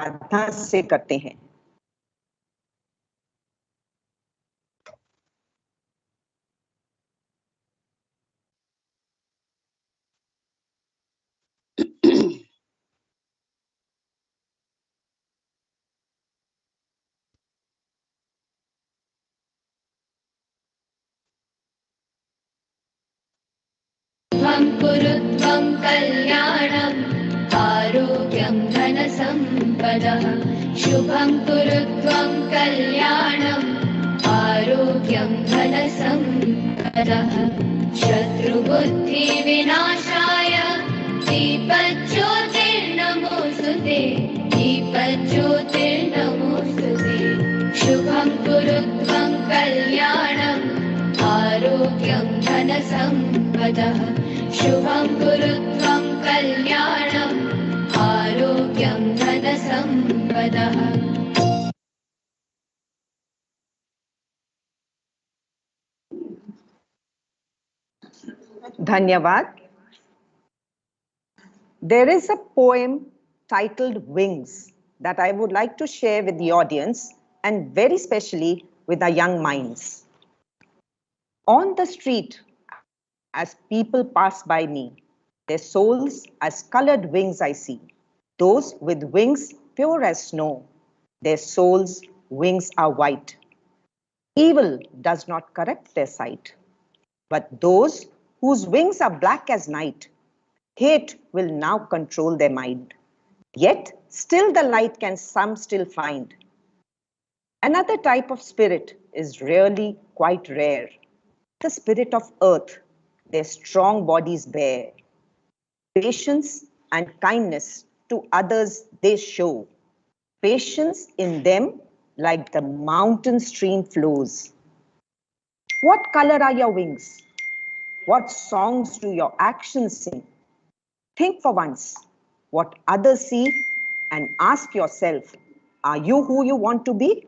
साधना से करते हैं। कुरुत्वं कल्याणम् आरोग्यं धनसम्पदः शुभं कुरुत्वं कल्याणम् आरोग्यं धनसम्पदः शत्रुबुद्धिविनाशाय दीपज्योतिर्नमोऽस्तुते दीपज्योतिर्नमोऽस्तुते शुभं कुरुत्वं कल्याणम् आरोग्यं धनसम्पदः शुभं कुरुत्वं कल्याणम् आरोग्यं धनसम्पदः। Dhanyavad. There is a poem titled Wings that I would like to share with the audience and very specially with our young minds. On the street, as people pass by me, their souls as colored wings I see. Those with wings pure as snow, their souls' wings are white. Evil does not correct their sight, but those whose wings are black as night, hate will now control their mind. Yet still the light can some still find. Another type of spirit is really quite rare. The spirit of earth, their strong bodies bear. Patience and kindness to others they show. Patience in them like the mountain stream flows. What color are your wings? What songs do your actions sing? Think for once what others see and ask yourself, are you who you want to be?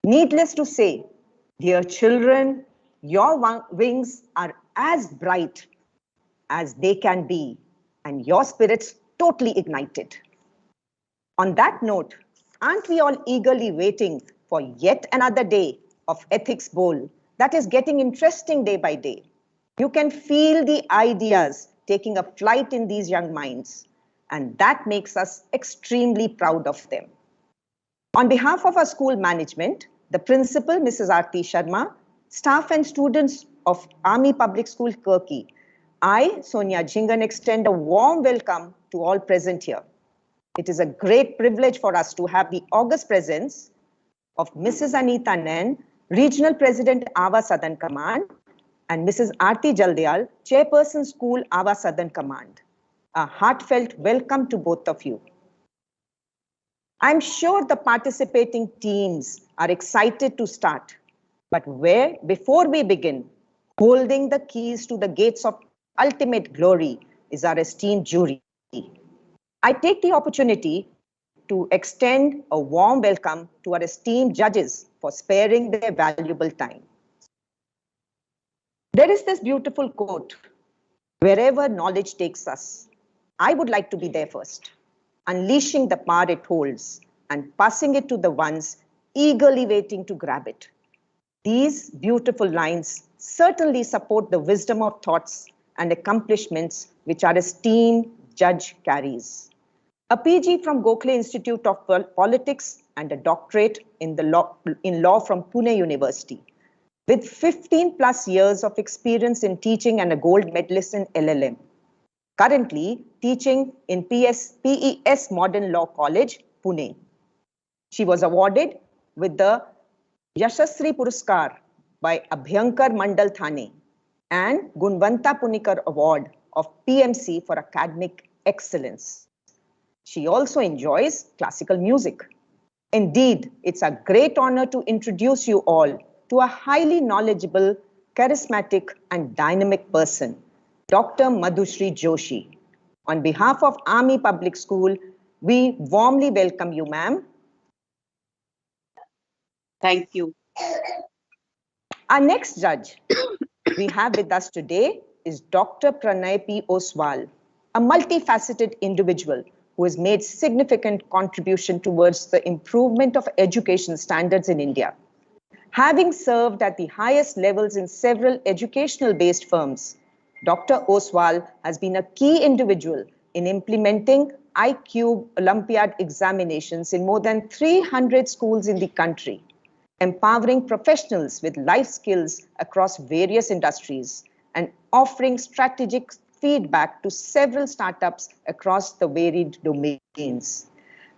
Needless to say, dear children, your wings are as bright as they can be and your spirits totally ignited. On that note, aren't we all eagerly waiting for yet another day of Ethics Bowl that is getting interesting day by day? You can feel the ideas taking a flight in these young minds, and that makes us extremely proud of them. On behalf of our school management, the principal, Mrs. Aarti Sharma, staff and students of Army Public School, Kirkee, I, Sonia Jhingan, extend a warm welcome to all present here. It is a great privilege for us to have the august presence of Mrs. Anita Nain, Regional President, Ava Southern Command, and Mrs. Aarti Jaldial, Chairperson, School, Ava Southern Command. A heartfelt welcome to both of you. I'm sure the participating teams are excited to start, but before we begin, holding the keys to the gates of ultimate glory is our esteemed jury. I take the opportunity to extend a warm welcome to our esteemed judges for sparing their valuable time. There is this beautiful quote, wherever knowledge takes us, I would like to be there first, unleashing the power it holds and passing it to the ones eagerly waiting to grab it. These beautiful lines certainly support the wisdom of thoughts and accomplishments which our esteemed judge carries. A PG from Gokhale Institute of Politics and a doctorate in law from Pune University. With 15 plus years of experience in teaching and a gold medalist in LLM. Currently teaching in PES Modern Law College, Pune. She was awarded with the Yashasri Puruskar by Abhyankar Mandal Thane and Gunvanta Punikar Award of PMC for Academic Excellence. She also enjoys classical music. Indeed, it's a great honor to introduce you all to a highly knowledgeable, charismatic, and dynamic person, Dr. Madhushri Joshi. On behalf of Army Public School, we warmly welcome you, ma'am. Thank you. Our next judge we have with us today is Dr. Pranay P. Oswal, a multifaceted individual who has made significant contribution towards the improvement of education standards in India. Having served at the highest levels in several educational-based firms, Dr. Oswal has been a key individual in implementing IQ Olympiad examinations in more than 300 schools in the country, empowering professionals with life skills across various industries, and offering strategic feedback to several startups across the varied domains.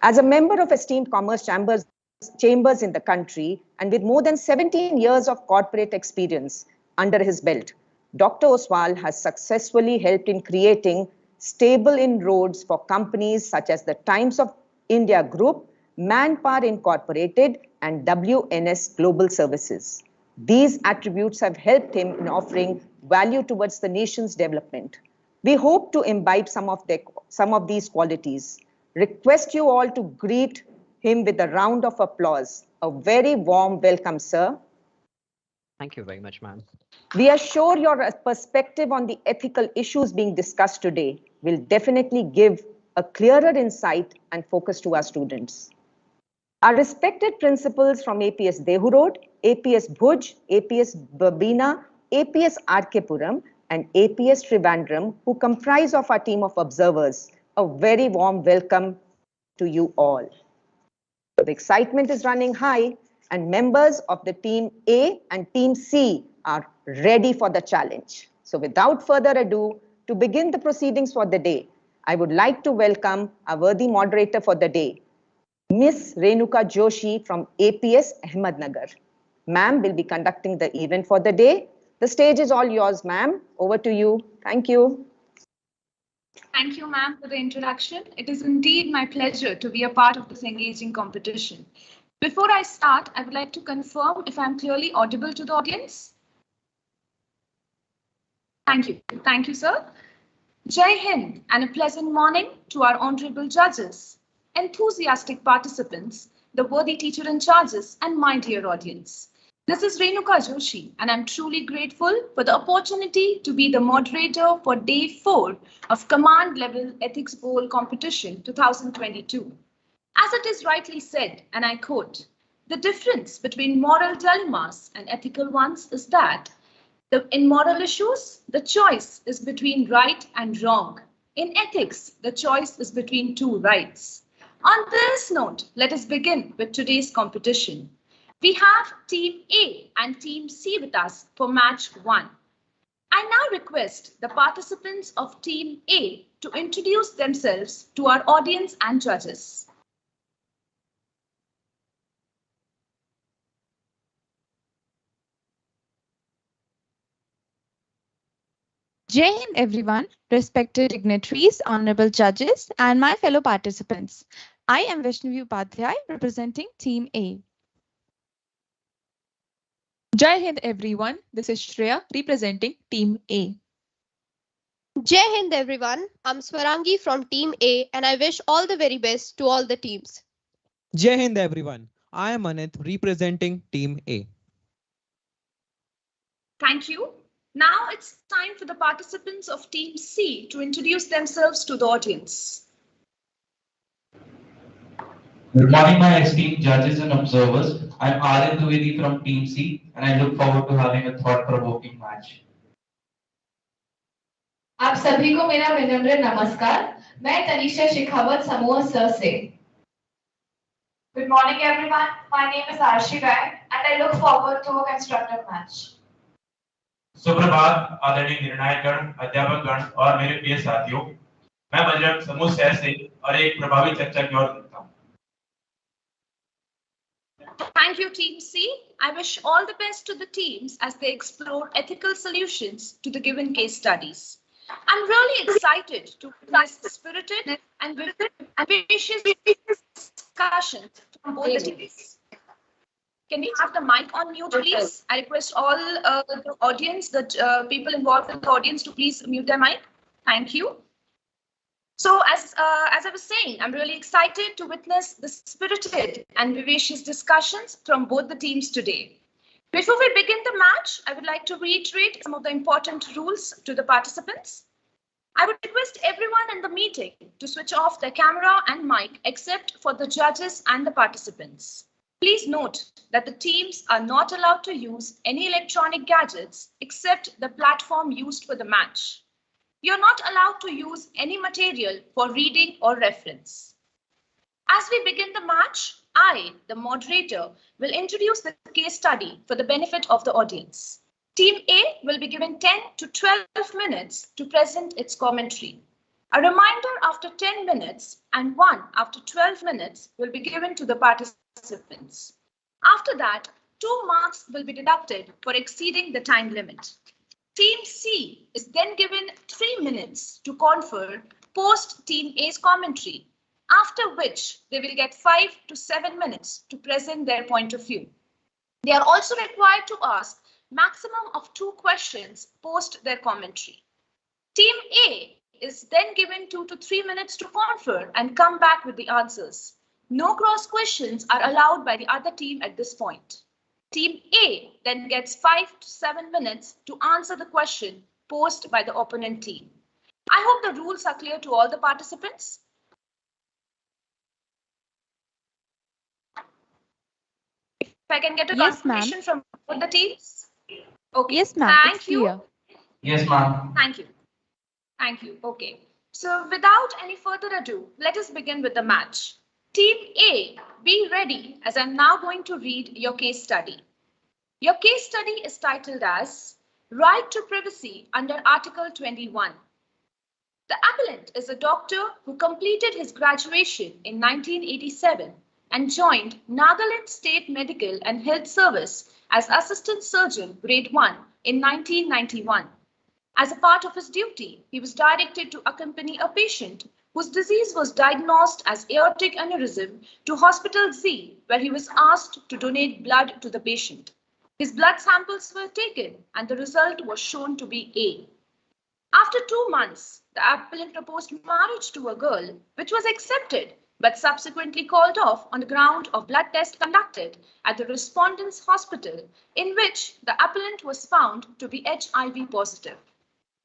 As a member of esteemed commerce chambers in the country, and with more than 17 years of corporate experience under his belt, Dr. Oswal has successfully helped in creating stable inroads for companies such as the Times of India Group, Manpower Incorporated, and WNS Global Services. These attributes have helped him in offering value towards the nation's development. We hope to imbibe some of these qualities. Request you all to greet him with a round of applause. A very warm welcome, sir. Thank you very much, ma'am. We are sure your perspective on the ethical issues being discussed today will definitely give a clearer insight and focus to our students. Our respected principals from APS Dehu Road, APS Bhuj, APS Babina, APS Arkepuram, and APS Trivandrum, who comprise of our team of observers, a very warm welcome to you all. The excitement is running high, and members of the Team A and Team C are ready for the challenge. So without further ado, to begin the proceedings for the day, I would like to welcome our worthy moderator for the day, Miss Renuka Joshi from APS Ahmednagar. Ma'am will be conducting the event for the day. The stage is all yours, ma'am. Over to you. Thank you. Thank you, ma'am, for the introduction. It is indeed my pleasure to be a part of this engaging competition. Before I start, I would like to confirm if I'm clearly audible to the audience. Thank you. Thank you, sir. Jai Hind and a pleasant morning to our honorable judges, enthusiastic participants, the worthy teacher in charges, and my dear audience. This is Renuka Joshi, and I'm truly grateful for the opportunity to be the moderator for Day 4 of Command Level Ethics Bowl Competition 2022. As it is rightly said, and I quote, "The difference between moral dilemmas and ethical ones is that in moral issues, the choice is between right and wrong. In ethics, the choice is between two rights." On this note, let us begin with today's competition. We have Team A and Team C with us for match 1. I now request the participants of Team A to introduce themselves to our audience and judges. Jai Hind everyone, respected dignitaries, honorable judges, and my fellow participants. I am Vaishnavi Upadhyay representing Team A. Jai Hind everyone, this is Shreya representing Team A. Jai Hind everyone, I'm Swarangi from Team A and I wish all the very best to all the teams. Jai Hind everyone, I am Anit representing Team A. Thank you. Now it's time for the participants of Team C to introduce themselves to the audience. Good morning, my esteemed judges and observers. I'm Aryan Dwivedi from Team C, and I look forward to having a thought-provoking match. आप सभी को मेरा विनम्र नमस्कार। मैं तनिषा शेखावत समूह sir से। Good morning, everyone. My name is Arshi Rai, and I look forward to a constructive match. सुप्रभात आदरणीय निर्णायकगण, अध्यापकगण और मेरे प्रिय साथियों, मैं बजरंग समूह शहर से और एक प्रभावी चर्चा की ओर देखता हूं। Thank you, Team C. I wish all the best to the teams as they explore ethical solutions to the given case studies. I'm really excited to witness the spirited and ambitious discussion from both the teams. Can we have the mic on mute, please? I request all the audience, the people involved in the audience to please mute their mic. Thank you. So as I was saying, I'm really excited to witness the spirited and vivacious discussions from both the teams today. Before we begin the match, I would like to reiterate some of the important rules to the participants. I would request everyone in the meeting to switch off their camera and mic except for the judges and the participants. Please note that the teams are not allowed to use any electronic gadgets except the platform used for the match. You're not allowed to use any material for reading or reference. As we begin the match, I, the moderator, will introduce the case study for the benefit of the audience. Team A will be given 10 to 12 minutes to present its commentary. A reminder after 10 minutes and one after 12 minutes will be given to the participants. After that, 2 marks will be deducted for exceeding the time limit. Team C is then given 3 minutes to confer post Team A's commentary, after which they will get 5 to 7 minutes to present their point of view. They are also required to ask maximum of 2 questions post their commentary. Team A is then given 2 to 3 minutes to confer and come back with the answers. No cross questions are allowed by the other team at this point. Team A then gets 5 to 7 minutes to answer the question posed by the opponent team. I hope the rules are clear to all the participants. If I can get a confirmation from both the teams. Okay. Yes, ma'am. Thank you. Clear. Yes, ma'am. Thank you. Thank you. Okay. So without any further ado, let us begin with the match. Team A, be ready as I'm now going to read your case study. Your case study is titled as Right to Privacy under Article 21. The appellant is a doctor who completed his graduation in 1987 and joined Nagaland State Medical and Health Service as Assistant Surgeon Grade 1 in 1991. As a part of his duty, he was directed to accompany a patient whose disease was diagnosed as aortic aneurysm to Hospital Z, where he was asked to donate blood to the patient. His blood samples were taken and the result was shown to be A. After 2 months, the appellant proposed marriage to a girl, which was accepted but subsequently called off on the ground of blood test conducted at the respondent's hospital, in which the appellant was found to be HIV positive.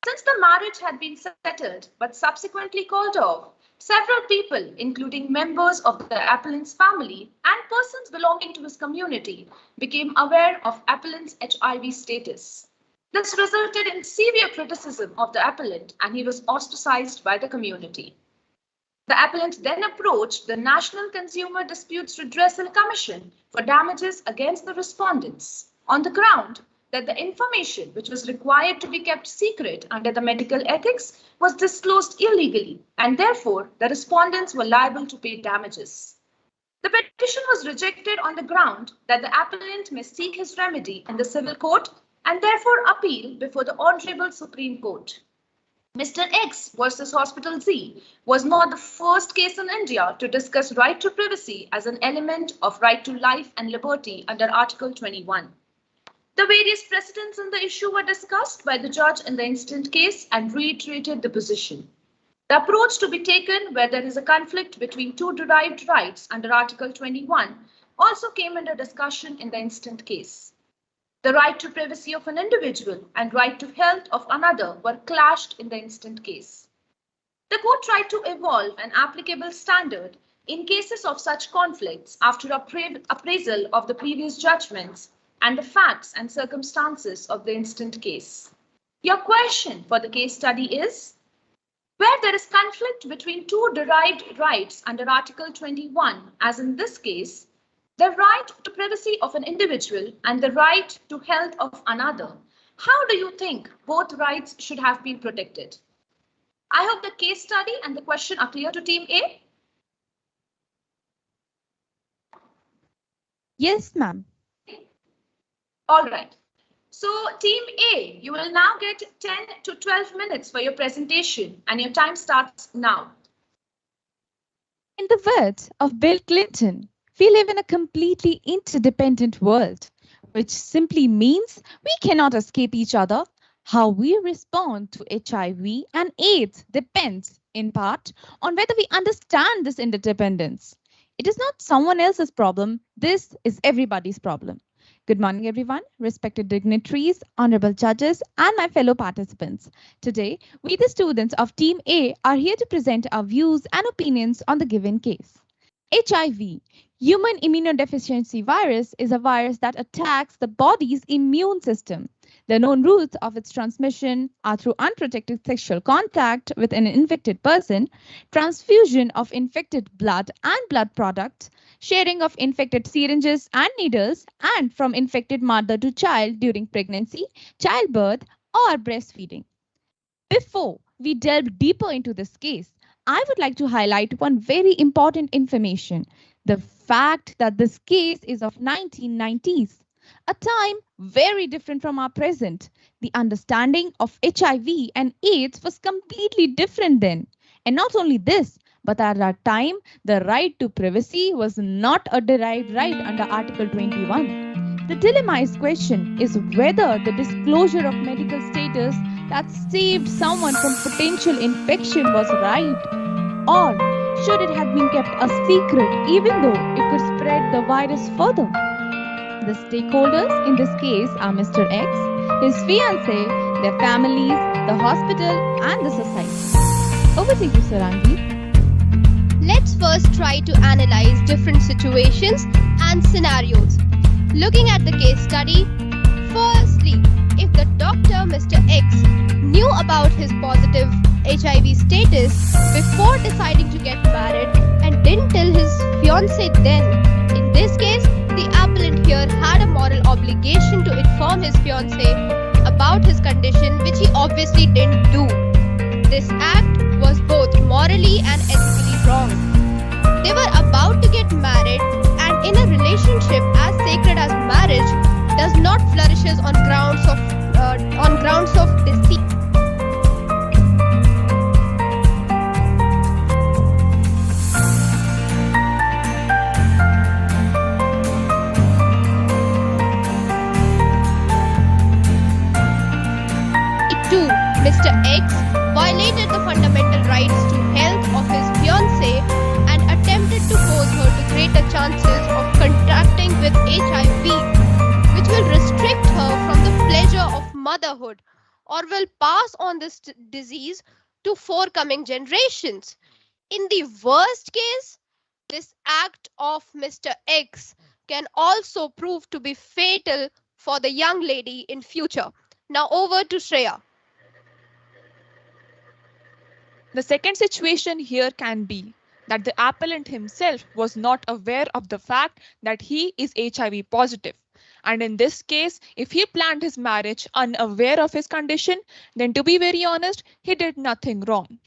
Since the marriage had been settled but subsequently called off, several people, including members of the appellant's family and persons belonging to his community, became aware of appellant's HIV status. This resulted in severe criticism of the appellant and he was ostracized by the community. The appellant then approached the National Consumer Disputes Redressal Commission for damages against the respondents on the ground that the information which was required to be kept secret under the medical ethics was disclosed illegally and therefore the respondents were liable to pay damages. The petition was rejected on the ground that the appellant may seek his remedy in the civil court and therefore appeal before the Honorable Supreme Court. Mr. X versus Hospital Z was not the first case in India to discuss right to privacy as an element of right to life and liberty under Article 21. The various precedents in the issue were discussed by the judge in the instant case and reiterated the position. The approach to be taken where there is a conflict between 2 derived rights under Article 21 also came under discussion in the instant case. The right to privacy of an individual and right to health of another were clashed in the instant case. The court tried to evolve an applicable standard in cases of such conflicts after appraisal of the previous judgments and the facts and circumstances of the instant case. Your question for the case study is, where there is conflict between 2 derived rights under Article 21, as in this case, the right to privacy of an individual and the right to health of another, how do you think both rights should have been protected? I hope the case study and the question are clear to Team A. Yes, ma'am. All right. So Team A, you will now get 10 to 12 minutes for your presentation and your time starts now. In the words of Bill Clinton, we live in a completely interdependent world, which simply means we cannot escape each other. How we respond to HIV and AIDS depends, in part, on whether we understand this interdependence. It is not someone else's problem. This is everybody's problem. Good morning, everyone, respected dignitaries, honorable judges, and my fellow participants. Today, we, the students of Team A, are here to present our views and opinions on the given case. HIV, human immunodeficiency virus, is a virus that attacks the body's immune system. The known routes of its transmission are through unprotected sexual contact with an infected person, transfusion of infected blood and blood products, sharing of infected syringes and needles, and from infected mother to child during pregnancy, childbirth, or breastfeeding. Before we delve deeper into this case, I would like to highlight one very important information: the fact that this case is of 1990s, a time very different from our present. The understanding of HIV and AIDS was completely different then. And not only this, but at that time, the right to privacy was not a derived right under Article 21. The dilemma question is whether the disclosure of medical status that saved someone from potential infection was right, or should it have been kept a secret even though it could spread the virus further. The stakeholders in this case are Mr. X, his fiancée, their families, the hospital, and the society. Over to you, Sarangi. Let's first try to analyze different situations and scenarios. Looking at the case study, firstly, if the doctor, Mr. X, knew about his positive HIV status before deciding to get married and didn't tell his fiancée then, in this case, the appellant here had a moral obligation to inform his fiancée about his condition, which he obviously didn't do. This act was both morally and ethically wrong. They were about to get married, and in a relationship as sacred as marriage does not flourishes on grounds of deceit. Two, Mr. X violated the fundamental rights to health of his fiancée and attempted to pose her to greater chances of contracting with HIV, which will restrict her from the pleasure of motherhood or will pass on this disease to forthcoming generations. In the worst case, this act of Mr. X can also prove to be fatal for the young lady in future. Now over to Shreya. The second situation here can be that the appellant himself was not aware of the fact that he is HIV positive. And in this case, if he planned his marriage unaware of his condition, then to be very honest, he did nothing wrong.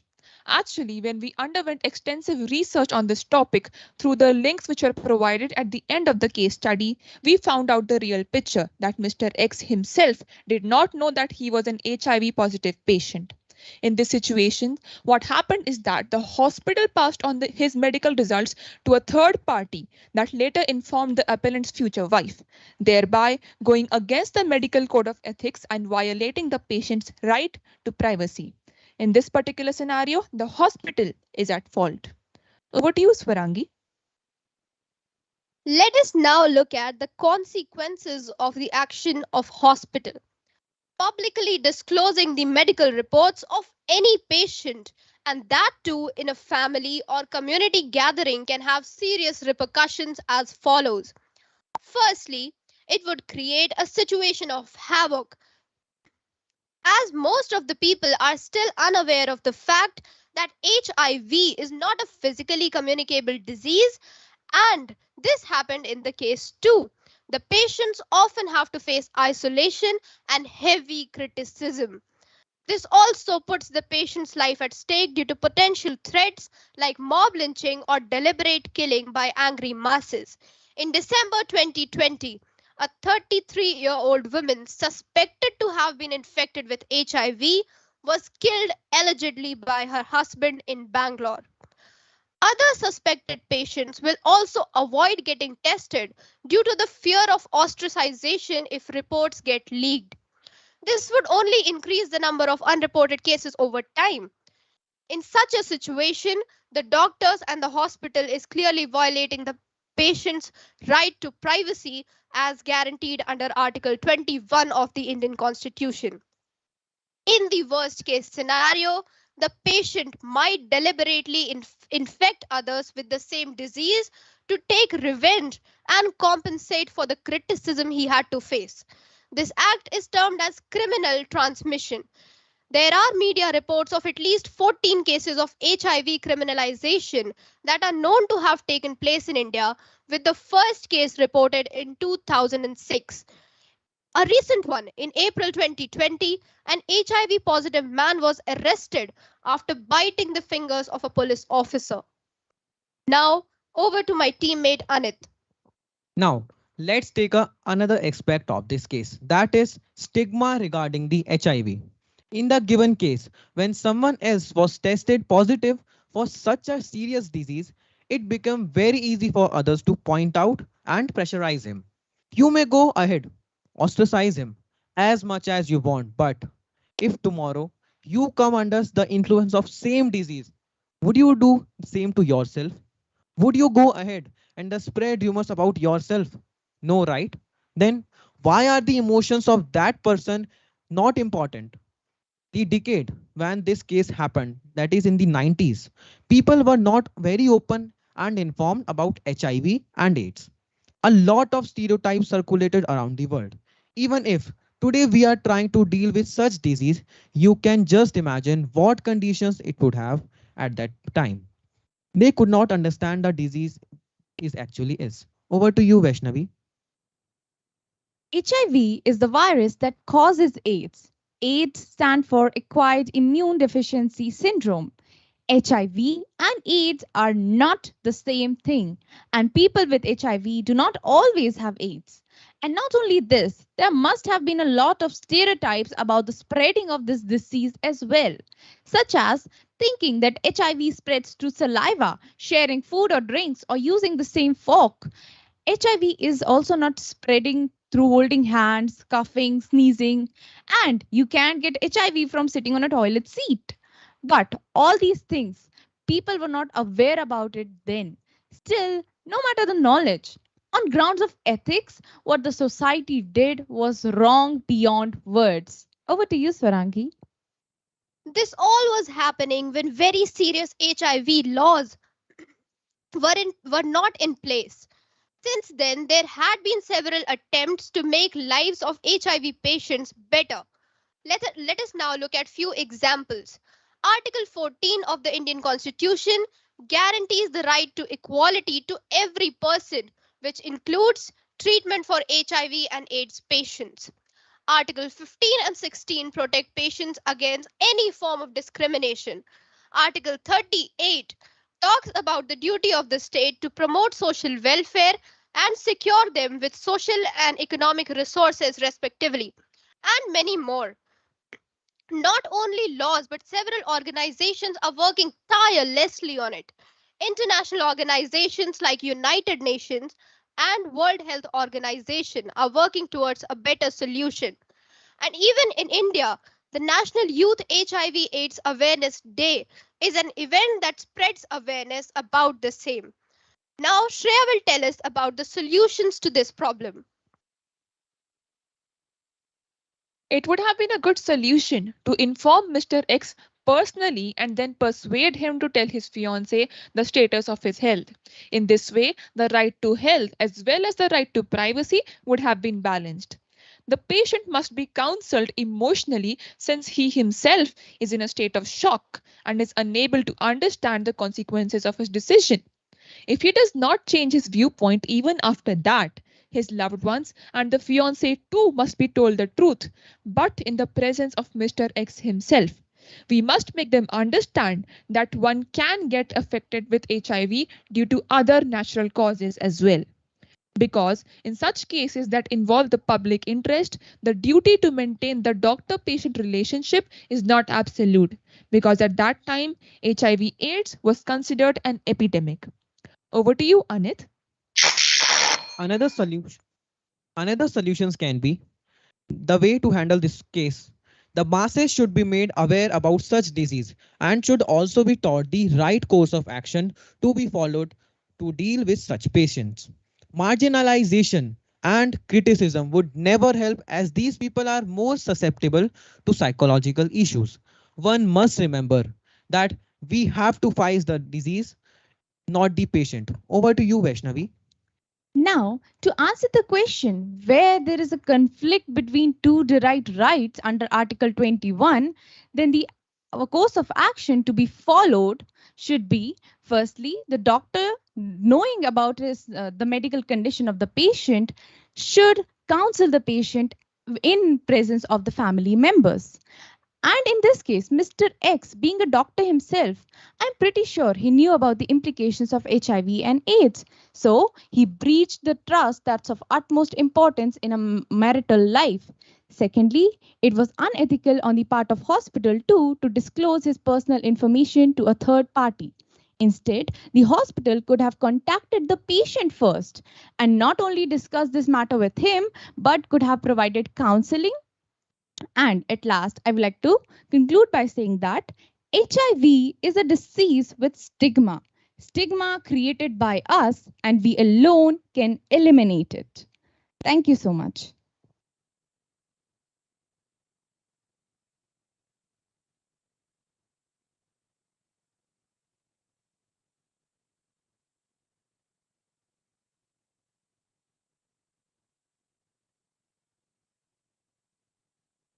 Actually, when we underwent extensive research on this topic through the links which were provided at the end of the case study, we found out the real picture that Mr. X himself did not know that he was an HIV positive patient. In this situation, what happened is that the hospital passed on his medical results to a third party that later informed the appellant's future wife, thereby going against the medical code of ethics and violating the patient's right to privacy. In this particular scenario, the hospital is at fault. Over to you, Swarangi. Let us now look at the consequences of the action of hospital. Publicly disclosing the medical reports of any patient, and that too in a family or community gathering, can have serious repercussions as follows. Firstly, it would create a situation of havoc, as most of the people are still unaware of the fact that HIV is not a physically communicable disease, and this happened in the case too. The patients often have to face isolation and heavy criticism. This also puts the patient's life at stake due to potential threats like mob lynching or deliberate killing by angry masses. In December 2020, a 33-year-old woman suspected to have been infected with HIV was killed allegedly by her husband in Bangalore. Other suspected patients will also avoid getting tested due to the fear of ostracization if reports get leaked. This would only increase the number of unreported cases over time. In such a situation, the doctors and the hospital is clearly violating the patient's right to privacy as guaranteed under Article 21 of the Indian Constitution. In the worst case scenario, the patient might deliberately infect others with the same disease to take revenge and compensate for the criticism he had to face. This act is termed as criminal transmission. There are media reports of at least 14 cases of HIV criminalization that are known to have taken place in India, with the first case reported in 2006. A recent one in April 2020, an HIV positive man was arrested after biting the fingers of a police officer. Now, over to my teammate Anit. Now, let's take another aspect of this case, that is stigma regarding the HIV. In the given case, when someone else was tested positive for such a serious disease, it became very easy for others to point out and pressurize him. You may go ahead, ostracize him as much as you want, but if tomorrow you come under the influence of same disease, would you do the same to yourself? Would you go ahead and spread rumors about yourself? No, right? Then why are the emotions of that person not important? The decade when this case happened, that is in the 90s, people were not very open and informed about HIV and AIDS. A lot of stereotypes circulated around the world. Even if today we are trying to deal with such disease, you can just imagine what conditions it would have at that time. They could not understand the disease is actually is. Over to you, Vaishnavi. HIV is the virus that causes AIDS. AIDS stands for Acquired Immune Deficiency Syndrome. HIV and AIDS are not the same thing, and people with HIV do not always have AIDS. And not only this, there must have been a lot of stereotypes about the spreading of this disease as well, such as thinking that HIV spreads through saliva, sharing food or drinks, or using the same fork. HIV is also not spreading through holding hands, coughing, sneezing, and you can get HIV from sitting on a toilet seat. But all these things, people were not aware about it then. Still, no matter the knowledge, on grounds of ethics, what the society did was wrong beyond words. Over to you, Swarangi. This all was happening when very serious HIV laws were not in place. Since then, there had been several attempts to make lives of HIV patients better. Let us now look at few examples. Article 14 of the Indian Constitution guarantees the right to equality to every person, which includes treatment for HIV and AIDS patients. Article 15 and 16 protect patients against any form of discrimination. Article 38 talks about the duty of the state to promote social welfare and secure them with social and economic resources respectively, and many more. Not only laws, but several organizations are working tirelessly on it. International organizations like United Nations and World Health Organization are working towards a better solution. And even in India, the National Youth HIV/AIDS Awareness Day is an event that spreads awareness about the same. Now, Shreya will tell us about the solutions to this problem. It would have been a good solution to inform Mr. X personally and then persuade him to tell his fiancée the status of his health. In this way, the right to health as well as the right to privacy would have been balanced. The patient must be counseled emotionally since he himself is in a state of shock and is unable to understand the consequences of his decision. If he does not change his viewpoint even after that, his loved ones and the fiancé too must be told the truth, but in the presence of Mr. X himself. We must make them understand that one can get affected with HIV due to other natural causes as well. Because in such cases that involve the public interest, the duty to maintain the doctor-patient relationship is not absolute, because at that time, HIV/AIDS was considered an epidemic. Over to you, Anit. Another solution. Another solutions can be the way to handle this case. The masses should be made aware about such disease and should also be taught the right course of action to be followed to deal with such patients. Marginalization and criticism would never help as these people are more susceptible to psychological issues. One must remember that we have to fight the disease, not the patient. Over to you, Vaishnavi. Now, to answer the question where there is a conflict between two derived rights under Article 21, then the course of action to be followed should be firstly, the doctor, knowing about the medical condition of the patient, should counsel the patient in presence of the family members. And in this case, Mr. X, being a doctor himself, I'm pretty sure he knew about the implications of HIV and AIDS. So he breached the trust that's of utmost importance in a marital life. Secondly, it was unethical on the part of hospital too to disclose his personal information to a third party. Instead, the hospital could have contacted the patient first and not only discussed this matter with him, but could have provided counseling. And at last, I would like to conclude by saying that HIV is a disease with stigma created by us, and we alone can eliminate it. Thank you so much.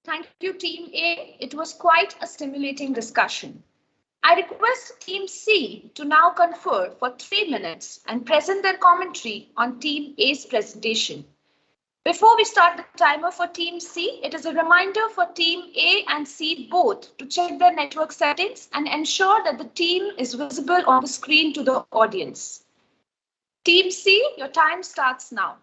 Thank you, Team A. It was quite a stimulating discussion. I request Team C to now confer for 3 minutes and present their commentary on Team A's presentation. Before we start the timer for Team C, it is a reminder for Team A and C both to check their network settings and ensure that the team is visible on the screen to the audience. Team C, your time starts now.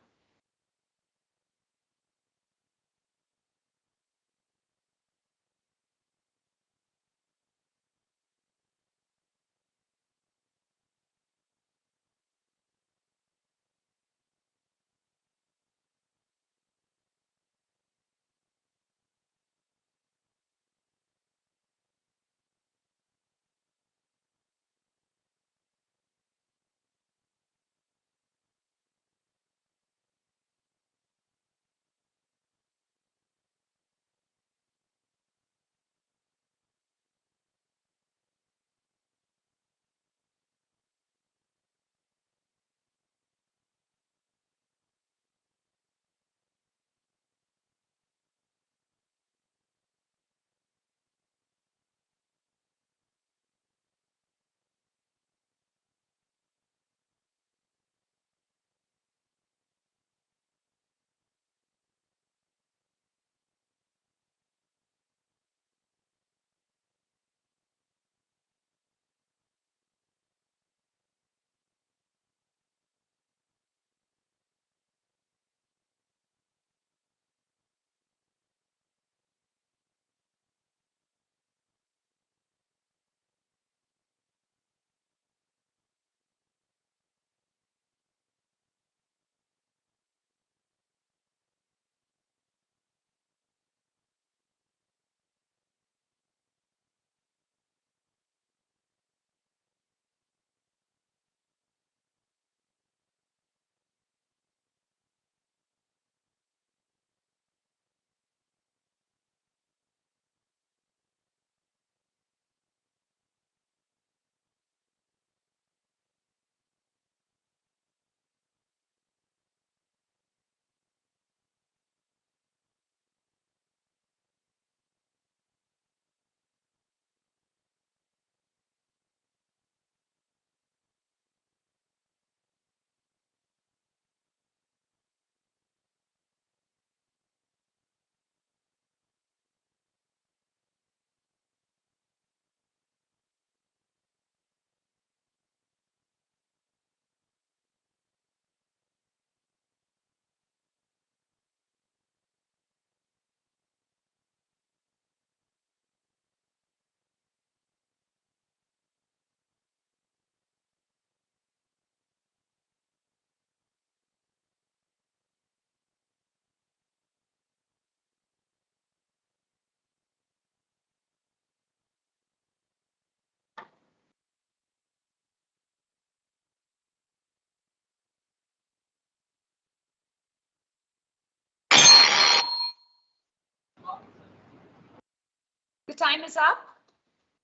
The time is up.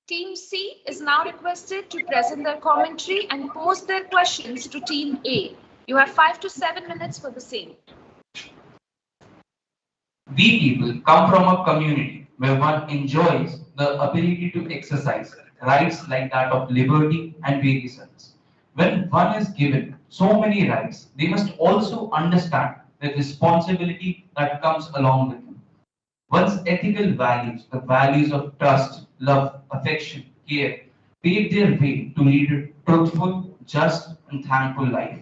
Team C is now requested to present their commentary and pose their questions to Team A. You have 5 to 7 minutes for the same. We people come from a community where one enjoys the ability to exercise rights like that of liberty and various others. When one is given so many rights, they must also understand the responsibility that comes along with them. One's ethical values, the values of trust, love, affection, care, pave their way to lead a truthful, just, and thankful life.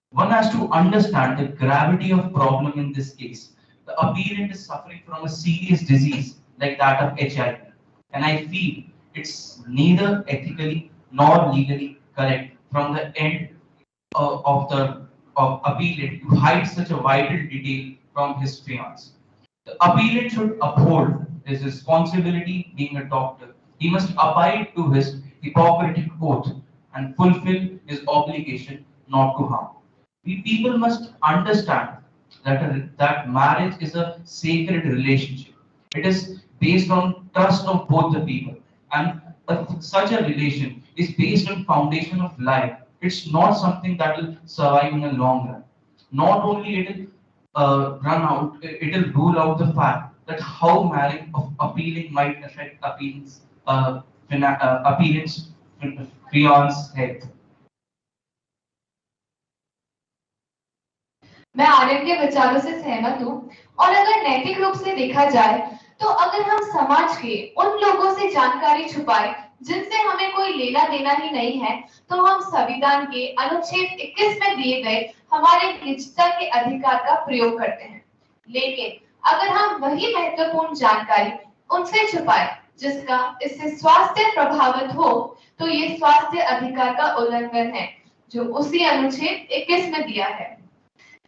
One has to understand the gravity of problem in this case. The appellant is suffering from a serious disease like that of HIV, and I feel it's neither ethically nor legally correct from the end of the appellant to hide such a vital detail from his fiance. The appellant should uphold his responsibility being a doctor. He must abide to his Hippocratic oath and fulfill his obligation not to harm. We people must understand that marriage is a sacred relationship. It is based on trust of both the people, and such a relation is based on foundation of life. It's not something that will survive in the long run. Not only it will run out, it will rule out the fact that how marriage of appealing might affect appearance fiance health. मैं आर्यन के विचारों से सहमत हूँ और अगर नैतिक रूप से देखा जाए तो अगर हम समाज के उन लोगों से जानकारी छुपाए जिनसे हमें कोई लेना देना ही नहीं है तो हम संविधान के अनुच्छेद 21 में दिए गए हमारे निजता के अधिकार का प्रयोग करते हैं। लेकिन अगर हम वही महत्वपूर्ण जानकारी उनसे छुपाए जिसका इससे स्वास्थ्य प्रभावित हो तो ये स्वास्थ्य अधिकार का उल्लंघन है जो उसी अनुच्छेद 21 में दिया है।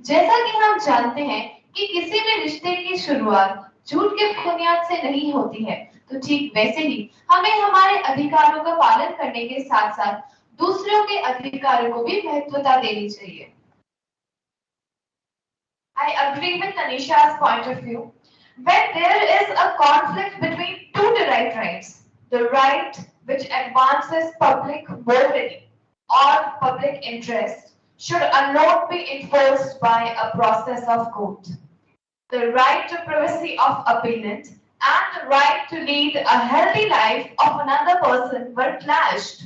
जैसा कि हम जानते हैं कि किसी भी रिश्ते की शुरुआत झूठ के बुनियाद से नहीं होती है, तो ठीक वैसे ही हमें हमारे अधिकारों का पालन करने के साथ-साथ दूसरों के अधिकारों को भी महत्वता देनी चाहिए। I agree with Tanisha's point of view. When there is a conflict between two derived rights, the right which advances public morality or public interest should alone be enforced by a process of court. The right to privacy of appellant and the right to lead a healthy life of another person were clashed,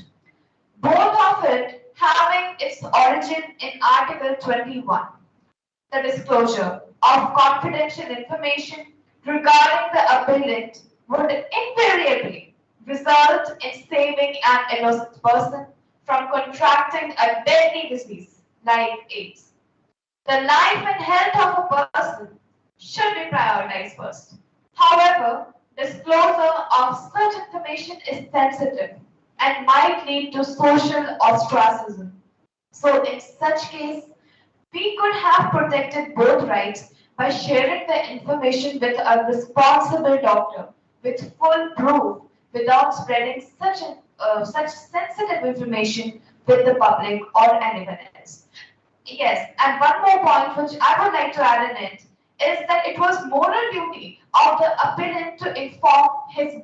both of it having its origin in Article 21. The disclosure of confidential information regarding the appellant would invariably result in saving an innocent person from contracting a deadly disease like AIDS. The life and health of a person should be prioritized first. However, disclosure of such information is sensitive and might lead to social ostracism. So in such case, we could have protected both rights by sharing the information with a responsible doctor with full proof without spreading such sensitive information with the public or anyone else. Yes, and one more point which I would like to add in it is that it was moral duty of the appellant to inform his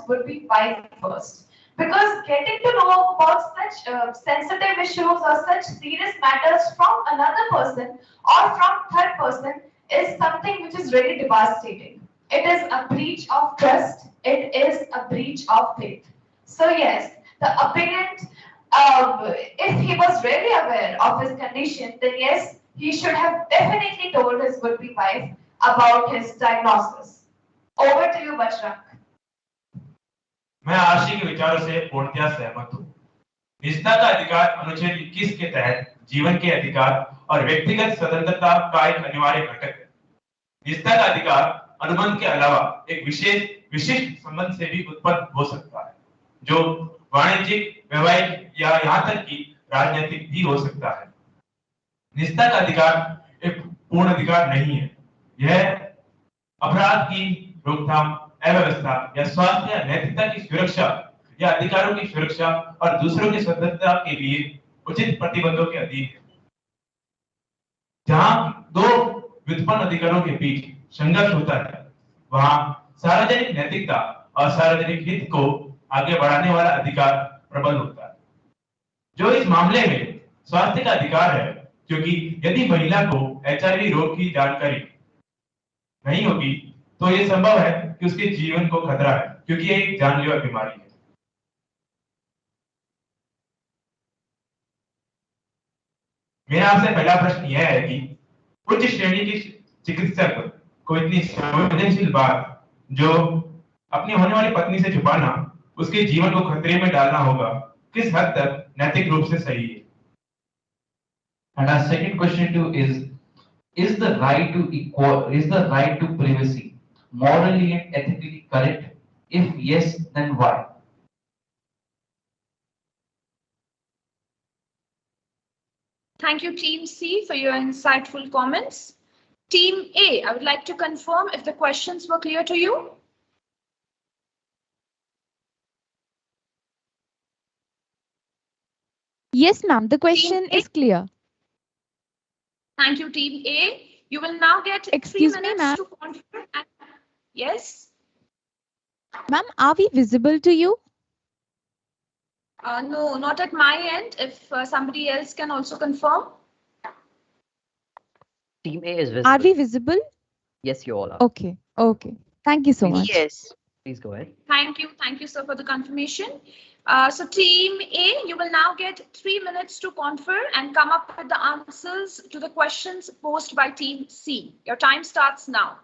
would-be wife first. Because getting to know about such sensitive issues or such serious matters from another person or from third person is something which is really devastating. It is a breach of trust. It is a breach of faith. So yes, the appellant, if he was really aware of his condition, then yes, he should have definitely told his would-be wife about his diagnosis. Over to you, Bajrang. मैं आशी के विचारों से पूर्णतया सहमत हूँ। निजता का अधिकार अनुच्छेद 21 के तहत जीवन के अधिकार और व्यक्तिगत स्वतंत्रता का एक अनिवार्य घटक है। निजता का अधिकार अनुबंध के अलावा एक विशिष्ट संबंध से भी उत्पन्न हो सकता है, जो वाणिज्यिक, वैवाहिक या यहाँ तक कि राजनीतिक भी हो सकता है। निजता का अधिकार एक पूर्ण अधिकार नहीं है। यह अपराध की रोकथाम, अव्यवस्था या स्वास्थ्य या नैतिकता की सुरक्षा या अधिकारों की सुरक्षा और दूसरों की स्वतंत्रता के लिए उचित प्रतिबंधों के अधीन है। जहां दो व्युत्पन्न अधिकारों के बीच संघर्ष होता है, वहां सार्वजनिक नैतिकता और सार्वजनिक हित को आगे बढ़ाने वाला अधिकार प्रबल होता है, जो इस मामले में स्वास्थ्य का अधिकार है, क्योंकि यदि महिला को एचआईवी रोग की जानकारी नहीं होगी तो ये संभव है कि उसके जीवन को खतरा है, क्योंकि ये एक जानलेवा बीमारी है। मेरा आपसे पहला प्रश्न यह है कि उच्च श्रेणी के चिकित्सक को इतनी संवेदनशील बात जो अपनी होने वाली पत्नी से छुपाना उसके जीवन को खतरे में डालना होगा, किस हद तक नैतिक रूप से सही है? And our second question too is the right to privacy morally and ethically correct? If yes, then why? Thank you, Team C, for your insightful comments. Team A, I would like to confirm if the questions were clear to you. Yes, ma'am. The question is clear. Thank you, Team A. You will now get Excuse 3 me, minutes ma'am. to confirm. Yes? Ma'am, are we visible to you? No, not at my end. If somebody else can also confirm. Team A is visible. Are we visible? Yes, you all are. Okay. Okay. Thank you so much. Yes. Please go ahead. Thank you, sir, for the confirmation. So Team A, you will now get 3 minutes to confer and come up with the answers to the questions posed by Team C. Your time starts now.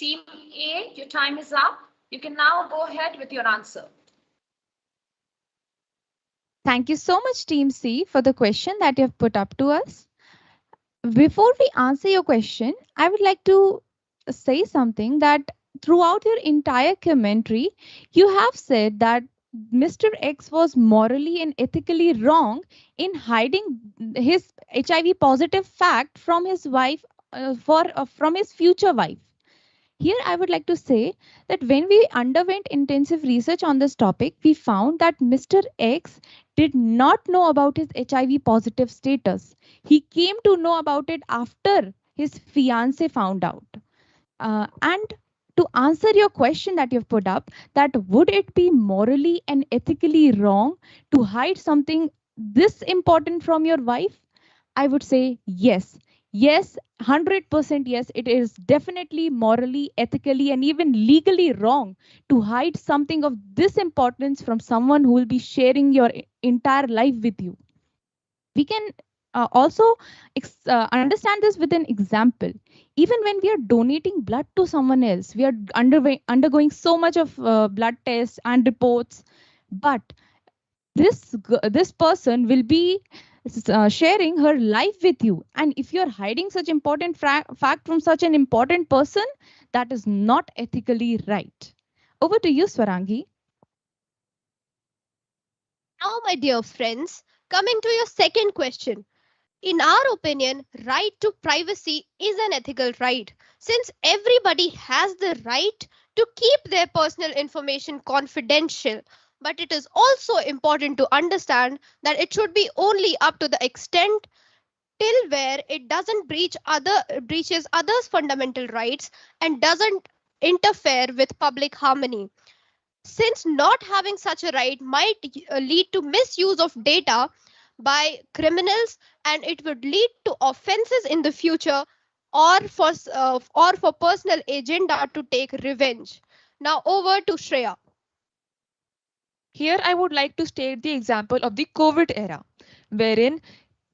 Team A, your time is up. You can now go ahead with your answer. Thank you so much, Team C, for the question that you have put up to us. Before we answer your question, I would like to say something that throughout your entire commentary, you have said that Mr. X was morally and ethically wrong in hiding his HIV positive fact from his wife, from his future wife. Here, I would like to say that when we underwent intensive research on this topic, we found that Mr. X did not know about his HIV positive status. He came to know about it after his fiance found out. And to answer your question that you've put up, that would it be morally and ethically wrong to hide something this important from your wife? I would say yes. Yes, 100% yes. It is definitely morally, ethically, and even legally wrong to hide something of this importance from someone who will be sharing your entire life with you. We can also understand this with an example. Even when we are donating blood to someone else, we are undergoing so much of blood tests and reports, but this person will be sharing her life with you, and if you're hiding such important fact from such an important person, that is not ethically right. Over to you, Swarangi. Now, my dear friends, coming to your second question. In our opinion, right to privacy is an ethical right, since everybody has the right to keep their personal information confidential. But it is also important to understand that it should be only up to the extent till where it doesn't breaches others' fundamental rights and doesn't interfere with public harmony. Since not having such a right might lead to misuse of data by criminals, and it would lead to offenses in the future, or for personal agenda to take revenge. Now over to Shreya. Here, I would like to state the example of the COVID era, wherein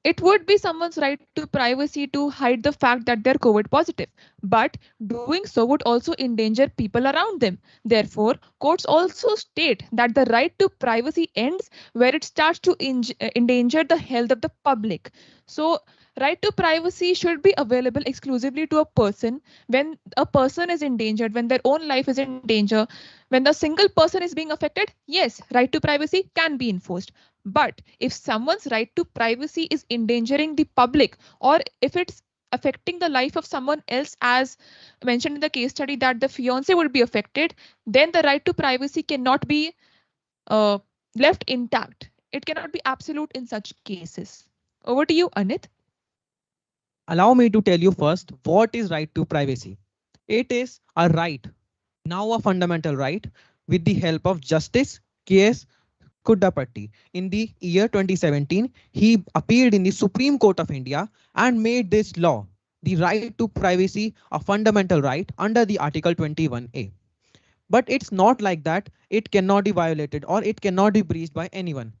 it would be someone's right to privacy to hide the fact that they're COVID positive, but doing so would also endanger people around them. Therefore, courts also state that the right to privacy ends where it starts to endanger the health of the public. So, right to privacy should be available exclusively to a person when a person is endangered, when their own life is in danger, when the single person is being affected. Yes, right to privacy can be enforced. But if someone's right to privacy is endangering the public, or if it's affecting the life of someone else, as mentioned in the case study that the fiance would be affected, then the right to privacy cannot be uh, left intact. It cannot be absolute in such cases. Over to you, Anit. Allow me to tell you first what is right to privacy. It is a right, now a fundamental right, with the help of Justice K.S. Kuddapatti. In the year 2017, he appeared in the Supreme Court of India and made this law, the right to privacy, a fundamental right under the Article 21A. But it's not like that. It cannot be violated or it cannot be breached by anyone.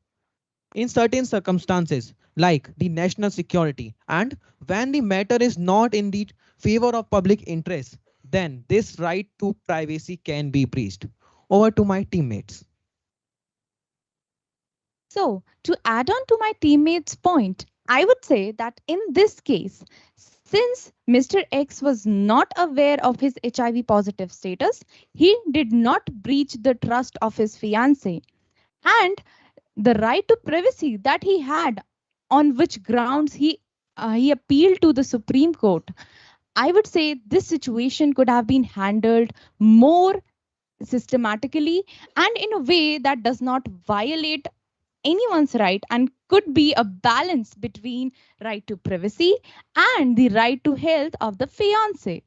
In certain circumstances, like the national security, and when the matter is not in the favor of public interest, then this right to privacy can be breached. Over to my teammates. So, to add on to my teammate's point, I would say that in this case, since Mr. X was not aware of his HIV positive status, he did not breach the trust of his fiancée. And the right to privacy that he had, on which grounds he appealed to the Supreme Court, I would say this situation could have been handled more systematically and in a way that does not violate anyone's right and could be a balance between right to privacy and the right to health of the fiance.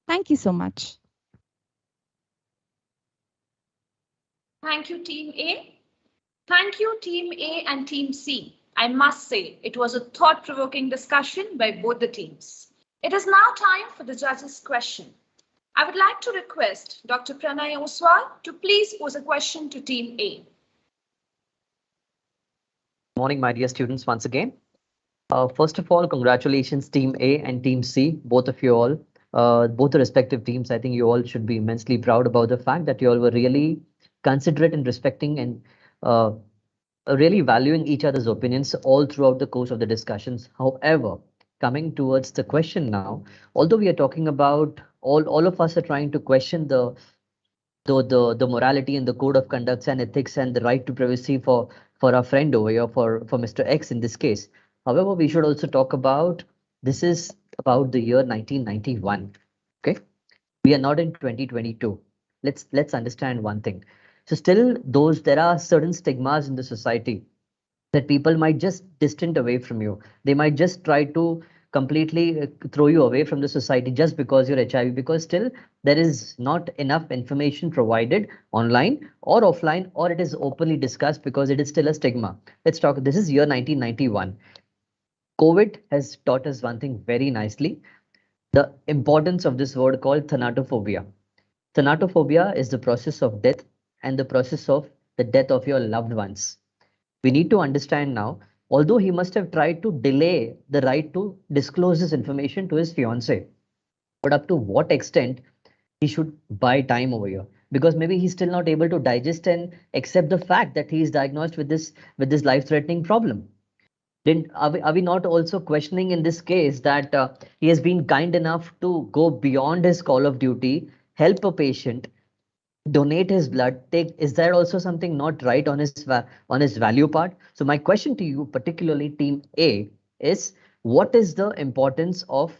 Thank you so much. Thank you, Team A. Thank you, Team A and Team C. I must say, it was a thought-provoking discussion by both the teams. It is now time for the judges' question. I would like to request Dr. Pranay Oswal to please pose a question to Team A. Morning, my dear students, once again. First of all, congratulations, Team A and Team C, both of you all. Both the respective teams, I think you all should be immensely proud about the fact that you all were really considerate and respecting and really valuing each other's opinions all throughout the course of the discussions. However, coming towards the question now, although we are talking about all of us are trying to question the morality and the code of conducts and ethics and the right to privacy for our friend over here, for Mr. X in this case. However, we should also talk about this is about the year 1991. Okay, we are not in 2022. Let's understand one thing. So still, those there are certain stigmas in the society that people might just distant away from you. They might just try to completely throw you away from the society just because you're HIV, because still there is not enough information provided online or offline, or it is openly discussed because it is still a stigma. Let's talk. This is year 1991. COVID has taught us one thing very nicely: the importance of this word called thanatophobia. Thanatophobia is the process of death and the process of the death of your loved ones. We need to understand now, although he must have tried to delay the right to disclose this information to his fiancée, but up to what extent he should buy time over here? Because maybe he's still not able to digest and accept the fact that he is diagnosed with this life-threatening problem. Then are we not also questioning in this case that he has been kind enough to go beyond his call of duty, help a patient, donate his blood? Take, is that also something not right on on his value part? So my question to you, particularly team A, is what is the importance of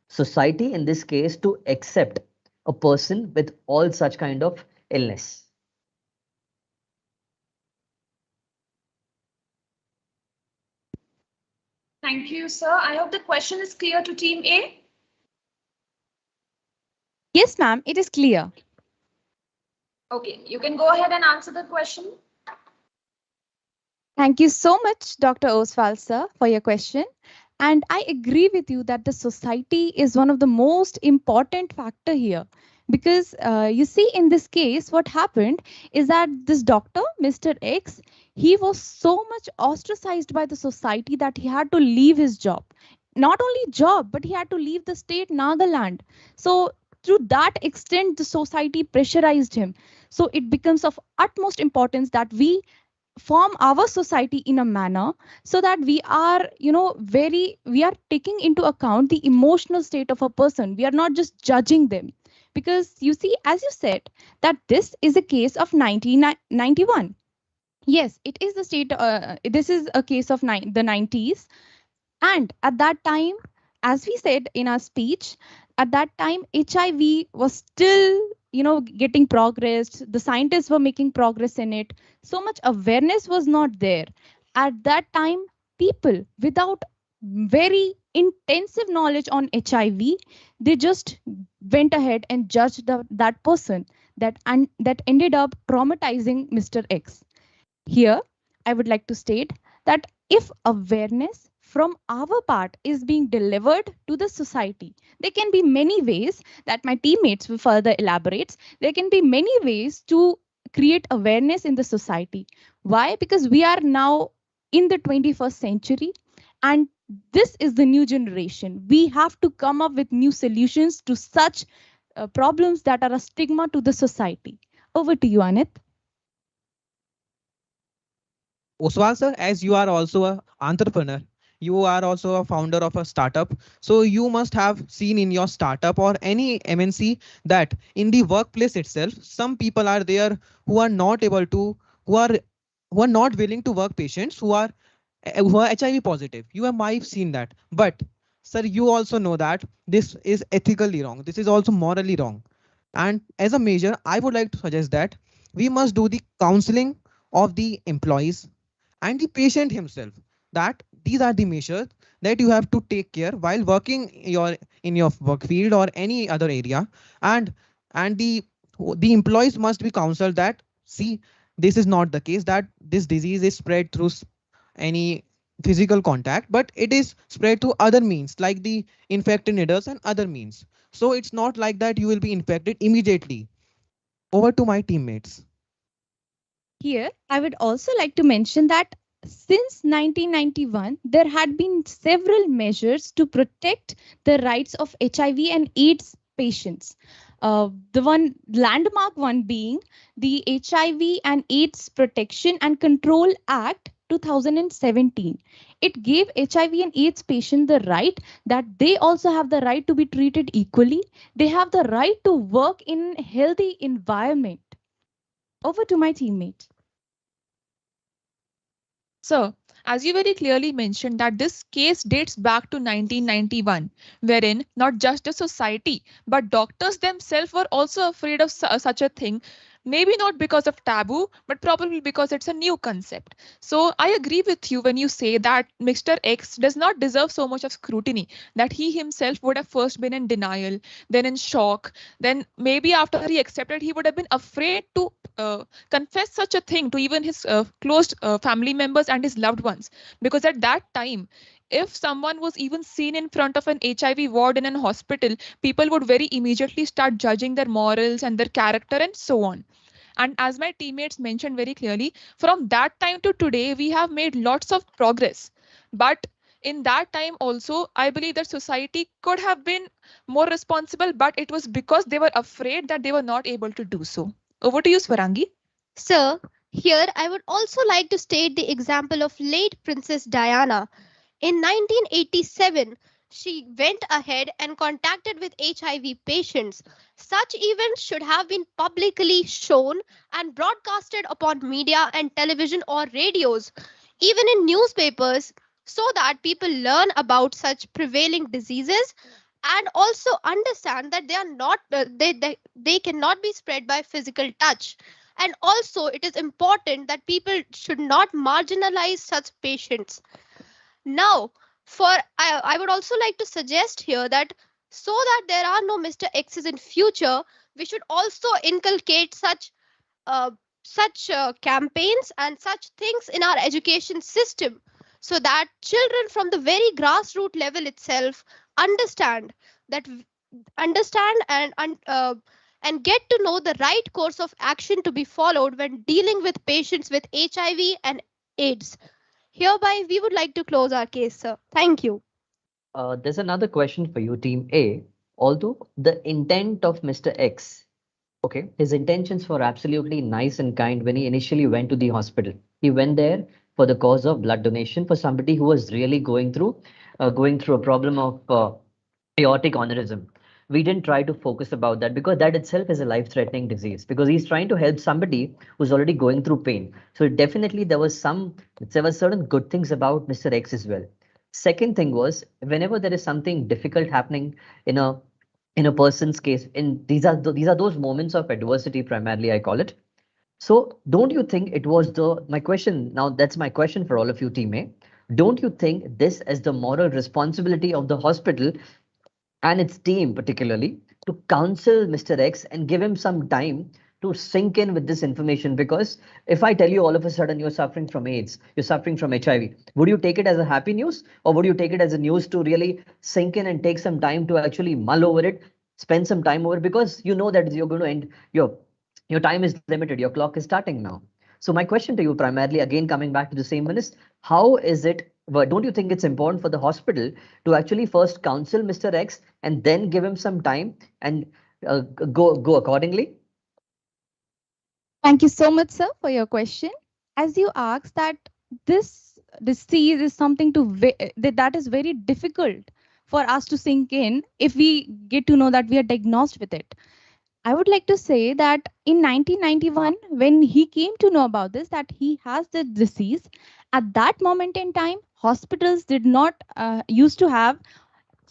society in this case to accept a person with all such kind of illness? Thank you, sir. I hope the question is clear to Team A. Yes, ma'am, it is clear. Okay, you can go ahead and answer the question. Thank you so much, Dr. Oswal, sir, for your question. And I agree with you that the society is one of the most important factor here. Because you see, in this case, what happened is that this doctor, Mr. X, he was so much ostracized by the society that he had to leave his job. Not only job, but he had to leave the state Nagaland. So to that extent, the society pressurized him. So it becomes of utmost importance that we form our society in a manner so that we are we are taking into account the emotional state of a person. We are not just judging them, because you see, as you said, that this is a case of 1991. Yes, it is the state, this is a case of the 90s. And at that time, as we said in our speech, at that time, HIV was still, getting progress. The scientists were making progress in it. So much awareness was not there. At that time, people without very intensive knowledge on HIV, they just went ahead and judged that person that ended up traumatizing Mr. X. Here, I would like to state that if awareness from our part is being delivered to the society, there can be many ways that my teammates will further elaborate. There can be many ways to create awareness in the society. Why? Because we are now in the 21st century, and this is the new generation. We have to come up with new solutions to such problems that are a stigma to the society. Over to you, Anit. Oswal sir, as you are also an entrepreneur, you are also a founder of a startup. So you must have seen in your startup or any MNC that in the workplace itself, some people are there who are not able to, who are not willing to work patients who are HIV positive. You might have seen that. But sir, you also know that this is ethically wrong. This is also morally wrong. And as a measure, I would like to suggest that we must do the counseling of the employees and the patient himself, that these are the measures that you have to take care while working in your work field or any other area. And the employees must be counseled that, see, this is not the case that this disease is spread through any physical contact, but it is spread through other means like the infected needles and other means. So it's not like that you will be infected immediately. Over to my teammates. Here, I would also like to mention that since 1991, there had been several measures to protect the rights of HIV and AIDS patients. The one landmark one being the HIV and AIDS Protection and Control Act 2017. It gave HIV and AIDS patients the right that they also have the right to be treated equally. They have the right to work in a healthy environment. Over to my teammate. Sir, as you very clearly mentioned that this case dates back to 1991, wherein not just the society, but doctors themselves were also afraid of such a thing. Maybe not because of taboo, but probably because it's a new concept. So I agree with you when you say that Mr. X does not deserve so much of scrutiny, that he himself would have first been in denial, then in shock, then maybe after he accepted, he would have been afraid to confess such a thing to even his close family members and his loved ones. Because at that time, if someone was even seen in front of an HIV ward in an hospital, people would very immediately start judging their morals and their character and so on. And as my teammates mentioned very clearly, from that time to today, we have made lots of progress. But in that time also, I believe that society could have been more responsible, but it was because they were afraid that they were not able to do so. Over to you, Swarangi. Sir, here I would also like to state the example of late Princess Diana. In 1987, she went ahead and contacted with HIV patients. Such events should have been publicly shown and broadcasted upon media and television or radios, even in newspapers, so that people learn about such prevailing diseases and also understand that they are not they cannot be spread by physical touch. And also it is important that people should not marginalize such patients. Now, I would also like to suggest here that so that there are no Mr. X's in future, we should also inculcate uh, such campaigns and such things in our education system, so that children from the very grassroots level itself understand that understand and get to know the right course of action to be followed when dealing with patients with HIV and AIDS. Hereby, we would like to close our case, sir. Thank you. There's another question for you, Team A. Although the intent of Mr. X, okay, his intentions were absolutely nice and kind when he initially went to the hospital. He went there for the cause of blood donation for somebody who was really going through a problem of aortic aneurysm. We didn't try to focus about that because that itself is a life-threatening disease. Because he's trying to help somebody who's already going through pain. So definitely there were certain good things about Mr. X as well. Second thing was whenever there is something difficult happening in a person's case, in these are those moments of adversity primarily I call it. So don't you think it was my question now, that's my question for all of you, team A. Don't you think this is the moral responsibility of the hospital and its team particularly to counsel Mr. X and give him some time to sink in with this information? Because if I tell you all of a sudden you're suffering from AIDS, you're suffering from HIV, would you take it as a happy news, or would you take it as a news to really sink in and take some time to actually mull over it, spend some time over, because you know that you're going to end your time is limited, your clock is starting now. So my question to you primarily, again coming back to the same one, is how is it, well, don't you think it's important for the hospital to actually first counsel Mr. X and then give him some time and go accordingly? Thank you so much, sir, for your question. As you asked that this disease is something that is very difficult for us to sink in if we get to know that we are diagnosed with it. I would like to say that in 1991, when he came to know about this, that he has the disease, at that moment in time, hospitals did not used to have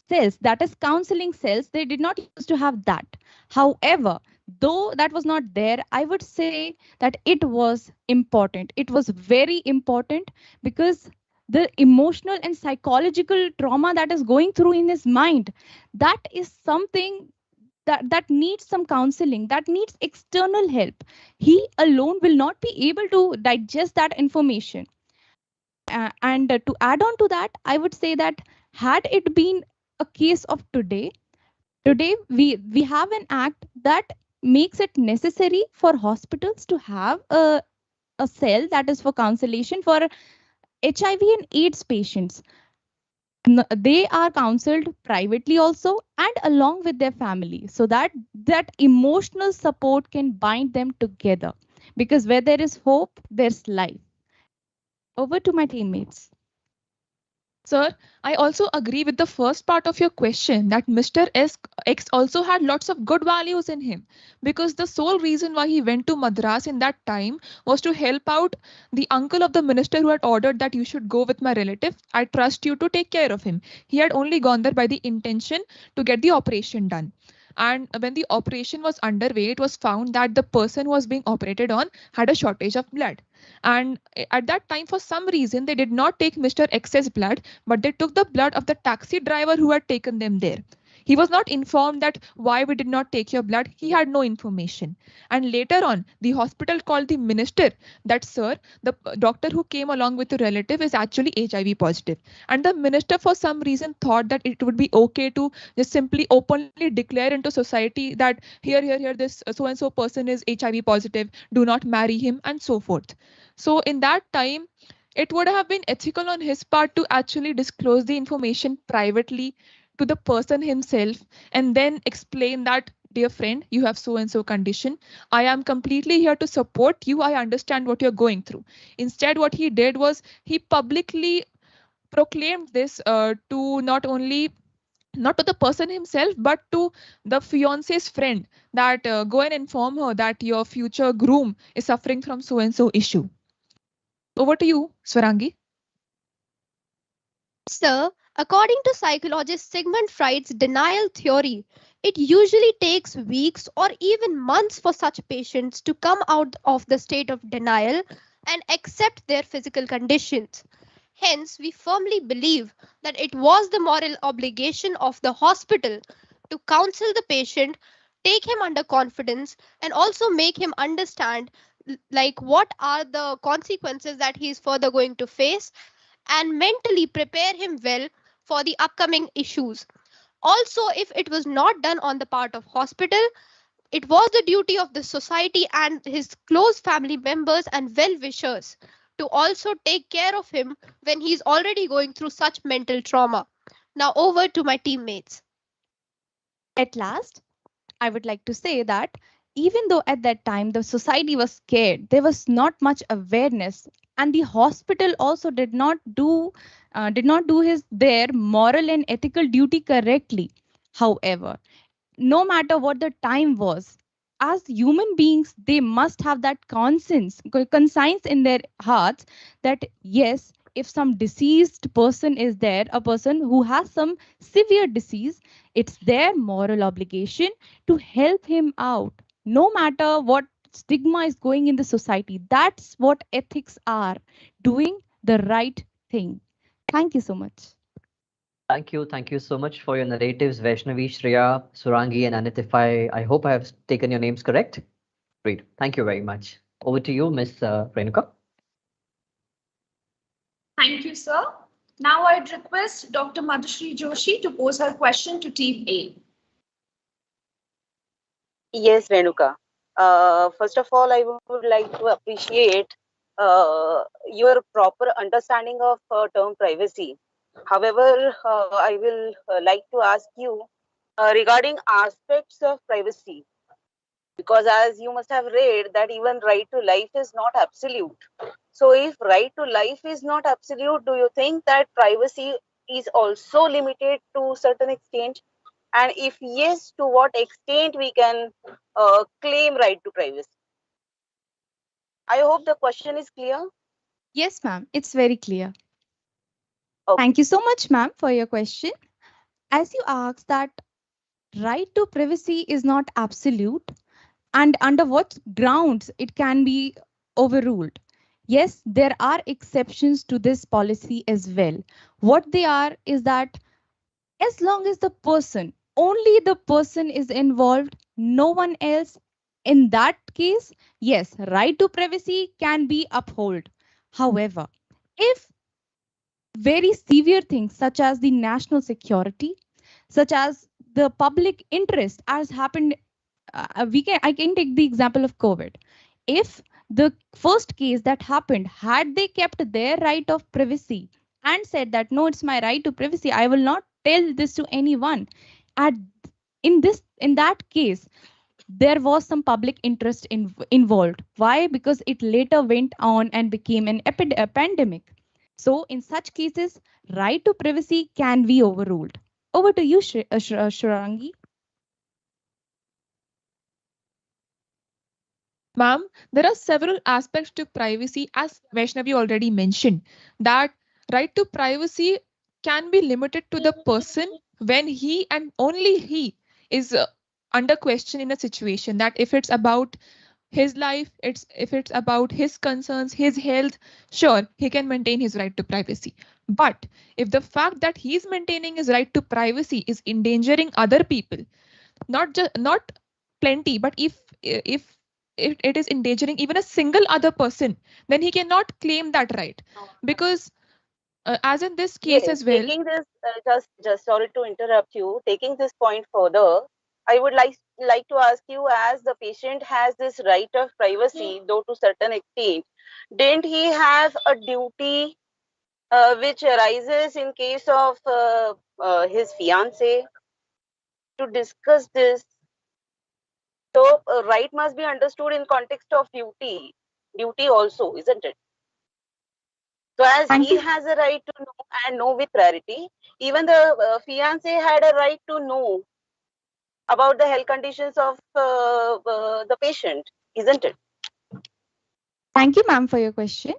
cells, that is counseling cells. They did not used to have that. However, though that was not there, I would say that it was important. It was very important because the emotional and psychological trauma that is going through in his mind, that is something that needs some counseling, that needs external help. He alone will not be able to digest that information. And to add on to that, I would say that had it been a case of today we have an act that makes it necessary for hospitals to have a cell that is for counselation for HIV and AIDS patients. They are counseled privately also and along with their family, so that emotional support can bind them together, because where there is hope there's life. Over to my teammates. Sir, I also agree with the first part of your question that Mr. X also had lots of good values in him, because the sole reason why he went to Madras in that time was to help out the uncle of the minister who had ordered that you should go with my relative. I trust you to take care of him. He had only gone there by the intention to get the operation done. And when the operation was underway, it was found that the person who was being operated on had a shortage of blood. And at that time, for some reason, they did not take Mr. X's blood, but they took the blood of the taxi driver who had taken them there. He was not informed that why we did not take your blood. He had no information. And later on, the hospital called the minister that, sir, the doctor who came along with the relative is actually HIV positive. And the minister, for some reason, thought that it would be okay to just simply openly declare into society that here, this so and so person is HIV positive, do not marry him, and so forth. So in that time, it would have been ethical on his part to actually disclose the information privately to the person himself and then explain that, dear friend, you have so and so condition. I am completely here to support you. I understand what you're going through. Instead, what he did was he publicly proclaimed this to not to the person himself, but to the fiance's friend that go and inform her that your future groom is suffering from so and so issue. Over to you, Swarangi. Sir, according to psychologist Sigmund Freud's denial theory, it usually takes weeks or even months for such patients to come out of the state of denial and accept their physical conditions. Hence, we firmly believe that it was the moral obligation of the hospital to counsel the patient, take him under confidence, and also make him understand like what are the consequences that he is further going to face, and mentally prepare him well for the upcoming issues. Also, if it was not done on the part of hospital, it was the duty of the society and his close family members and well-wishers to also take care of him when he's already going through such mental trauma. Now over to my teammates. At last, I would like to say that even though at that time the society was scared, there was not much awareness, and the hospital also did not do his their moral and ethical duty correctly. However, no matter what the time was, as human beings, they must have that conscience in their hearts that yes, if some deceased person is there, a person who has some severe disease, it's their moral obligation to help him out, no matter what stigma is going in the society. That's what ethics are, doing the right thing. Thank you so much. Thank you so much for your narratives, Vaishnavi, Shreya, Surangi, and Anit. I hope I have taken your names correct. Great. Thank you very much. Over to you, Miss Renuka. Thank you, sir. Now I'd request Dr. Madhushri Joshi to pose her question to Team A. Yes, Renuka. First of all, I would like to appreciate your proper understanding of term privacy. However, I will like to ask you regarding aspects of privacy, because as you must have read that even right to life is not absolute. So if right to life is not absolute, do you think that privacy is also limited to certain extent? And if yes, to what extent we can claim right to privacy? I hope the question is clear. Yes, ma'am, it's very clear. Okay. Thank you so much, ma'am, for your question. As you asked that right to privacy is not absolute, and under what grounds it can be overruled. Yes, there are exceptions to this policy as well. What they are is that as long as the person, only the person is involved, no one else, in that case, yes, right to privacy can be upheld. However, if very severe things such as the national security, such as the public interest, as happened, I can take the example of COVID. If the first case that happened, had they kept their right of privacy and said that no, it's my right to privacy, I will not tell this to anyone. At in that case, there was some public interest involved. Why? Because it later went on and became a pandemic. So in such cases, right to privacy can be overruled. Over to you, Shrangi. Ma'am, there are several aspects to privacy, as Vaishnavi already mentioned, that right to privacy can be limited to the person when he and only he is under question in a situation. That if it's about his life, if it's about his concerns, his health, sure, he can maintain his right to privacy. But if the fact that he's maintaining his right to privacy is endangering other people, not plenty, but if it is endangering even a single other person, then he cannot claim that right, because as in this case Yes, as well. taking this, just sorry to interrupt you. Taking this point further, I would like to ask you, as the patient has this right of privacy, though to certain extent, didn't he have a duty which arises in case of his fiance to discuss this? So, right must be understood in context of duty also, isn't it? So, as Thank he you. has a right to know and know with clarity, even the fiance had a right to know about the health conditions of the patient, isn't it? Thank you, ma'am, for your question.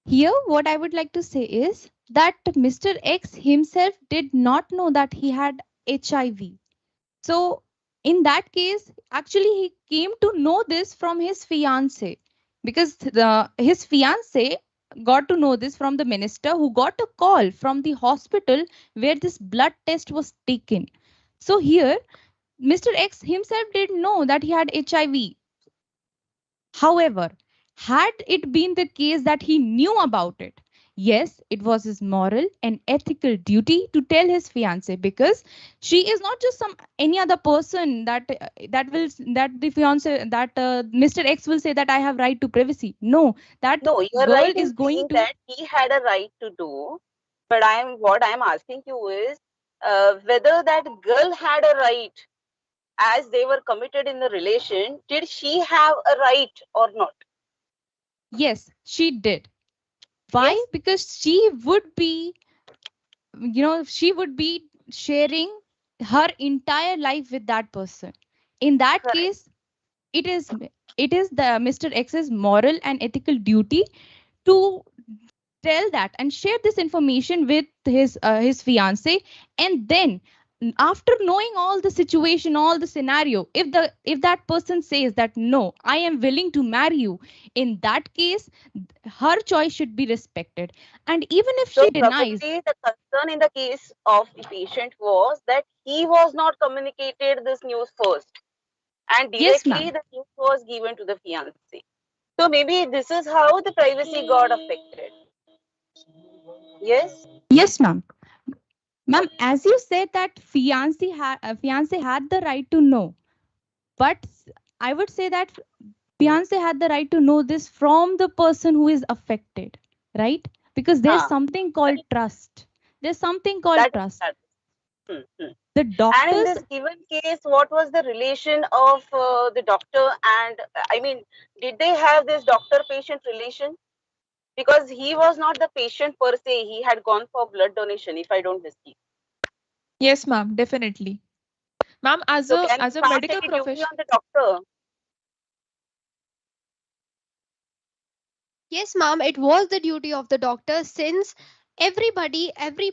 Here, what I would like to say is that Mr. X himself did not know that he had HIV. So, in that case, actually, he came to know this from his fiance, because his fiance got to know this from the minister, who got a call from the hospital where this blood test was taken. So, here, Mr. X himself didn't know that he had HIV. However, had it been the case that he knew about it, yes, it was his moral and ethical duty to tell his fiance, because she is not just some any other person that the fiance that Mr. X will say that I have right to privacy. No, that No, you are girl right is in going saying to. that he had a right to do, but what I'm asking you is whether that girl had a right, as they were committed in the relation, did she have a right or not? Yes, she did. Why? Yes, Because she would be sharing her entire life with that person. In that correct. case, it is it is the Mr. X's moral and ethical duty to tell that and share this information with his fiance. And then, after knowing all the situation, all the scenario, if that person says that no, I am willing to marry you, in that case, her choice should be respected. And even if So she denies. probably the concern in the case of the patient was that he was not communicated this news first, and Yes, directly ma'am. the news was given to the fiance. So maybe this is how the privacy got affected. Yes. Yes, ma'am. Ma'am, as you said that fiance had the right to know, but I would say that fiance had the right to know this from the person who is affected, right? Because there's Huh. something called trust. There's something called That is trust. that. Hmm, hmm. The And in doctors. this given case, what was the relation of the doctor and I mean, did they have this doctor-patient relation? Because he was not the patient per se; he had gone for blood donation, if I don't mistake. Yes, ma'am, definitely. Ma'am, as So a can as we a pass medical any duty profession. on the doctor? Yes, ma'am, it was the duty of the doctor, since every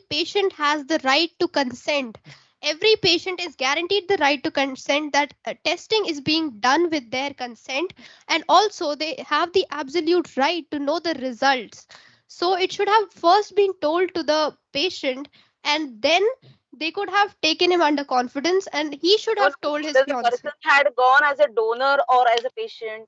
patient has the right to consent. Every patient is guaranteed the right to consent, that testing is being done with their consent, and also they have the absolute right to know the results. So it should have first been told to the patient, and then they could have taken him under confidence, and he should No, have no. told his Whether the person fiance. had gone as a donor or as a patient.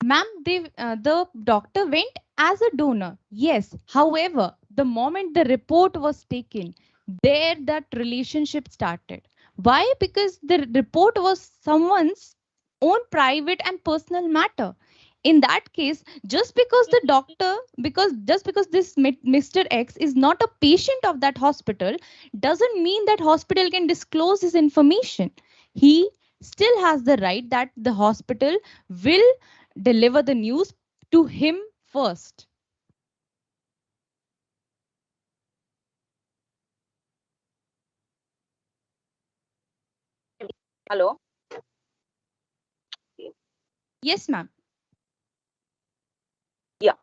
Ma'am, the doctor went as a donor. Yes. However, the moment the report was taken, there that relationship started. Why? Because the report was someone's own private and personal matter. In that case, just because this Mr. X is not a patient of that hospital, doesn't mean that hospital can disclose his information. He still has the right that the hospital will deliver the news to him first. Hello. Yes, ma'am. Yeah.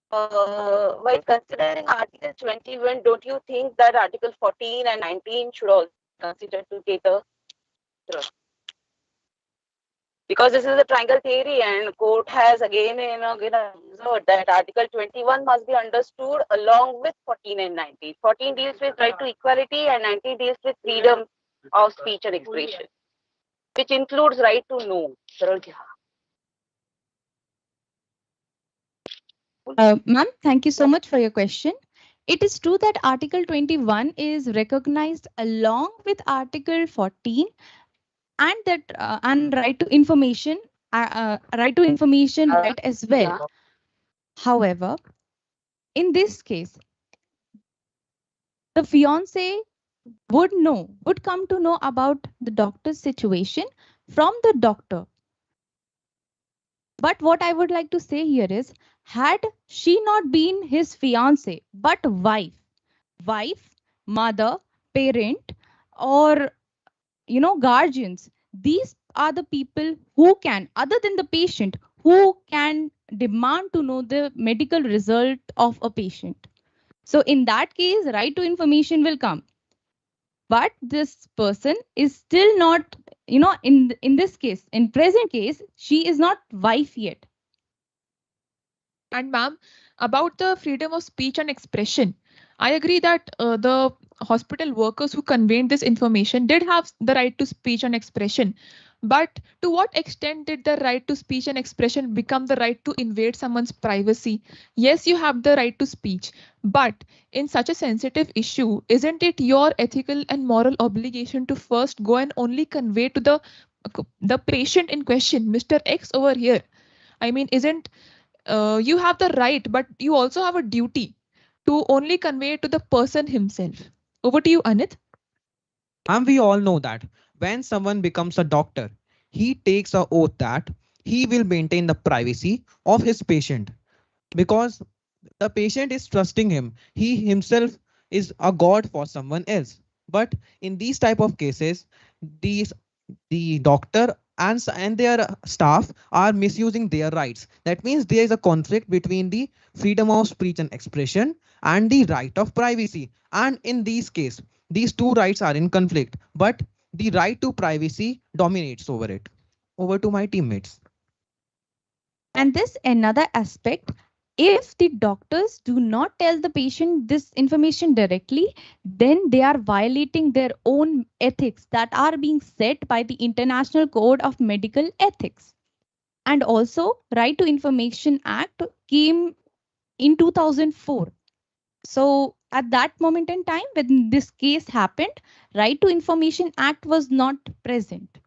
While considering Article 21, don't you think that Article 14 and 19 should also be considered to cater? Because this is a triangle theory, and court has again observed that Article 21 must be understood along with 14 and 19. 14 deals with right to equality, and 19 deals with freedom of speech and expression, which includes right to know. Ma'am, thank you so much for your question. It is true that Article 21 is recognized along with Article 14 and that and right to information right as well. However, in this case, the fiance would come to know about the doctor's situation from the doctor. But what I would like to say here is, had she not been his fiance but wife, mother, parent, or guardians, these are the people who can, other than the patient, who can demand to know the medical result of a patient. So in that case, right to information will come. But this person is still not, in this case, in present case, she is not wife yet. And ma'am, about the freedom of speech and expression, I agree that the hospital workers who conveyed this information did have the right to speech and expression. But to what extent did the right to speech and expression become the right to invade someone's privacy? Yes, you have the right to speech, but in such a sensitive issue, isn't it your ethical and moral obligation to first go and only convey to the patient in question, Mr. X over here? I mean, isn't you have the right, but you also have a duty to only convey it to the person himself. Over to you, Anit. And we all know that when someone becomes a doctor, he takes a oath that he will maintain the privacy of his patient because the patient is trusting him. He himself is a god for someone else. But in these type of cases, these the doctor and their staff are misusing their rights. That means there is a conflict between the freedom of speech and expression and the right of privacy. And in these case, these two rights are in conflict, but the right to privacy dominates over it. Over to my teammates. And this another aspect, if the doctors do not tell the patient this information directly, then they are violating their own ethics that are being set by the International Code of Medical Ethics. And also, Right to Information Act came in 2004. So at that moment in time, when this case happened, Right to Information Act was not present.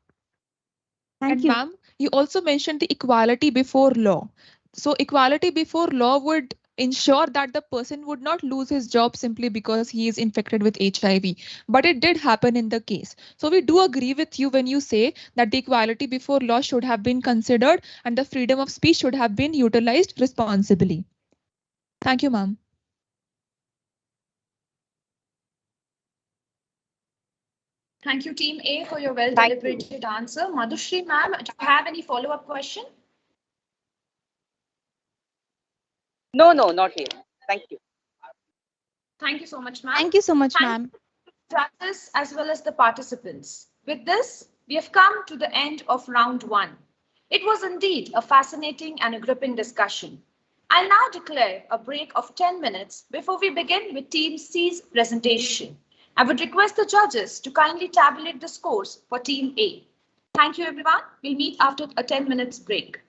Thank you. Ma'am, you also mentioned the equality before law. So equality before law would ensure that the person would not lose his job simply because he is infected with HIV. But it did happen in the case. So we do agree with you when you say that the equality before law should have been considered and the freedom of speech should have been utilized responsibly. Thank you, ma'am. Thank you, Team A, for your well-deliberated answer. Madhushri, ma'am, do you have any follow-up question? No, not here. Thank you. Thank you so much, ma'am. Thank you so much, ma'am. Judges as well as the participants. With this, we have come to the end of round one. It was indeed a fascinating and a gripping discussion. I'll now declare a break of 10 minutes before we begin with Team C's presentation. I would request the judges to kindly tabulate the scores for Team A. Thank you, everyone. We'll meet after a 10 minutes break.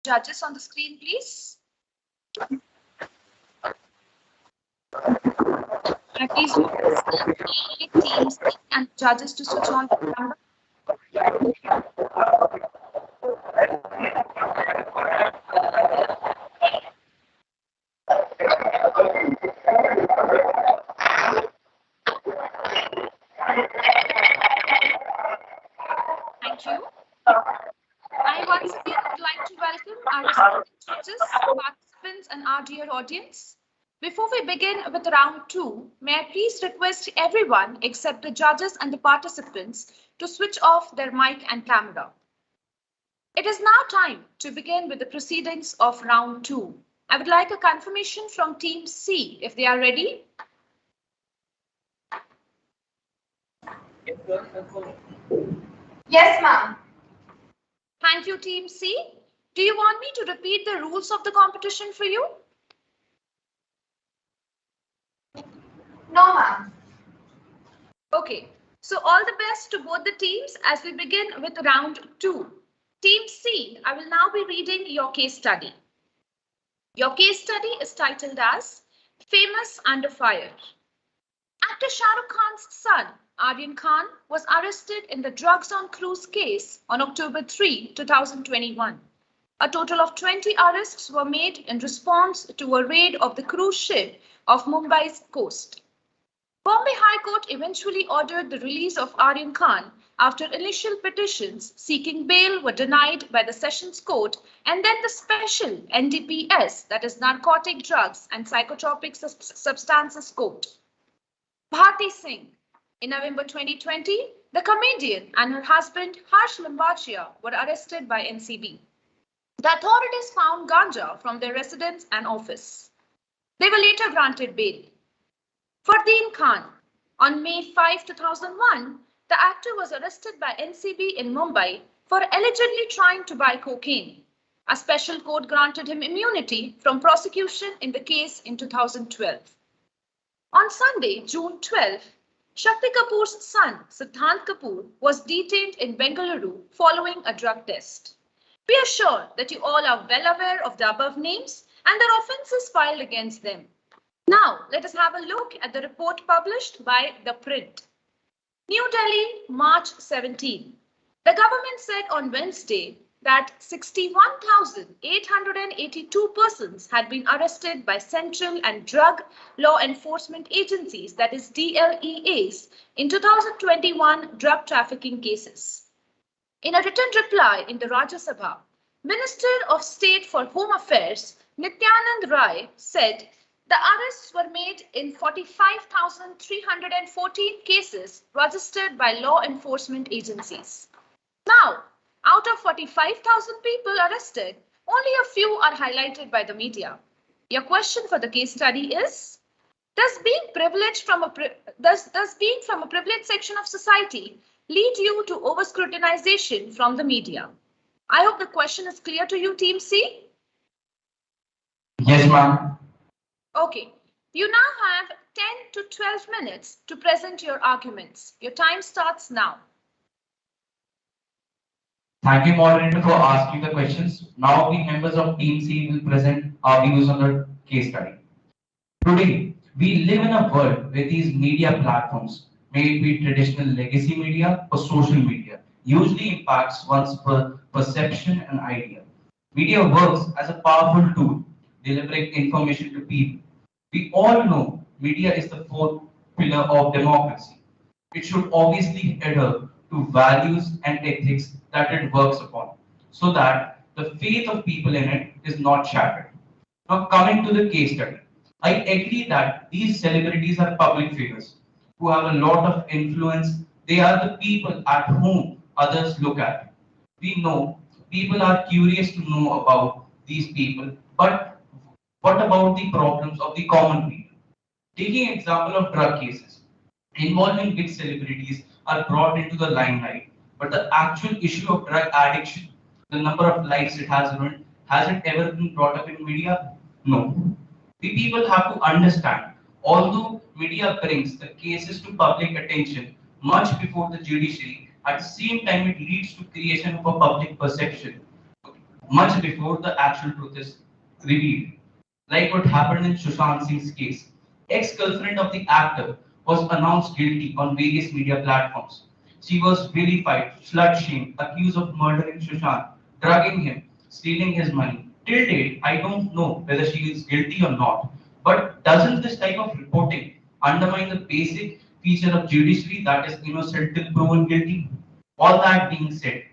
Judges on the screen, please. Please teams and judges to switch on the camera. Thank you. I once again would like to welcome our respected judges, participants, and our dear audience. Before we begin with round 2, may I please request everyone except the judges and the participants to switch off their mic and camera. It is now time to begin with the proceedings of round 2. I would like a confirmation from Team C if they are ready. Yes, ma'am. Thank you, Team C. Do you want me to repeat the rules of the competition for you? No, ma'am. Okay, so all the best to both the teams as we begin with round 2. Team C, I will now be reading your case study. Your case study is titled as Famous Under Fire. Actor Shah Rukh Khan's son, Aryan Khan, was arrested in the drugs on cruise case on October 3, 2021. A total of 20 arrests were made in response to a raid of the cruise ship off Mumbai's coast. Bombay High Court eventually ordered the release of Aryan Khan after initial petitions seeking bail were denied by the Sessions Court and then the special NDPS, that is Narcotic Drugs and Psychotropic Substances Court. Bharti Singh. In November 2020, the comedian and her husband Harsh Limbachia were arrested by NCB. The authorities found ganja from their residence and office. They were later granted bail. Fardeen Khan. On May 5, 2001, the actor was arrested by NCB in Mumbai for allegedly trying to buy cocaine. A special court granted him immunity from prosecution in the case in 2012. On Sunday, June 12, Shakti Kapoor's son, Siddhant Kapoor, was detained in Bengaluru following a drug test. We are sure that you all are well aware of the above names and their offences filed against them. Now, let us have a look at the report published by The Print. New Delhi, March 17. The government said on Wednesday that 61,882 persons had been arrested by central and drug law enforcement agencies, that is DLEAs, in 2021 drug trafficking cases. In a written reply in the Rajya Sabha, Minister of State for Home Affairs Nityanand Rai said the arrests were made in 45,314 cases registered by law enforcement agencies. Now, out of 45,000 people arrested, only a few are highlighted by the media. Your question for the case study is, does being from a privileged section of society lead you to over-scrutinization from the media? I hope the question is clear to you, Team C. Yes, ma'am. Okay, you now have 10 to 12 minutes to present your arguments. Your time starts now. Thank you, moderator, for asking the questions. Now, we members of Team C will present our views on the case study. Today, we live in a world where these media platforms, may it be traditional legacy media or social media, usually impacts one's perception and idea. Media works as a powerful tool, delivering information to people. We all know media is the fourth pillar of democracy. It should obviously adhere to values and ethics that it works upon, so that the faith of people in it is not shattered. Now, coming to the case study, I agree that these celebrities are public figures who have a lot of influence. They are the people at whom others look at. We know people are curious to know about these people, but what about the problems of the common people? Taking example of drug cases involving big celebrities are brought into the limelight, but the actual issue of drug addiction, the number of lives it has ruined, has it ever been brought up in media? No. The people have to understand, although media brings the cases to public attention much before the judiciary, at the same time it leads to creation of a public perception much before the actual truth is revealed. Like what happened in Sushant Singh's case. Ex-girlfriend of the actor was announced guilty on various media platforms. She was vilified, slut-shamed, accused of murdering Sushant, drugging him, stealing his money. Till date, I don't know whether she is guilty or not. But doesn't this type of reporting undermine the basic feature of judiciary, that is innocent till proven guilty? All that being said,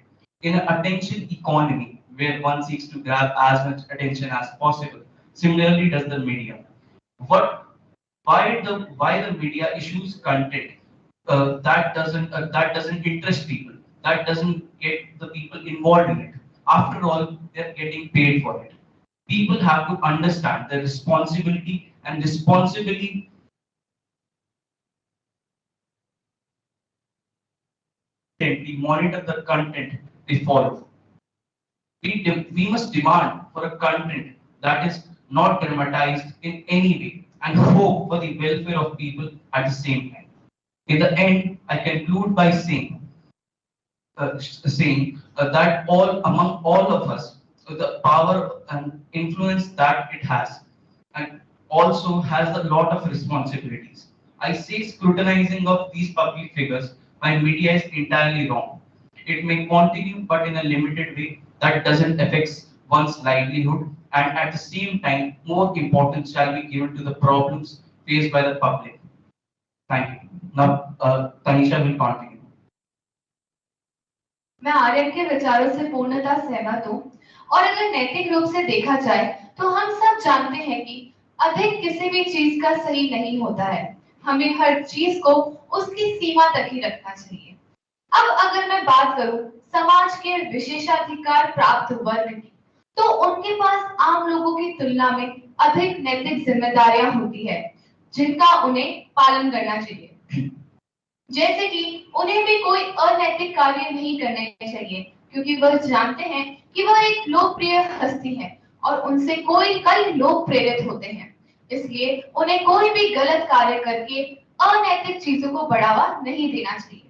in an attention economy where one seeks to grab as much attention as possible, similarly does the media. What why the media issues content that doesn't interest people, that doesn't get the people involved in it. After all, they're getting paid for it. People have to understand the responsibility and responsibly we monitor the content they follow. We must demand for a content that is not dramatized in any way and hope for the welfare of people at the same time. In the end, I conclude by saying that all among all of us, the power and influence that it has, and also has a lot of responsibilities. I say scrutinizing of these public figures by media is entirely wrong. It may continue, but in a limited way that doesn't affect one's livelihood, and at the same time, more importance shall be given to the problems faced by the public. Thank you. Now, Tanisha will continue. मैं आर्यन के विचारों से पूर्णतः सहमत हूँ और अगर नैतिक रूप से देखा जाए तो हम सब जानते हैं कि अधिक किसी भी चीज का सही नहीं होता है। हमें हर चीज को उसकी सीमा तक ही रखना चाहिए। अब अगर मैं बात करूं समाज के विशेषाधिकार प्राप्त वर्ग की, तो उनके पास आम लोगों की तुलना में अधिक नैतिक जिम्मेदारियां होती है जिनका उन्हें पालन करना चाहिए। जैसे कि उन्हें भी कोई अनैतिक कार्य नहीं करने चाहिए क्योंकि वह जानते हैं कि वह एक लोकप्रिय हस्ती है और उनसे कई लोग प्रेरित होते हैं। इसलिए उन्हें कोई भी गलत कार्य करके अनैतिक चीजों को बढ़ावा नहीं देना चाहिए।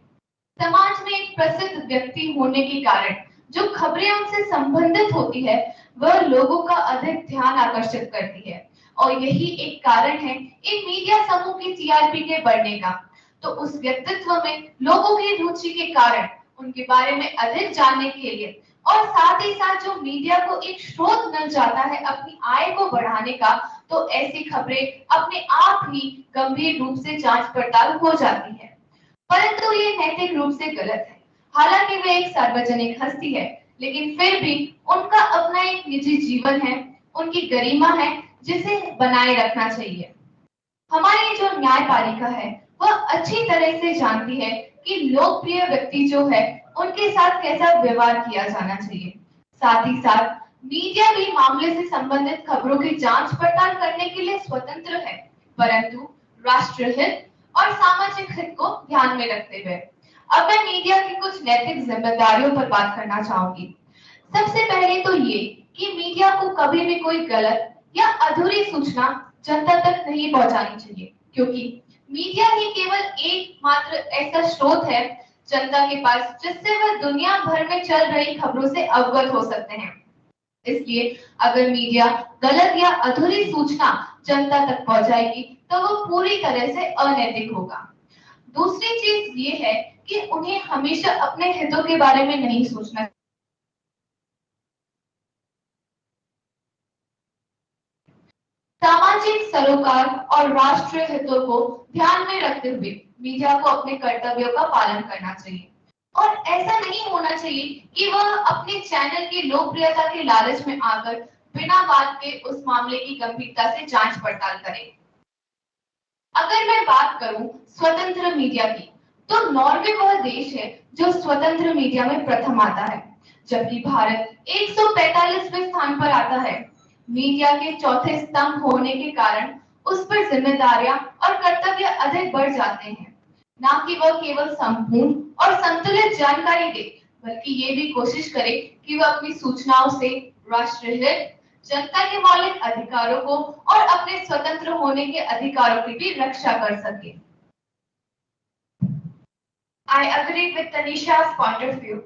समाज में एक प्रसिद्ध व्यक्ति होने के कारण जो खबरें उनसे संबंधित होती है वह लोगों का अधिक ध्यान आकर्षित करती है और यही एक कारण है इन मीडिया समूह की टीआरपी के बढ़ने का। तो उस व्यक्तित्व में लोगों की रुचि के कारण उनके बारे में अधिक जानने के लिए और साथ ही साथ जो मीडिया को एक स्रोत मिल जाता है अपनी आय को बढ़ाने का, तो ऐसी खबरें अपने आप ही गंभीर रूप से जांच पड़ताल हो जाती है। परंतु ये नैतिक रूप से गलत है। हालांकि वे एक सार्वजनिक हस्ती है, लेकिन फिर भी उनका अपना एक निजी जीवन है, उनकी गरिमा है जिसे बनाए रखना चाहिए। हमारी जो न्यायपालिका है वह अच्छी तरह से जानती है कि लोकप्रिय व्यक्ति जो है उनके साथ कैसा व्यवहार किया जाना चाहिए। साथ ही साथ मीडिया भी मामले से संबंधित खबरों की जांच पड़ताल करने के लिए स्वतंत्र है, परंतु राष्ट्रहित और सामाजिक हित को ध्यान में रखते हुए। अब मैं मीडिया की कुछ नैतिक जिम्मेदारियों पर बात करना चाहूंगी। सबसे पहले तो ये कि मीडिया को कभी भी कोई गलत या अधूरी सूचना जनता तक नहीं पहुंचानी चाहिए, क्योंकि मीडिया ही केवल एकमात्र ऐसा स्रोत है जनता के पास जिससे वह दुनिया भर में चल रही खबरों से अवगत हो सकते हैं। इसलिए अगर मीडिया गलत या अधूरी सूचना जनता तक पहुंचाएगी तो वो पूरी तरह से अनैतिक होगा। दूसरी चीज ये है कि उन्हें हमेशा अपने हितों के बारे में नहीं सोचना। सामाजिक सरोकार और राष्ट्रीय हितों को ध्यान में रखते हुए मीडिया को अपने कर्तव्यों का पालन करना चाहिए और ऐसा नहीं होना चाहिए कि वह अपने चैनल की लोकप्रियता के लालच में आकर बिना बात के उस मामले की गंभीरता से जांच पड़ताल करे। अगर मैं बात करूं स्वतंत्र मीडिया की, तो नॉर्वे वह देश है जो स्वतंत्र मीडिया में प्रथम आता है, जबकि भारत 145वें स्थान पर आता है। मीडिया के चौथे स्तंभ होने के कारण उस पर जिम्मेदारियां और कर्तव्य अधिक बढ़ जाते हैं। ना कि वह केवल संपूर्ण और संतुलित जानकारी दे, बल्कि ये भी कोशिश करे कि वह अपनी सूचनाओं से राष्ट्रहित, जनता के मौलिक अधिकारों को और अपने स्वतंत्र होने के अधिकारों की भी रक्षा कर सके। I agree with Tanisha's point of view.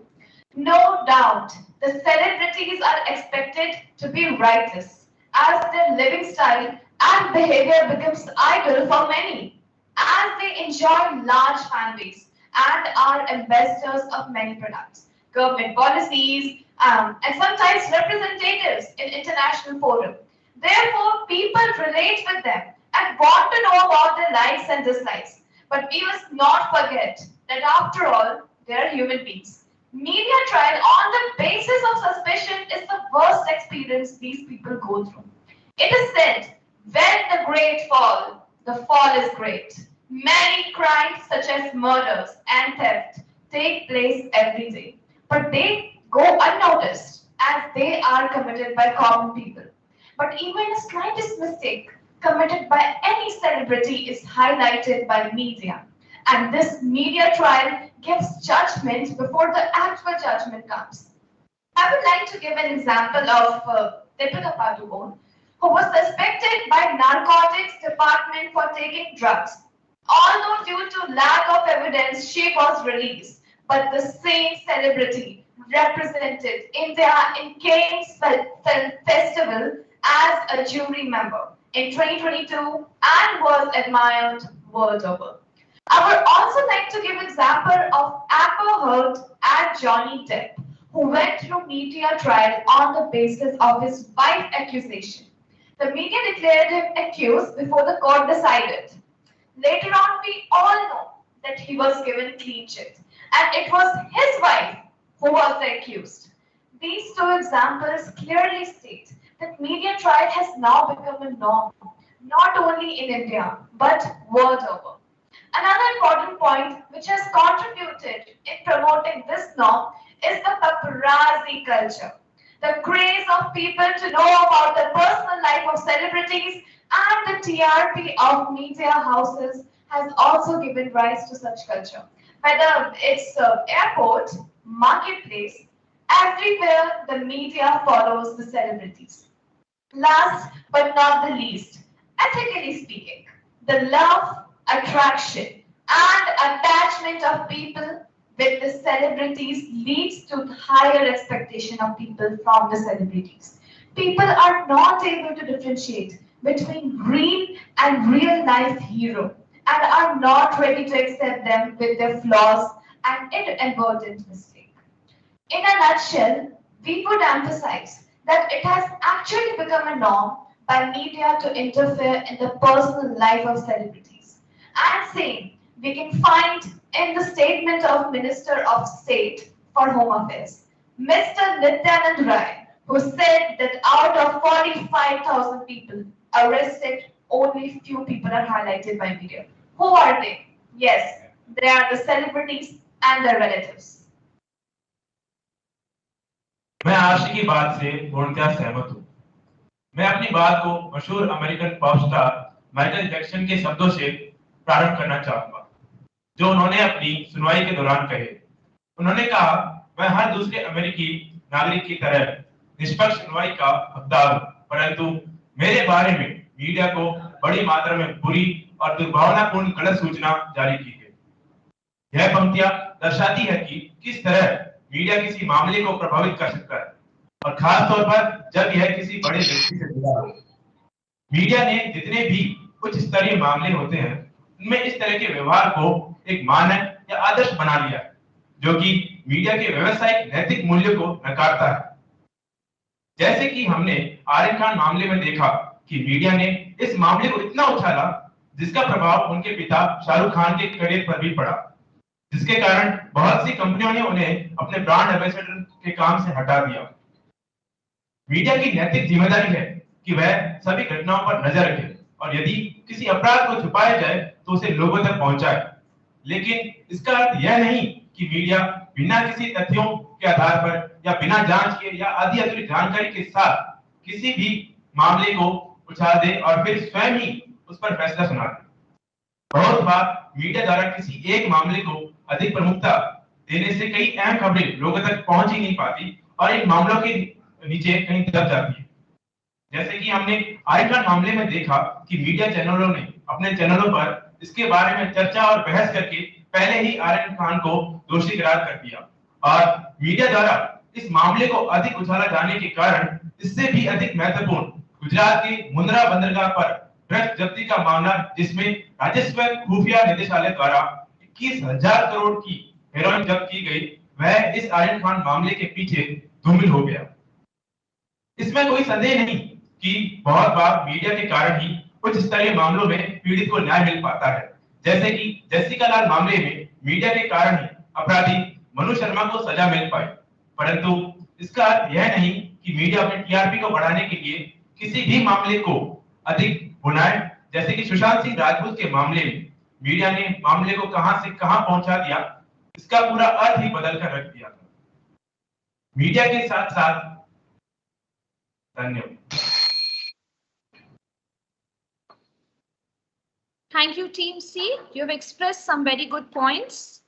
No doubt, the celebrities are expected to be righteous as their living style and behavior becomes idol for many, as they enjoy large fan base and are ambassadors of many products, government policies, and sometimes representatives in international forum. Therefore, people relate with them and want to know about their likes and dislikes. But we must not forget that after all, they are human beings. Media trial on the basis of suspicion is the worst experience these people go through. It is said, when the great fall, the fall is great. Many crimes such as murders and theft take place every day, but they go unnoticed as they are committed by common people. But even a slightest mistake committed by any celebrity is highlighted by media. And this media trial gives judgment before the actual judgment comes. I would like to give an example of Deepika Padukone, who was suspected by narcotics department for taking drugs. Although due to lack of evidence, she was released. But the same celebrity represented India in Cannes Film Festival as a jury member in 2022 and was admired world over. I would also like to give example of Amber Heard and Johnny Depp, who went through media trial on the basis of his wife accusation. The media declared him accused before the court decided. Later on, we all know that he was given clean chit, and it was his wife who was the accused. These two examples clearly state that media trial has now become a norm, not only in India, but world over. Another important point which has contributed in promoting this norm is the paparazzi culture. The craze of people to know about the personal life of celebrities and the TRP of media houses has also given rise to such culture. Whether it's airport, marketplace, everywhere the media follows the celebrities. Last but not the least, ethically speaking, the love, attraction, and attachment of people with the celebrities leads to higher expectation of people from the celebrities. People are not able to differentiate between real life hero and are not ready to accept them with their flaws and inadvertent mistake. In a nutshell, we would emphasize that it has actually become a norm by media to interfere in the personal life of celebrities. And same we can find in the statement of Minister of State for Home Affairs, Mr. Nityanand Rai, who said that out of 45,000 people arrested, only few people are highlighted by media. Who are they? Yes, they are the celebrities and their relatives. मैं आशी की बात से पूर्णतः सहमत हूँ। मैं अपनी बात को मशहूर American pop star Michael Jackson के शब्दों से प्रारंभ करना चाहूंगा, जो उन्होंने अपनी सुनवाई के दौरान कहे। उन्होंने कहा, मैं हर दूसरे अमेरिकी नागरिक की तरह निष्पक्ष सुनवाई का हकदार हूँ, परंतु मेरे बारे में मीडिया को बड़ी मात्रा में बुरी और दुर्भावनापूर्ण गलत सूचना जारी की गई। यह पंक्तियां दर्शाती है कि किस तरह मीडिया किसी मामले को प्रभावित कर सकता है, और खास तौर पर जब यह किसी बड़े व्यक्ति से जुड़ा हो। मीडिया ने जितने भी उच्च स्तरीय मामले होते हैं, उनमें इस तरह के व्यवहार को एक मानक या आदर्श बना लिया है, जो कि मीडिया के व्यावसायिक नैतिक मूल्य को नकारता है। जैसे कि हमने आर्यन खान मामले में देखा कि मीडिया ने इस मामले को इतना उछाला, जिसका प्रभाव उनके पिता शाहरुख खान के करियर पर भी पड़ा, जिसके कारण बहुत सी कंपनियों ने उन्हें अपने ब्रांड एम्बेसडर के काम से हटा दिया। मीडिया की नैतिक जिम्मेदारी है कि वह सभी घटनाओं पर नजर रखे और यदि किसी अपराध को छुपाया जाए तो उसे लोगों तक पहुंचाए। लेकिन इसका अर्थ यह नहीं कि मीडिया बिना किसी तथ्यों के आधार पर या बिना जांच के या आधी अधूरी जानकारी के साथ किसी भी मामले को उछाल दे और फिर स्वयं ही उस पर फैसला सुना दे। बहुत बार मीडिया द्वारा किसी एक मामले को अधिक प्रमुखता देने से कई अहम खबरें लोगों तक पहुंच ही नहीं पाती और इन मामलों के नीचे कहीं दब जाती है। जैसे कि हमने आर्यन खान मामले में देखा कि मीडिया चैनलों ने अपने चैनलों पर इसके बारे में चर्चा और बहस करके पहले ही आर्यन खान को दोषी करार कर दिया, और मीडिया द्वारा इस मामले को अधिक उछाला जाने के कारण इससे भी अधिक महत्वपूर्ण गुजरात के मुंद्रा बंदरगाह पर ड्रग्स जब्ती का मामला, जिसमें राजस्व खुफिया निदेशालय द्वारा 21,000 करोड़ की हेरोइन जब्त की गई, वह इस आर्यन खान मामले के पीछे धूमिल हो गया। इसमें कोई संदेह नहीं कि बहुत बार मीडिया के कारण ही उच्च स्तरीय मामलों में पीड़ित को न्याय मिल पाता है, जैसे कि जैसिका लाल मामले में मीडिया के कारण ही अपराधी मनु शर्मा को सजा मिल पाई। परंतु इसका अर्थ यह नहीं कि मीडिया अपने टीआरपी को बढ़ाने के लिए किसी भी मामले को अधिक बुनाए, जैसे कि सुशांत सिंह राजपूत के मामले में मीडिया ने मामले को कहां से कहां पहुंचा दिया, इसका पूरा अर्थ ही बदल कर रख दिया था। मीडिया के साथ साथ धन्यवाद। Thank you, Team C. You have expressed some very good points.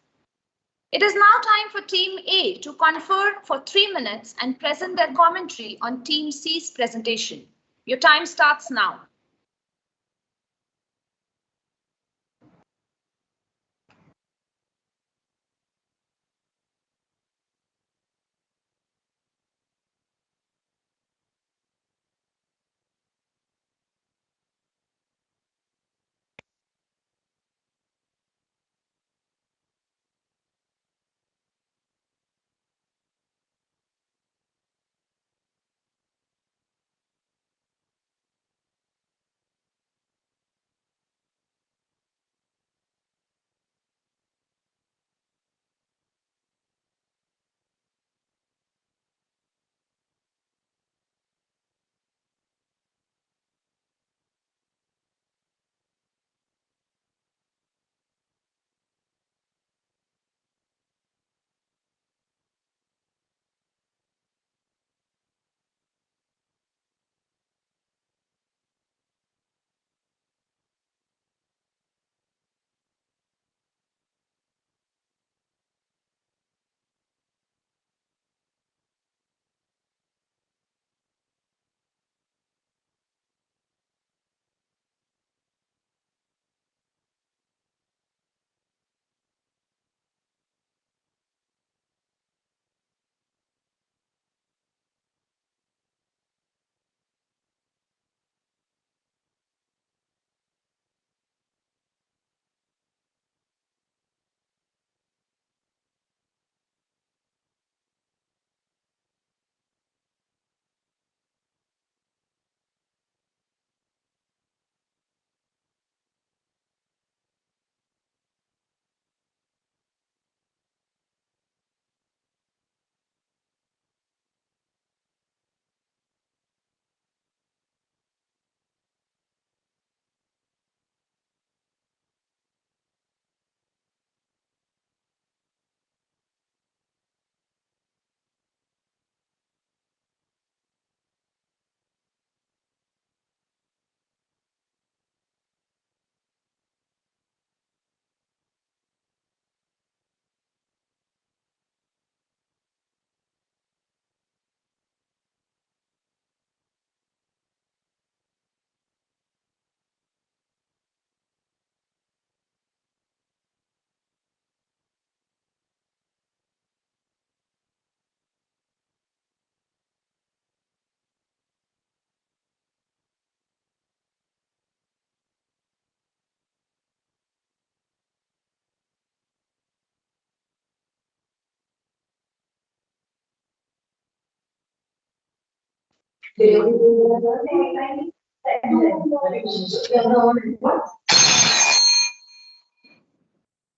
It is now time for Team A to confer for 3 minutes and present their commentary on Team C's presentation. Your time starts now.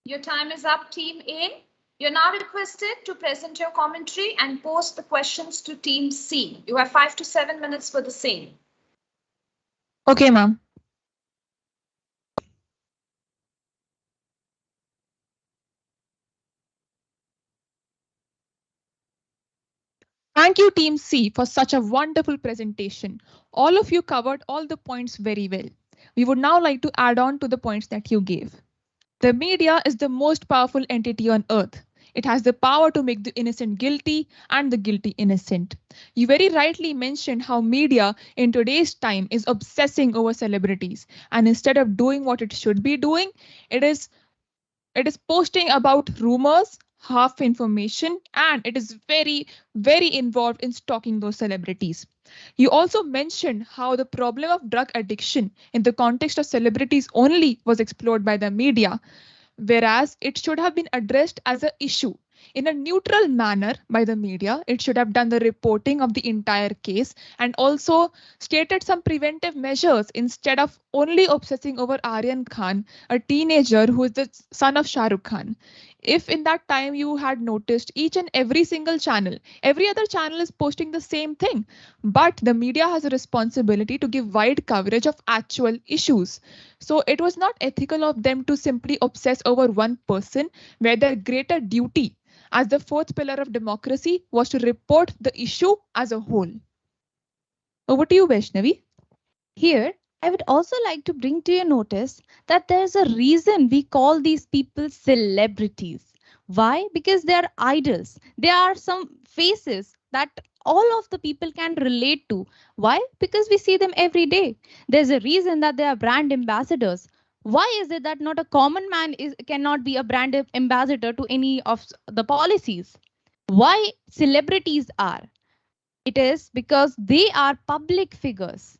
Your time is up, Team A. You're now requested to present your commentary and post the questions to Team C. You have 5 to 7 minutes for the same. Okay, ma'am. Thank you, Team C, for such a wonderful presentation. All of you covered all the points very well. We would now like to add on to the points that you gave. The media is the most powerful entity on earth. It has the power to make the innocent guilty and the guilty innocent. You very rightly mentioned how media in today's time is obsessing over celebrities, and instead of doing what it should be doing, it is posting about rumors, half information, and it is very, very involved in stalking those celebrities. You also mentioned how the problem of drug addiction in the context of celebrities only was explored by the media, whereas it should have been addressed as an issue in a neutral manner by the media. It should have done the reporting of the entire case and also stated some preventive measures instead of only obsessing over Aryan Khan, a teenager who is the son of Shah Rukh Khan. If in that time you had noticed, each and every single channel, every other channel is posting the same thing, but the media has a responsibility to give wide coverage of actual issues. So it was not ethical of them to simply obsess over one person, where their greater duty as the fourth pillar of democracy was to report the issue as a whole. Over to you, Vaishnavi. Here, I would also like to bring to your notice that there's a reason we call these people celebrities. Why? Because they are idols. They are some faces that all of the people can relate to. Why? Because we see them every day. There's a reason that they are brand ambassadors. Why is it that not a common man cannot be a brand ambassador to any of the policies? Why celebrities are? It is because they are public figures.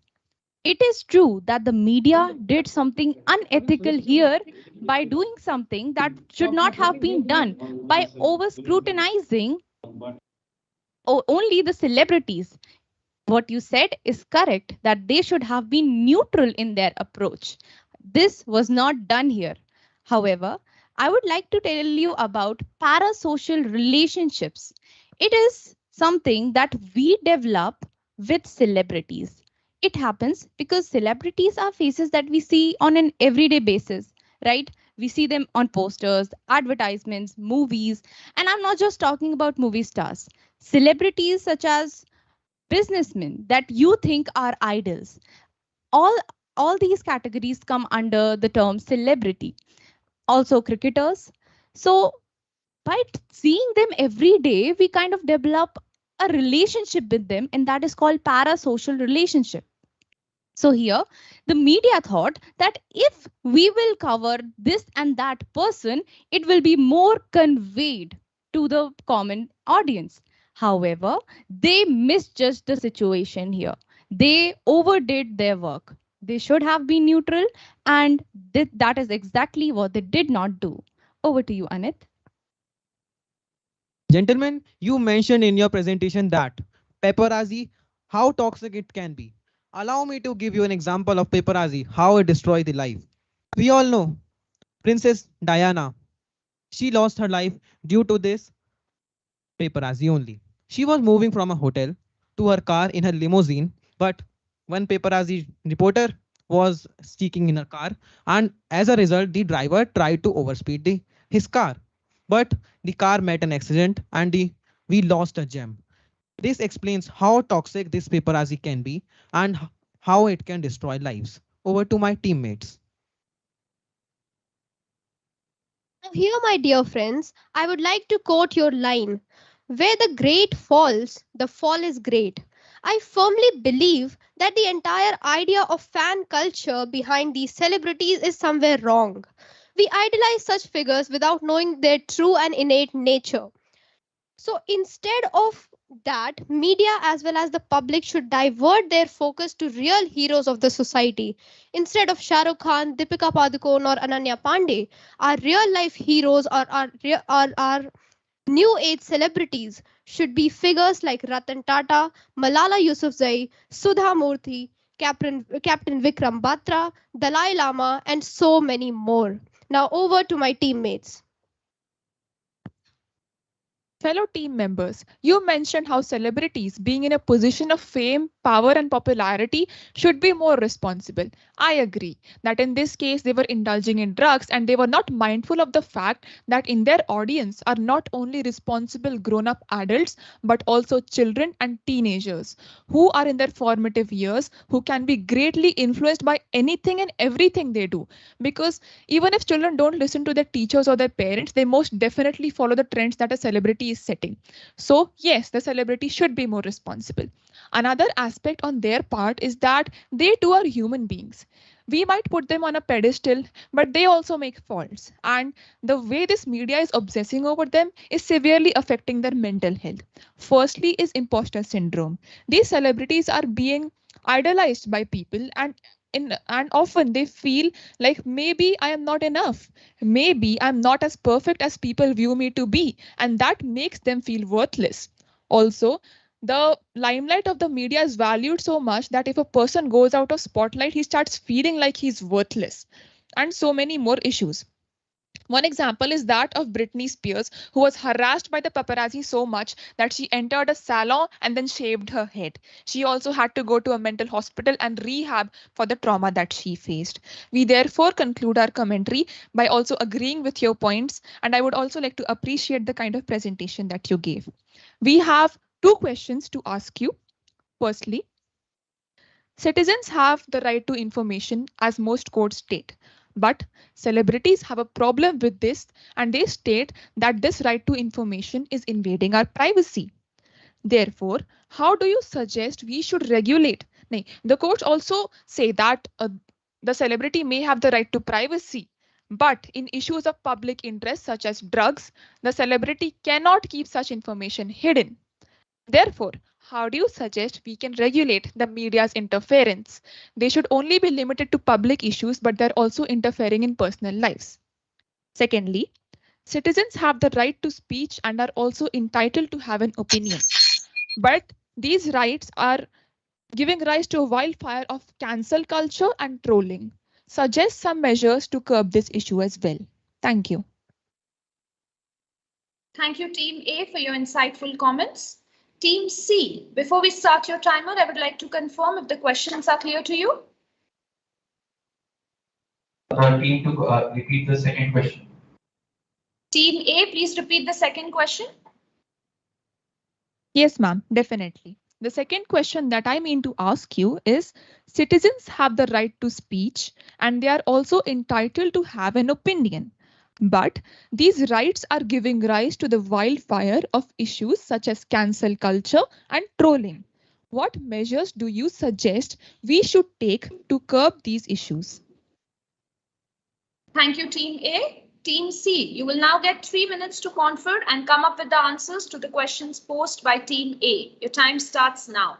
It is true that the media did something unethical here by doing something that should not have been done, by over scrutinizing only the celebrities. What you said is correct, that they should have been neutral in their approach. This was not done here. However, I would like to tell you about parasocial relationships. It is something that we develop with celebrities. It happens because celebrities are faces that we see on an everyday basis, right? We see them on posters, advertisements, movies, and I'm not just talking about movie stars. Celebrities such as businessmen that you think are idols. All, all these categories come under the term celebrity. Also cricketers. So by seeing them every day, we kind of develop a relationship with them, and that is called parasocial relationship. So here, the media thought that if we will cover this and that person, it will be more conveyed to the common audience. However, they misjudged the situation here. They overdid their work. They should have been neutral, and that is exactly what they did not do. Over to you, Anit. Gentlemen, you mentioned in your presentation that paparazzi, how toxic it can be. Allow me to give you an example of paparazzi, how it destroys the life. We all know Princess Diana. She lost her life due to this paparazzi only. She was moving from a hotel to her car in her limousine, but one paparazzi reporter was speaking in her car, and as a result, the driver tried to overspeed his car. But the car met an accident and we lost a gem. This explains how toxic this paparazzi can be and how it can destroy lives. Over to my teammates. Now, here, my dear friends, I would like to quote your line: where the great falls, the fall is great. I firmly believe that the entire idea of fan culture behind these celebrities is somewhere wrong. We idolize such figures without knowing their true and innate nature. So instead of that, media as well as the public should divert their focus to real heroes of the society. Instead of Shah Rukh Khan, Deepika Padukone, or Ananya Pandey, our real life heroes or our new age celebrities should be figures like Ratan Tata, Malala Yousafzai, Sudha Murthy, Captain Vikram Batra, Dalai Lama, and so many more. Now over to my teammates. Fellow team members, you mentioned how celebrities being in a position of fame, power, and popularity should be more responsible. I agree that in this case, they were indulging in drugs and they were not mindful of the fact that in their audience are not only responsible grown up adults, but also children and teenagers who are in their formative years, who can be greatly influenced by anything and everything they do. Because even if children don't listen to their teachers or their parents, they most definitely follow the trends that a celebrity is setting. So yes, the celebrity should be more responsible. Another aspect on their part is that they too are human beings. We might put them on a pedestal, but they also make faults. And the way this media is obsessing over them is severely affecting their mental health. Firstly, is imposter syndrome. These celebrities are being idolized by people, and often they feel like maybe I am not enough. Maybe I'm not as perfect as people view me to be, and that makes them feel worthless. Also, the limelight of the media is valued so much that if a person goes out of spotlight, he starts feeling like he's worthless. And so many more issues. One example is that of Britney Spears, who was harassed by the paparazzi so much that she entered a salon and then shaved her head. She also had to go to a mental hospital and rehab for the trauma that she faced. We therefore conclude our commentary by also agreeing with your points, and I would also like to appreciate the kind of presentation that you gave. We have two questions to ask you. Firstly, citizens have the right to information, as most courts state. But celebrities have a problem with this, and they state that this right to information is invading our privacy. Therefore, how do you suggest we should regulate? Nay, the courts also say that the celebrity may have the right to privacy, but in issues of public interest such as drugs, the celebrity cannot keep such information hidden. Therefore, how do you suggest we can regulate the media's interference? They should only be limited to public issues, but they're also interfering in personal lives. Secondly, citizens have the right to speech and are also entitled to have an opinion. But these rights are giving rise to a wildfire of cancel culture and trolling. Suggest some measures to curb this issue as well. Thank you. Thank you, Team A, for your insightful comments. Team C, before we start your timer, I would like to confirm if the questions are clear to you. Team to repeat the second question. Team A, please repeat the second question. Yes, ma'am, definitely. The second question that I mean to ask you is, citizens have the right to speech and they are also entitled to have an opinion. But these rights are giving rise to the wildfire of issues such as cancel culture and trolling. What measures do you suggest we should take to curb these issues? Thank you, Team A. Team C, you will now get 3 minutes to confer and come up with the answers to the questions posed by Team A. Your time starts now.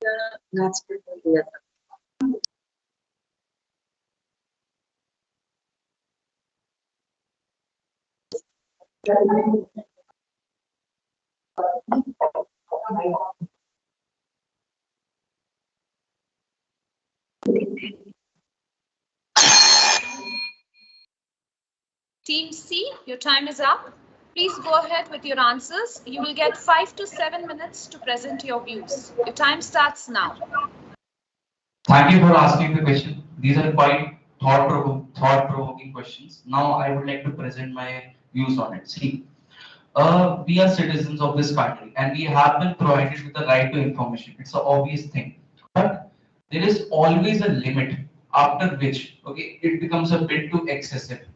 Team C, your time is up. Please go ahead with your answers. You will get 5 to 7 minutes to present your views. Your time starts now. Thank you for asking the question. These are quite thought-provoking questions. Now I would like to present my views on it. See, we are citizens of this country and we have been provided with the right to information. It's an obvious thing. But there is always a limit after which, okay, it becomes a bit too excessive.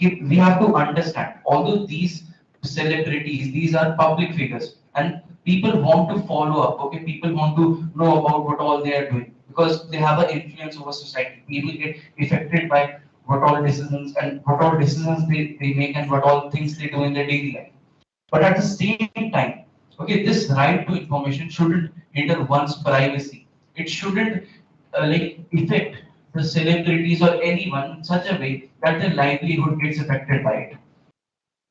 We have to understand, although these celebrities, these are public figures, and people want to follow up, okay, people want to know about what all they are doing because they have an influence over society. People get affected by what all decisions they make and what all things they do in their daily life. But at the same time, okay, this right to information shouldn't hinder one's privacy. It shouldn't like affect the celebrities or anyone in such a way that their livelihood gets affected by it.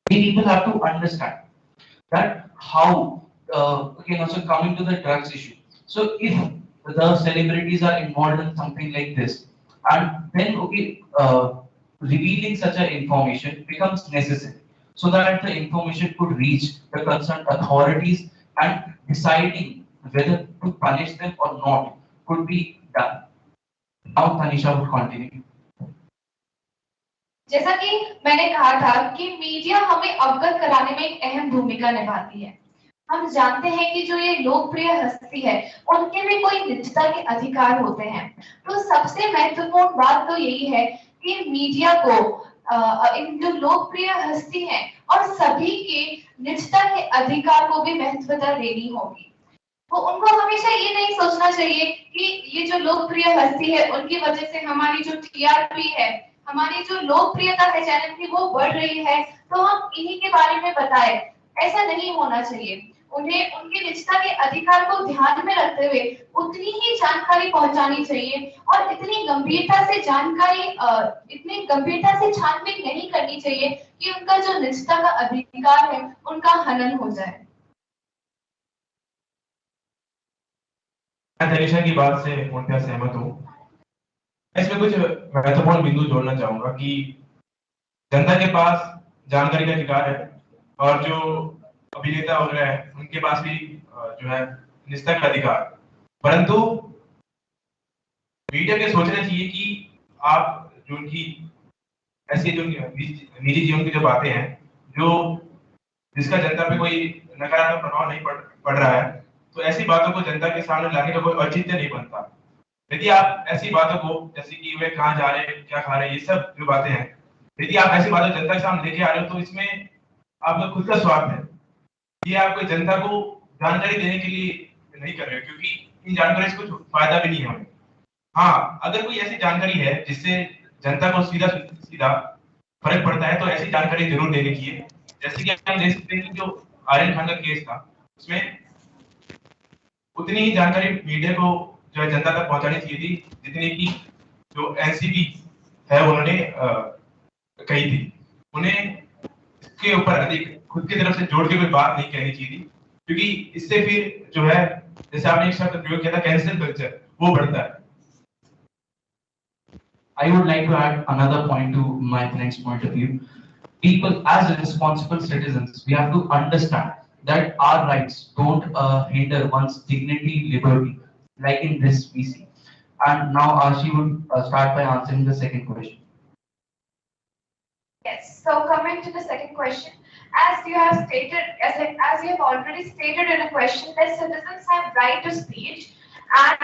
People have to understand that how okay, now so coming to the drugs issue. So if the celebrities are involved in something like this, and then okay, revealing such an information becomes necessary so that the information could reach the concerned authorities and deciding whether to punish them or not could be done. Now Tanisha would continue. जैसा कि मैंने कहा था कि media हमें अवगत कराने में एक अहम भूमिका निभाती है। हम जानते हैं कि जो ये लोकप्रिय हस्ती है उनके भी कोई निजता के अधिकार होते हैं। तो सबसे महत्वपूर्ण बात तो यही है कि मीडिया को इन जो लोकप्रिय हस्ती है और सभी के निजता के अधिकार को भी महत्वता देनी होगी। तो उनको हमेशा ये नहीं सोचना चाहिए कि ये जो लोकप्रिय हस्ती है उनकी वजह से हमारी जो टीआरपी है, हमारी जो लोकप्रियता है चैनल की वो बढ़ रही है, तो हम इन्हीं के बारे में बताएं। ऐसा नहीं होना चाहिए। उन्हें उनके निजता के अधिकार को ध्यान में रखते हुए उतनी ही जानकारी पहुंचानी चाहिए और इतनी गंभीरता से छानबीन नहीं करनी चाहिए कि उनका जो निजता का अधिकार है उनका हनन हो जाए। मैं तनीषा की बात से पूर्णतः सहमत हूँ। इसमें कुछ महत्वपूर्ण बिंदु जोड़ना चाहूंगा कि जनता के पास जानकारी का अधिकार है और जो अभिनेता वगैरह है उनके पास भी जो है निजता का अधिकार। परंतु मीडिया के सोचना चाहिए कि आप जो उनकी ऐसी जो निजी जीवन की जो बातें हैं जो जिसका जनता पे कोई नकारात्मक प्रभाव नहीं पड़ रहा है, तो ऐसी बातों को जनता के सामने लाने का कोई औचित्य नहीं बनता। यदि आप ऐसी बातों को जैसे कि वे कहाँ जा रहे हैं, क्या खा रहे हैं, ये सब जो बातें हैं, यदि आप ऐसी बातें जनता के सामने लेके आ रहे हो तो इसमें आपका खुद का स्वार्थ है। ये आप कोई जनता को जानकारी देने के लिए नहीं कर रहे हो क्योंकि इन जानकारी से कुछ फायदा भी नहीं है हमें। हाँ, अगर कोई ऐसी जानकारी है जिससे जनता को सीधा सीधा फर्क पड़ता है तो ऐसी जानकारी जरूर देनी चाहिए। जैसे कि हम देख सकते हैं कि जो आर्यन खान का केस था उसमें उतनी ही जानकारी मीडिया को जो है जनता तक पहुंचानी चाहिए थी जितनी की जो एनसीबी है उन्होंने कही थी। उन्हें इसके ऊपर अधिक खुद की तरफ से जोड़ के कोई बात नहीं कहनी चाहिए थी क्योंकि इससे फिर जो है जैसे आपने एक शब्द प्रयोग किया था कैंसिल कल्चर, वो बढ़ता है। I would like to add another point to my friend's point of view. People, as responsible citizens, we have to understand that our rights don't hinder one's dignity, liberty, like in this we see. And now Arshi would start by answering the second question. Yes. So coming to the second question, as you have already stated in a question, that citizens have right to speech, and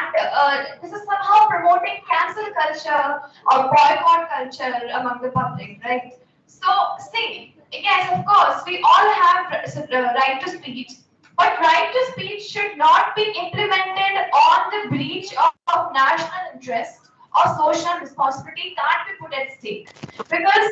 this is somehow promoting cancel culture or boycott culture among the public, right? So, see, yes, of course, we all have right to speech, but right to speech should not be implemented on the breach of national interest or social responsibility can't be put at stake. Because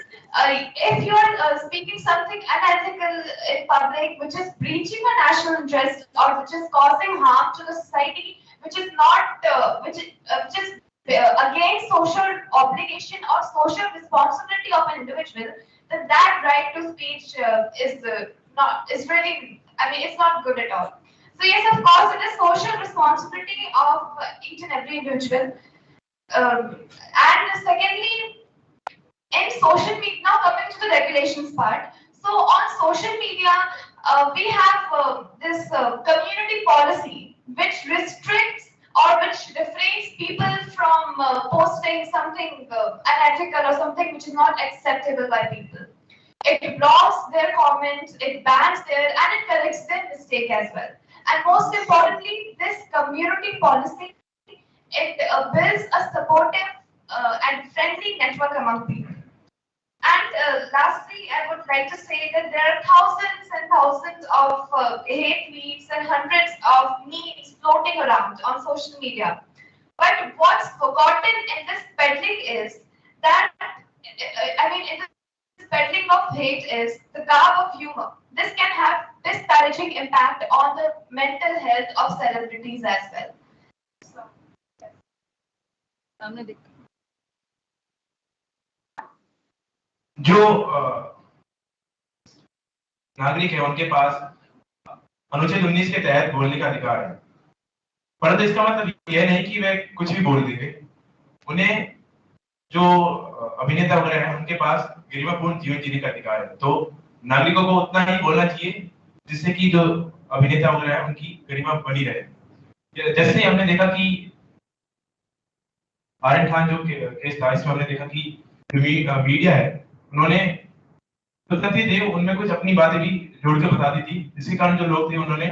if you are speaking something unethical in public, which is breaching a national interest or which is causing harm to the society, which is not which is against social obligation or social responsibility of an individual, then that right to speech is really, I mean, it's not good at all. So yes, of course, it is social responsibility of each and every individual. And secondly, in social media, now coming to the regulations part. So on social media, we have this community policy which restricts or which refrains people from posting something unethical or something which is not acceptable by people. It blocks their comments, it bans their, and it corrects their mistake as well. And most importantly, this community policy, it builds a supportive and friendly network among people. And lastly, I would like to say that there are thousands and thousands of hate tweets and hundreds of memes floating around on social media. But what's forgotten in this peddling is that, I mean, in this peddling of hate is the garb of humor. This can have disparaging impact on the mental health of celebrities as well. So, जो नागरिक है उनके पास अनुच्छेद 19 के तहत बोलने का अधिकार है, परंतु इसका मतलब यह नहीं कि वे कुछ भी बोल देंगे। उन्हें जो अभिनेता वगैरह हैं उनके पास गरिमापूर्ण जीवन जीने का अधिकार है, तो नागरिकों को उतना ही बोलना चाहिए जिससे कि जो अभिनेता वगैरह है उनकी गरिमा बनी रहे। जैसे हमने देखा कि आर्यन खान जो केस था, इसमें हमने देखा कि मीडिया है उन्होंने जो तथ्य थे उनमें कुछ अपनी बातें भी जोड़ के बता दी थी, जिसके कारण जो लोग थे उन्होंने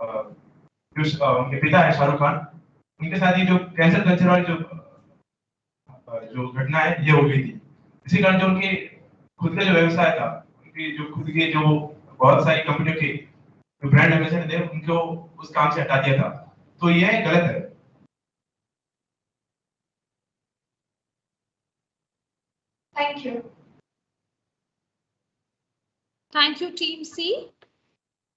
जो उनके पिता है शाहरुख खान, उनके साथ ही जो कैंसर कल्चर वाली जो घटना है ये हो गई थी। इसी कारण जो उनके खुद का जो व्यवसाय था, उनके जो खुद के जो बहुत सारी कंपनियों के जो ब्रांड एम्बेसडर थे उनको उस काम से हटा दिया था, तो यह गलत है। thank you. Thank you, Team C.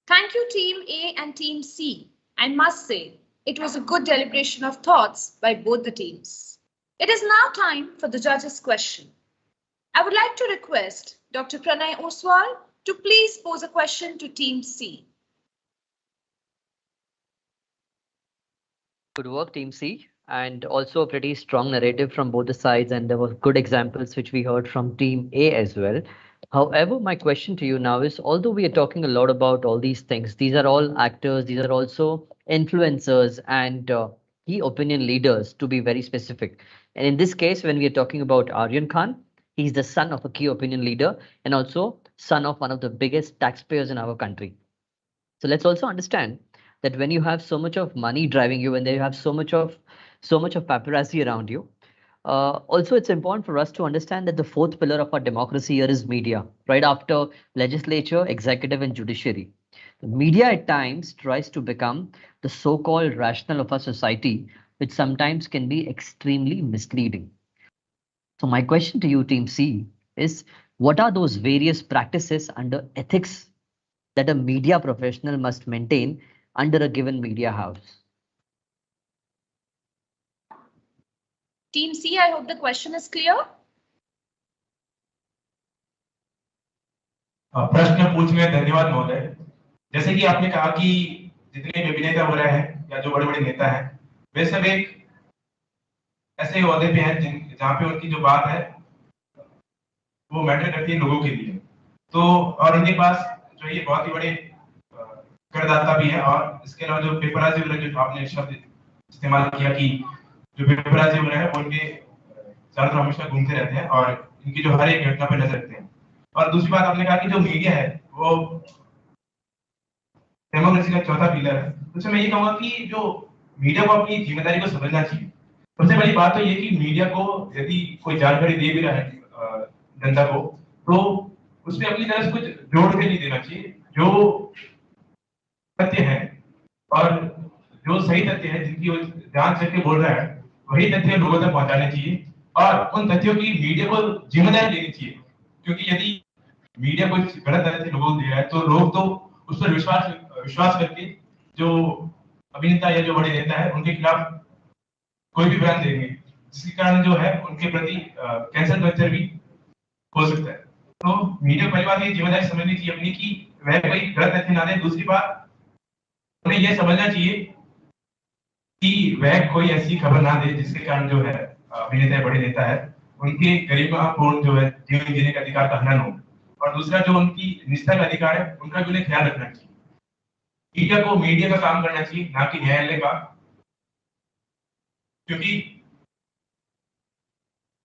Thank you, Team A and Team C. I must say, it was a good deliberation of thoughts by both the teams. It is now time for the judges' question. I would like to request Dr. Pranay Oswal to please pose a question to Team C. Good work, Team C, and also a pretty strong narrative from both the sides, and there were good examples which we heard from Team A as well. However, my question to you now is, although we are talking a lot about all these things, these are all actors, these are also influencers and key opinion leaders, to be very specific. And in this case, when we are talking about Aryan Khan, he's the son of a key opinion leader and also son of one of the biggest taxpayers in our country. So let's also understand that when you have so much of money driving you and then you have so much of paparazzi around you, also it's important for us to understand that the fourth pillar of our democracy here is media, right after legislature, executive and judiciary. The media at times tries to become the so-called rational of our society, which sometimes can be extremely misleading. So my question to you, Team C, is what are those various practices under ethics that a media professional must maintain under a given media house? Team C, I hope the question is clear. प्रश्न पूछने में धन्यवाद महोदय। जैसे कि आपने कहा कि जितने भी अभिनेता वगैरह हैं या जो बड़े बड़े नेता हैं, वे सब एक ऐसे ओहदे पे हैं जहाँ पे उनकी जो बात है वो मैटर करती है लोगों के लिए। तो और उनके पास जो ये बहुत ही बड़े करदाता भी है, और इसके अलावा जो पेपराजी वगैरह जो आपने शब्द इस्तेमाल किया कि जो पेपराजी वगैरह है उनके चारों तरफ हमेशा घूमते रहते हैं और इनकी जो हर एक घटना पर नजर रखते हैं। और दूसरी बात आपने कहा कि जो मीडिया है वो डेमोक्रेसी का चौथा पिलर है। तो मैं ये कहूंगा कि जो मीडिया को अपनी जिम्मेदारी को समझना चाहिए। सबसे बड़ी बात तो ये कि मीडिया को यदि कोई जानकारी दे भी रहा है जनता को, तो उसमें अपनी तरफ से कुछ जोड़ के नहीं देना चाहिए। जो तथ्य है और जो सही तथ्य है जिनकी वो जांच करके बोल रहा है, वही तथ्य लोगों तक पहुंचाने चाहिए और उन तथ्यों की मीडिया को जिम्मेदारी लेनी चाहिए। क्योंकि यदि मीडिया कुछ गलत तथ्य लोगों को दे रहा है तो लोग तो उस पर विश्वास करके जो अभिनेता या जो बड़े नेता है उनके खिलाफ कोई भी बयान देंगे, जिसके कारण जो है उनके प्रति कैंसर कल्चर भी हो सकता है। तो मीडिया पहली बात ये जिम्मेदारी समझनी चाहिए अपनी कि वह कोई गलत तथ्य ना दे। दूसरी बात, उन्हें यह समझना चाहिए कि वह कोई ऐसी खबर ना दे जिसके कारण जो है अभिनेता बड़े नेता है उनके गरिमापूर्ण जो है जीवन जीने का अधिकार का हनन हो। और दूसरा, जो उनकी निष्ठा का अधिकार है उनका भी उन्हें ख्याल रखना चाहिए। मीडिया को मीडिया का काम करना चाहिए, ना कि न्यायालय का, क्योंकि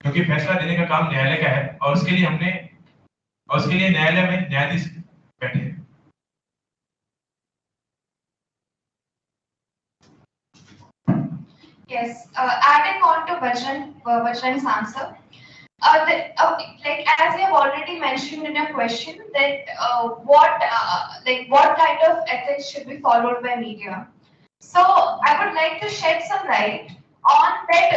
क्योंकि फैसला देने का काम न्यायालय का है और उसके लिए न्यायालय में न्यायाधीश बैठे हैं। Yes, adding on to Bajrang's answer, like as you have already mentioned in your question, that what kind of ethics should be followed by media. So I would like to shed some light on that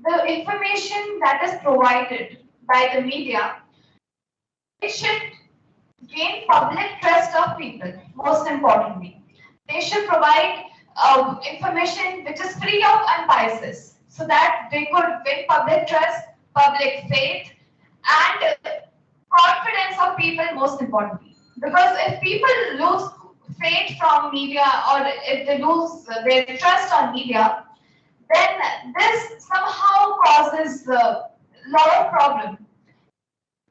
the information that is provided by the media, it should gain public trust of people. Most importantly, they should provide information which is free of unbiases, so that they could win public trust, public faith, and confidence of people. Most importantly, because if people lose faith from media, or if they lose their trust on media, then this somehow causes a lot of problem.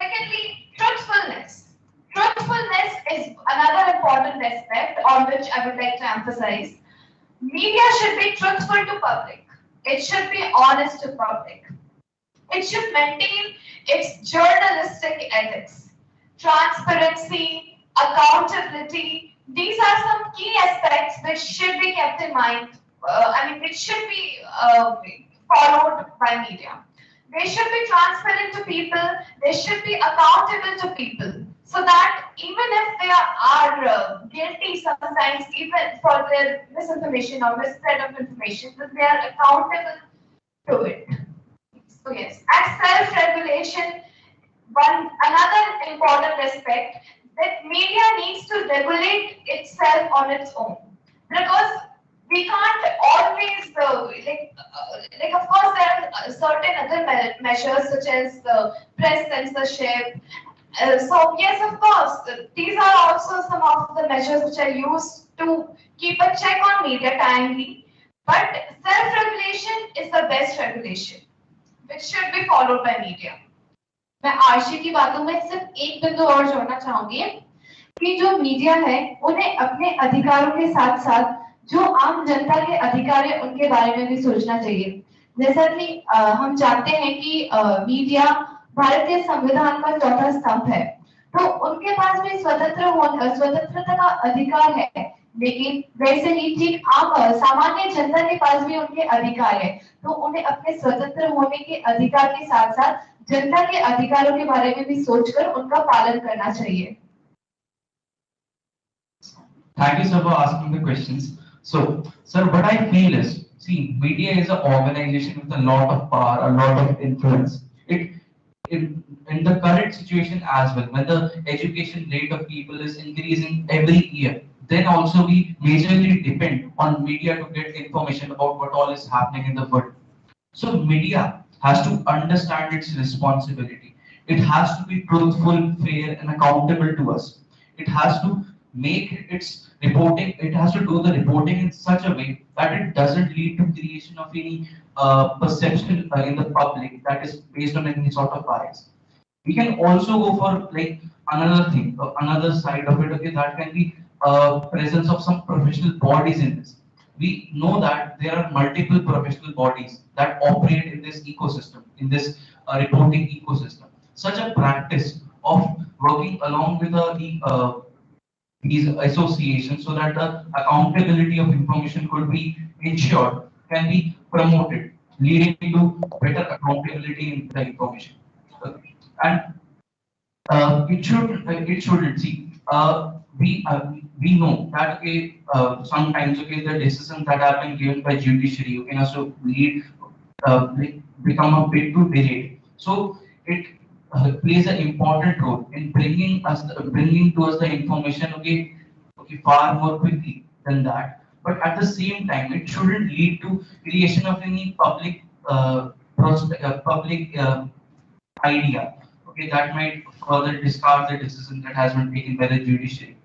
Secondly, truthfulness. Truthfulness is another important aspect on which I would like to emphasize. Media should be truthful to public. It should be honest to public. It should maintain its journalistic ethics, transparency, accountability. These are some key aspects which should be kept in mind. Which should be followed by media. They should be transparent to people. They should be accountable to people, so that even if they are guilty sometimes, even for their misinformation or misspread of information, that they are accountable to it. So yes, and self-regulation, another important aspect, that media needs to regulate itself on its own, because we can't always of course there are certain other measures such as press censorship. So yes, of course, these are also some of the measures which are used to keep a check on media timely. But self-regulation is the best regulation, which should be followed by media. मैं आरशी की बातों में सिर्फ एक बिंदु और जोड़ना चाहूंगी कि जो मीडिया है उन्हें अपने अधिकारों के साथ साथ जो आम जनता के अधिकार है उनके बारे में भी सोचना चाहिए। जैसा कि हम जानते हैं कि मीडिया भारतीय संविधान का चौथा स्तंभ है, तो उनके पास भी स्वतंत्रता का अधिकार है, लेकिन वैसे ही ठीक आम सामान्य जनता के पास भी उनके अधिकार है, तो उन्हें अपने स्वतंत्र होने के अधिकार के साथ साथ जनता के अधिकारों के बारे में भी सोचकर उनका पालन करना चाहिए। Thank you, sir, for asking the questions. So, sir, what I feel is, see, media is an organization with a lot of power, a lot of influence. In the current situation as well, when the education rate of people is increasing every year, then also we majorly depend on media to get information about what all is happening in the world. So media has to understand its responsibility. It has to be truthful, fair, and accountable to us. It has to make its reporting, it has to do the reporting in such a way that it doesn't lead to creation of any perception in the public that is based on any sort of bias. We can also go for like another thing, another side of it, okay, that can be presence of some professional bodies in this. We know that there are multiple professional bodies that operate in this ecosystem, in this reporting ecosystem. Such a practice of working along with these associations so that the accountability of information could be ensured can be promoted, leading to better accountability in the information. And it shouldn't see. We know that okay, sometimes okay, the decisions that have been given by judiciary can also lead become a bit too rigid. So it plays an important role in bringing to us the information okay far more quickly than that. but at the same time, it shouldn't lead to creation of any public public idea. Okay, that might further discard the decision that has been taken by the judiciary.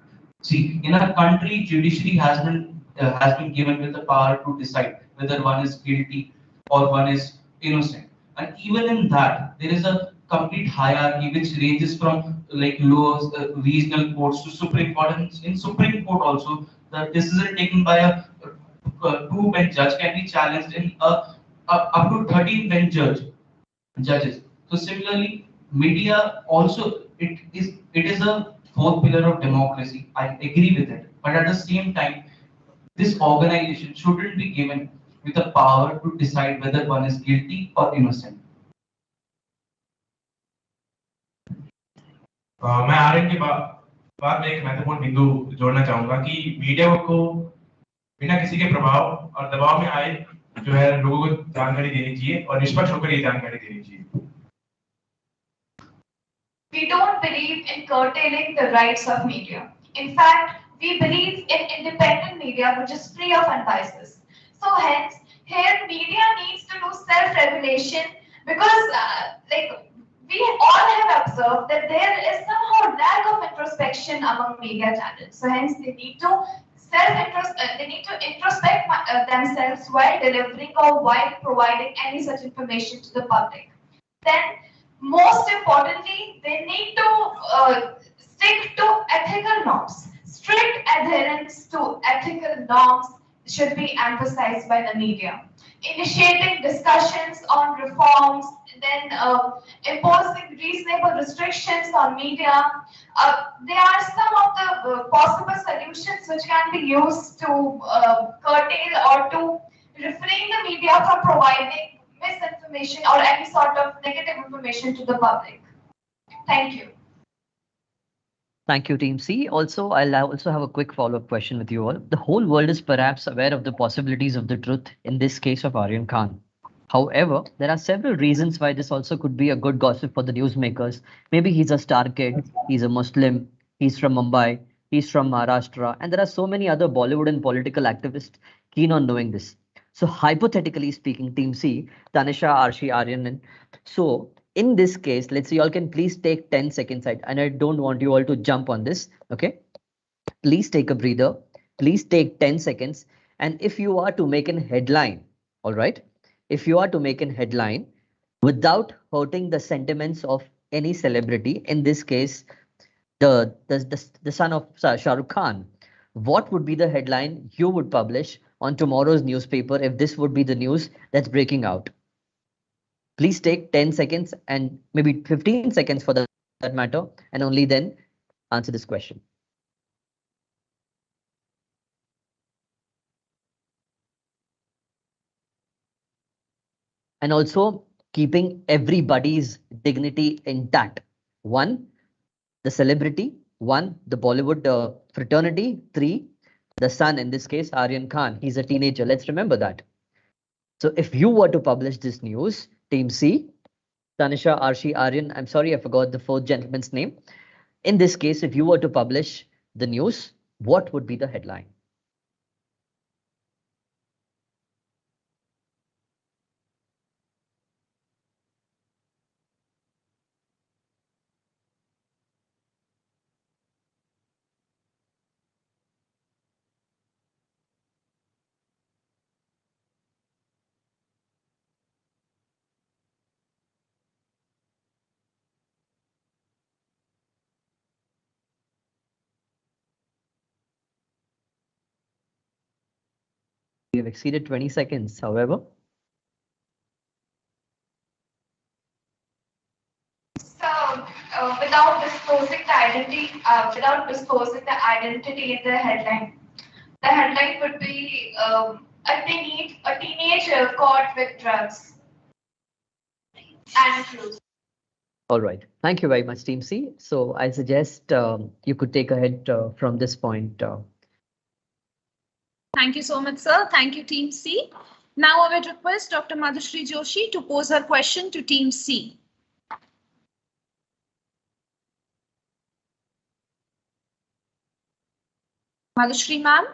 See, in our country, judiciary has been given with the power to decide whether one is guilty or one is innocent. And even in that, there is a complete hierarchy which ranges from like lower regional courts to Supreme Court. And in Supreme Court also, the decision taken by a two-bench judge can be challenged in a up to 13 bench judges. So similarly, media also it is a fourth pillar of democracy. I agree with it, but at the same time, this organization shouldn't be given with the power to decide whether one is guilty or innocent. मैं आर्यन के बाद में एक महत्वपूर्ण बिंदु जोड़ना चाहूंगा कि मीडिया को बिना किसी के प्रभाव और दबाव में आए जो है लोगों को जानकारी देनी चाहिए और निष्पक्ष होकर ये जानकारी देनी चाहिए. We don't believe in curtailing the rights of media. In fact, we believe in independent media which is free of biases. So hence, here media needs to do self-regulation because we all have observed that there is somehow lack of introspection among media channels. So hence, they need to introspect themselves while delivering or while providing any such information to the public. Then, most importantly, they need to stick to ethical norms. Strict adherence to ethical norms should be emphasized by the media. Initiating discussions on reforms, then imposing reasonable restrictions on media. There are some of the possible solutions which can be used to curtail or to refrain the media from providing misinformation or any sort of negative information to the public. Thank you. Thank you, Team C. Also, I'll also have a quick follow-up question with you all. The whole world is perhaps aware of the possibilities of the truth in this case of Aryan Khan. However, there are several reasons why this also could be a good gossip for the newsmakers. Maybe he's a star kid, he's a Muslim, he's from Mumbai, he's from Maharashtra, and there are so many other Bollywood and political activists keen on knowing this. So hypothetically speaking, Team C, Tanisha, Arshi, Aryan, so in this case, let's see, y'all can please take 10 seconds, and I don't want you all to jump on this, okay? Please take a breather, please take 10 seconds. And if you are to make an headline, all right? If you are to make an headline without hurting the sentiments of any celebrity, in this case, the son of Shah Rukh Khan, what would be the headline you would publish on tomorrow's newspaper if this would be the news that's breaking out? Please take 10 seconds and maybe 15 seconds for that matter, and only then answer this question. And also keeping everybody's dignity intact. 1, the celebrity. 1, the Bollywood fraternity. 3, the son, in this case, Aryan Khan. He's a teenager. Let's remember that. So if you were to publish this news, Team C, Tanisha, Arshi, Aryan, I'm sorry, I forgot the fourth gentleman's name. In this case, if you were to publish the news, what would be the headline? We have exceeded 20 seconds, however. So, without disclosing the identity, in the headline would be a teenager caught with drugs and cruise. All right. Thank you very much, Team C. So I suggest you could take ahead from this point. Thank you so much, sir. Thank you, Team C. Now I would request Dr. Madhushri Joshi to pose her question to Team C. Madhushri, ma'am.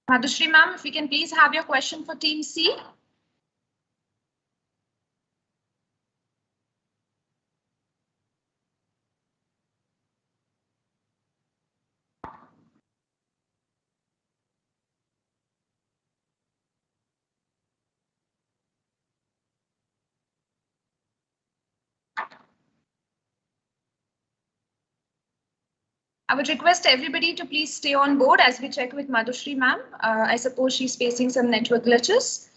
Madhushri ma'am, if we can please have your question for team C. I would request everybody to please stay on board as we check with Madhushri ma'am. I suppose she's facing some network glitches.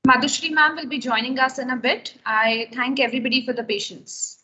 Madhushri ma'am will be joining us in a bit. I thank everybody for the patience.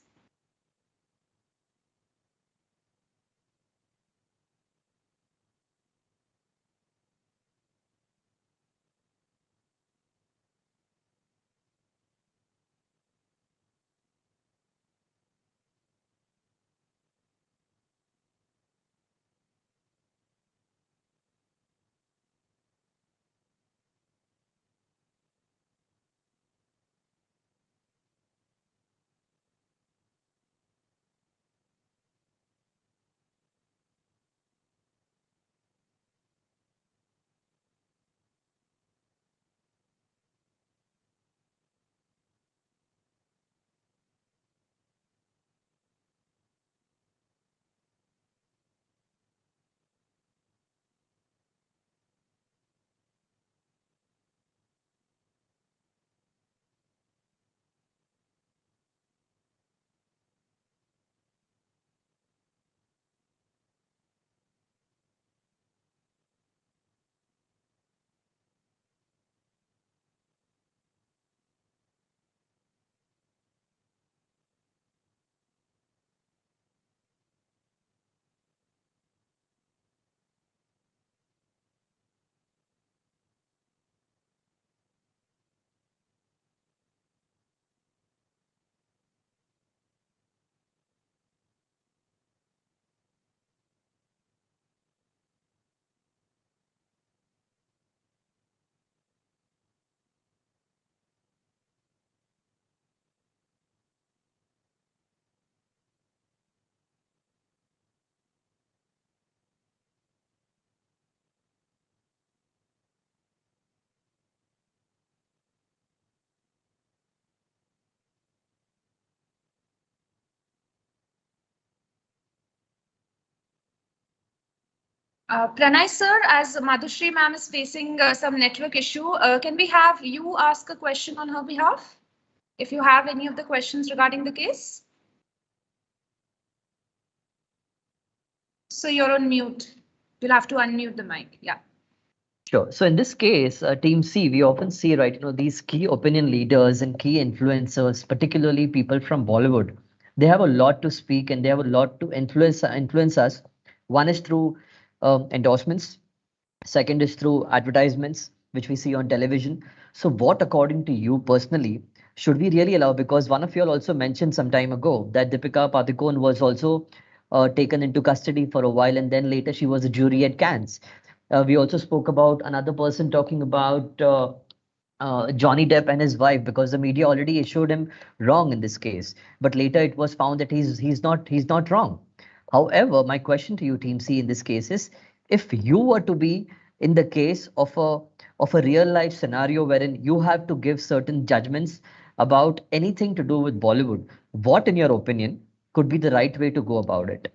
Pranay sir, as Madhushri ma'am is facing some network issue, can we have you ask a question on her behalf? If you have any of the questions regarding the case. So you're on mute. You'll have to unmute the mic. Yeah. Sure. So in this case, Team C, we often see, right, these key opinion leaders and key influencers, particularly people from Bollywood, they have a lot to speak and they have a lot to influence us. One is through endorsements. Second is through advertisements, which we see on television. So what, according to you personally, should we really allow? Because one of you all also mentioned some time ago that Deepika Padukone was also taken into custody for a while, and then later she was a jury at Cannes. We also spoke about another person talking about Johnny Depp and his wife, because the media already issued him wrong in this case. But later it was found that he's not wrong. However, my question to you, Team C, in this case is, if you were to be in the case of a real life scenario wherein you have to give certain judgments about anything to do with Bollywood, what, in your opinion, could be the right way to go about it?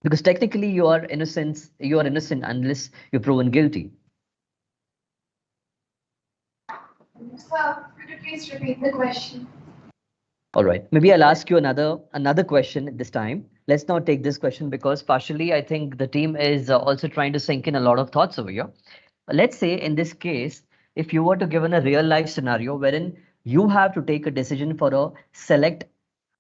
Because technically you are innocent unless you're proven guilty. Sir, could you please repeat the question? All right. Maybe I'll ask you another question this time. Let's not take this question because partially I think the team is also trying to sink in a lot of thoughts over here. Let's say in this case, if you were to given a real life scenario wherein you have to take a decision for a select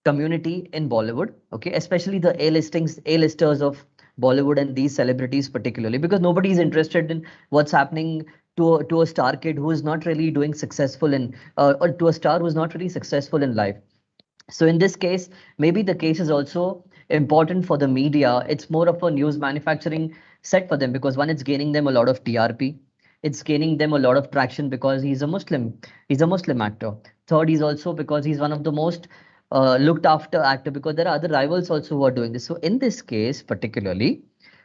community in Bollywood, okay, especially the A-listers of Bollywood and these celebrities particularly, because nobody is interested in what's happening to a star kid who is not really doing successful in or to a star who is not really successful in life. So in this case, maybe the case is also important for the media. It's more of a news manufacturing set for them because one, it's gaining them a lot of TRP. It's gaining them a lot of traction because he's a Muslim. He's a Muslim actor. Third, he's also because he's one of the most looked after actor because there are other rivals also who are doing this. So in this case, particularly,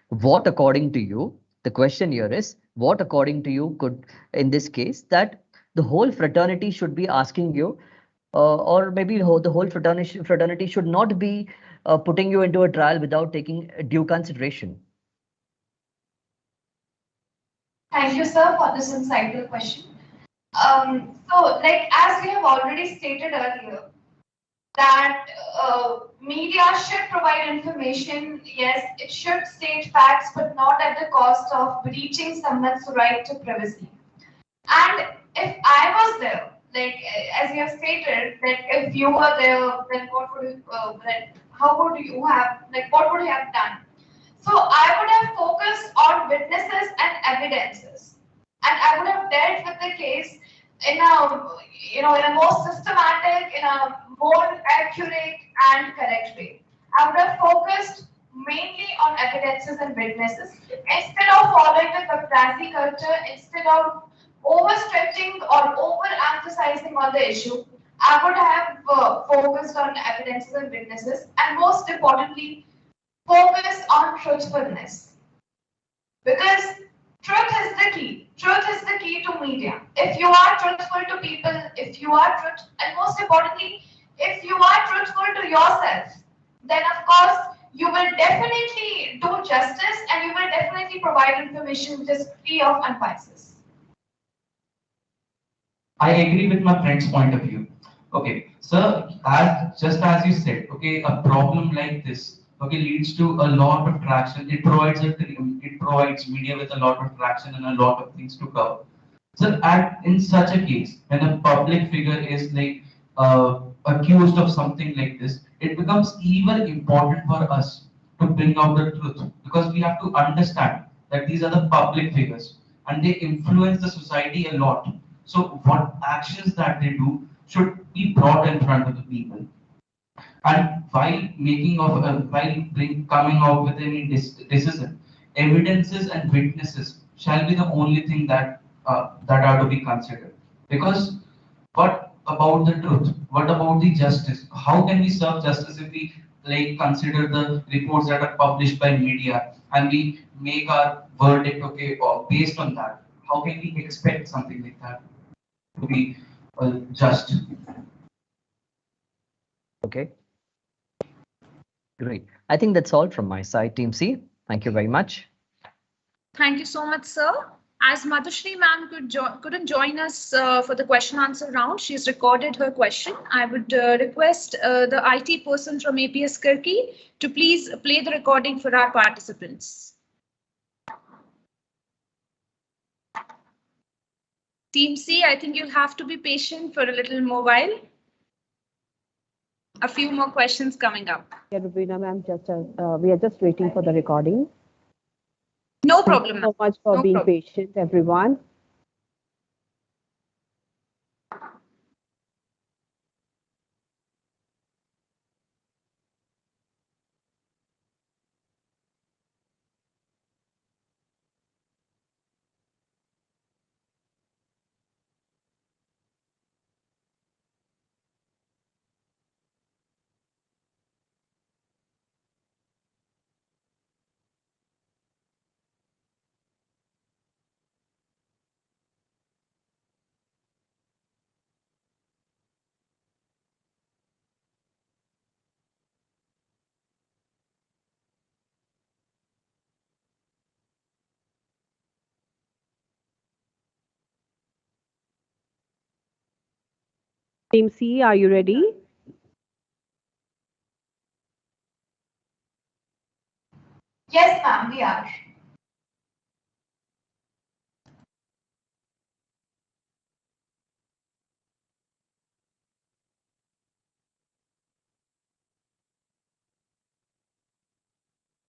what according to you, the question here is, what according to you could, in this case, that the whole fraternity should be asking you or maybe the whole fraternity should not be putting you into a trial without taking due consideration. Thank you, sir, for this insightful question. Like as we have already stated earlier, that media should provide information. Yes, it should state facts, but not at the cost of breaching someone's right to privacy. And if I was there, like as you have stated, that if you were there, then what would you, how would you have, like what would you have done? So I would have focused on witnesses and evidences, and I would have dealt with the case in a, in a more systematic, in a more accurate and correct way. I would have focused mainly on evidences and witnesses instead of following the paparazzi culture, instead of overstretching or overemphasizing on the issue. I would have focused on evidences and witnesses, and most importantly, focus on truthfulness. Because truth is the key. Truth is the key to media. If you are truthful to people, if you are truth, and most importantly, if you are truthful to yourself, then of course you will definitely do justice and you will definitely provide information which is free of unbiases. I agree with my friend's point of view. Okay, so as just as you said, okay, a problem like this, okay, leads to a lot of traction. It provides media with a lot of traction and a lot of things to cover. So, in such a case, when a public figure is like accused of something like this, it becomes even important for us to bring out the truth because we have to understand that these are the public figures and they influence the society a lot. So, what actions that they do should be brought in front of the people. And while coming out with any decision, evidences and witnesses shall be the only thing that are to be considered. Because what about the truth? What about the justice? How can we serve justice if we like consider the reports that are published by media and we make our verdict okay or based on that? How can we expect something like that to be just? Okay, great. I think that's all from my side, Team C. Thank you very much. Thank you so much, sir. As Madhushri ma'am couldn't join us for the question answer round, she's recorded her question. I would request the IT person from APS Kirkee to please play the recording for our participants. Team C, I think you'll have to be patient for a little more while. A few more questions coming up. Yeah, Rubina ma'am, we are just waiting for the recording. No problem. Thank you so much for being patient, everyone. Team C, are you ready? Yes, ma'am, we are.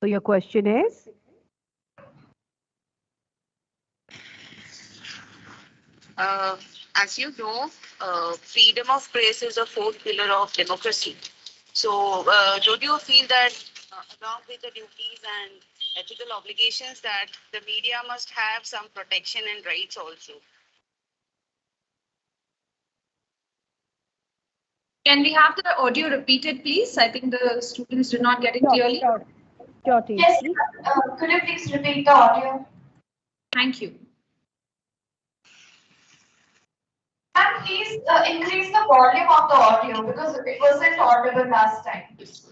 So your question is? As you know, freedom of press is a fourth pillar of democracy. So, don't you feel that, along with the duties and ethical obligations, that the media must have some protection and rights also? Can we have the audio repeated, please? I think the students did not get it clearly. Sure, team Yes, C. could you please repeat the audio? Thank you. Ma'am, please increase the volume of the audio because it wasn't audible last time. So,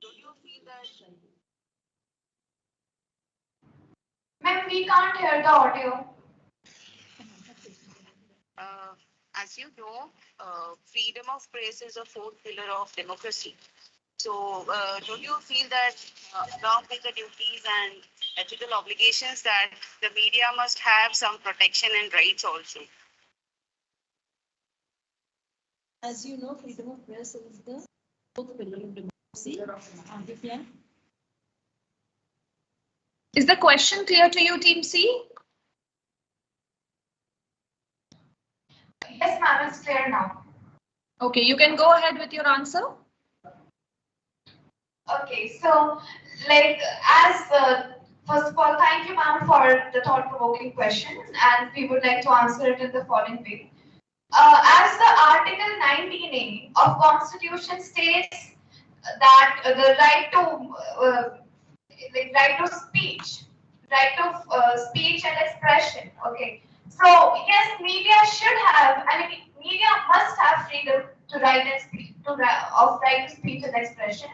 don't you feel that? Ma'am, we can't hear the audio. As you know, freedom of press is a fourth pillar of democracy. So, don't you feel that, along with the duties and ethical obligations, that the media must have some protection and rights also? As you know, freedom of press is the fourth pillar of democracy. Is the question clear to you, Team C? Yes, ma'am, it's clear now. Okay, you can go ahead with your answer. Okay, so first of all, thank you, ma'am, for the thought-provoking question, and we would like to answer it in the following way. As the Article 19A of Constitution states that the right to speech, speech and expression. Okay, so yes, media should have. I mean, media must have freedom to write and speak, of right to speech and expression.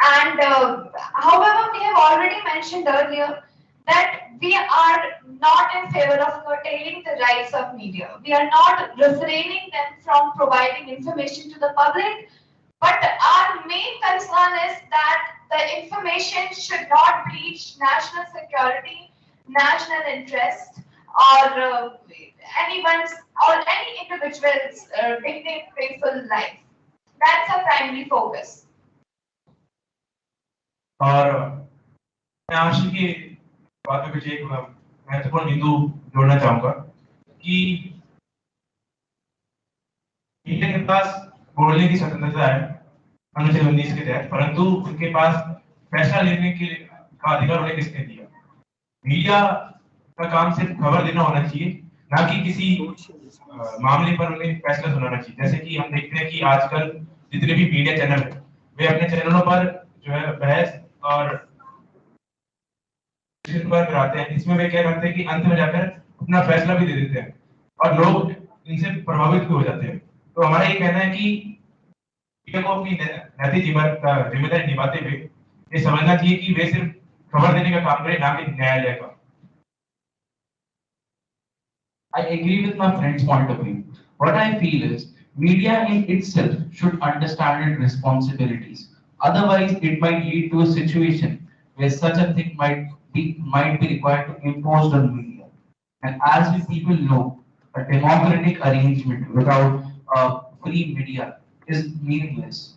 And however, we have already mentioned earlier that we are not in favor of curtailing the rights of media. We are not refraining them from providing information to the public, but our main concern is that the information should not breach national security, national interest, or anyone's or any individual's dignified life. That's our primary focus. और मैं आशी की बात में कुछ एक महत्वपूर्ण बिंदु जोड़ना चाहूंगा कि मीडिया के पास बोलने की स्वतंत्रता है अनुच्छेद 19 के तहत, परंतु उनके पास फैसला लेने का अधिकार उन्हें किसने दिया? मीडिया का काम सिर्फ खबर देना होना चाहिए, ना कि किसी मामले पर उन्हें फैसला सुनाना चाहिए। जैसे कि हम देखते हैं कि आजकल जितने भी मीडिया चैनल है, वे अपने चैनलों पर जो है बहस और कराते हैं, इसमें वे क्या करते हैं कि अंत में जाकर अपना फैसला भी दे देते हैं और लोग इनसे प्रभावित भी हो जाते हैं। तो हमारा ये कहना है कि मीडिया को अपनी नैतिक जिम्मेदारी निभाते हुए ये समझना चाहिए कि वे सिर्फ खबर देने का काम करें, ना कि न्यायालय का। I agree with my friend's point of view. What I feel is media in itself should understand its responsibilities. Otherwise, it might lead to a situation where such a thing might be required to impose on media. And as we people know, a democratic arrangement without free media is meaningless.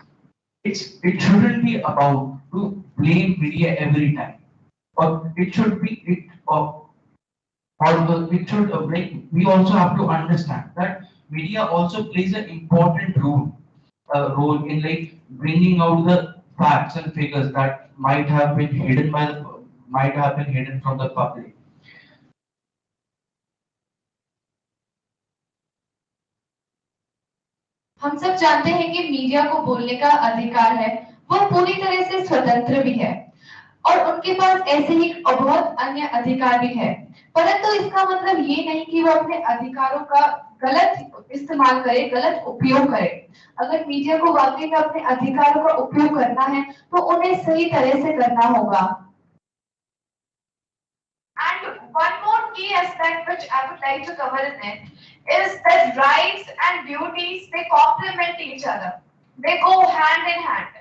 It shouldn't be about to blame media every time, or it should be it or it should like we also have to understand that media also plays an important role in like bringing out the facts and figures that might have been hidden from the public. हम सब जानते हैं कि media को बोलने का अधिकार है, वो पूरी तरह से स्वतंत्र भी है और उनके पास ऐसे ही बहुत अन्य अधिकार भी है, परंतु इसका मतलब ये नहीं कि वो अपने अधिकारों का गलत इस्तेमाल करे, गलत उपयोग करे। अगर मीडिया को वाकई में अपने अधिकारों का उपयोग करना है तो उन्हें सही तरह से करना होगा। one more key aspect which I would like to cover in it is that rights and duties, they complement each other. They go hand in hand.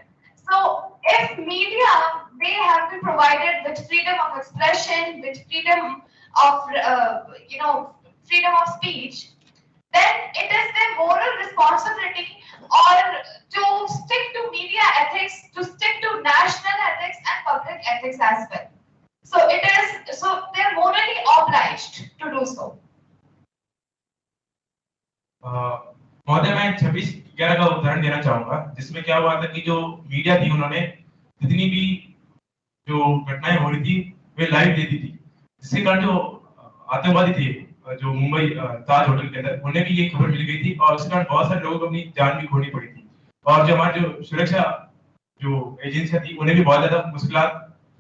So if media, they have been provided with freedom of expression, with freedom of, freedom of speech, then it is their moral responsibility or to stick to media ethics, to stick to national ethics and public ethics as well. So they're morally obliged to do so. महोदय मैं 26/11 का उदाहरण देना चाहूंगा जिसमें क्या हुआ था कि जो मीडिया थी उन्होंने जितनी भी जो घटनाएं हो रही थी वे लाइव दे दी थी जिसके कारण जो आतंकवादी थे जो मुंबई ताज होटल के अंदर उन्हें भी ये खबर मिल गई थी और उसके कारण बहुत सारे लोगों को अपनी जान भी खोनी पड़ी थी और जो हमारी जो सुरक्षा जो एजेंसियां थी उन्हें भी बहुत ज्यादा मुश्किलात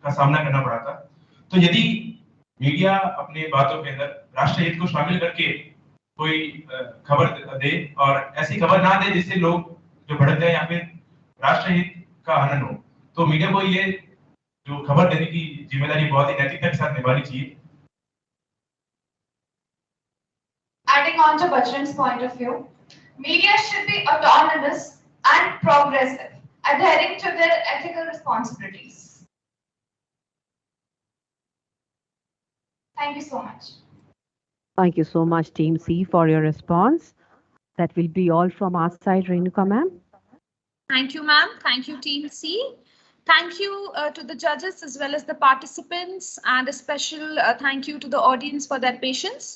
का सामना करना पड़ा था। तो यदि मीडिया अपने बातों के अंदर राष्ट्र हित को शामिल करके कोई खबर दे और ऐसी खबर ना दे जिससे लोग जो भड़क जाए या फिर राष्ट्र हित का हनन हो, तो मीडिया को ये जो खबर देने की जिम्मेदारी बहुत ही नैतिकता के साथ निभानी चाहिए। Adding on to Bajrang's point of view, media should be autonomous and progressive, adhering to their ethical responsibilities. Thank you so much. Thank you so much, Team C, for your response. That will be all from our side, Renuka ma'am. Thank you, ma'am. Thank you, Team C. Thank you to the judges as well as the participants, and a special thank you to the audience for their patience.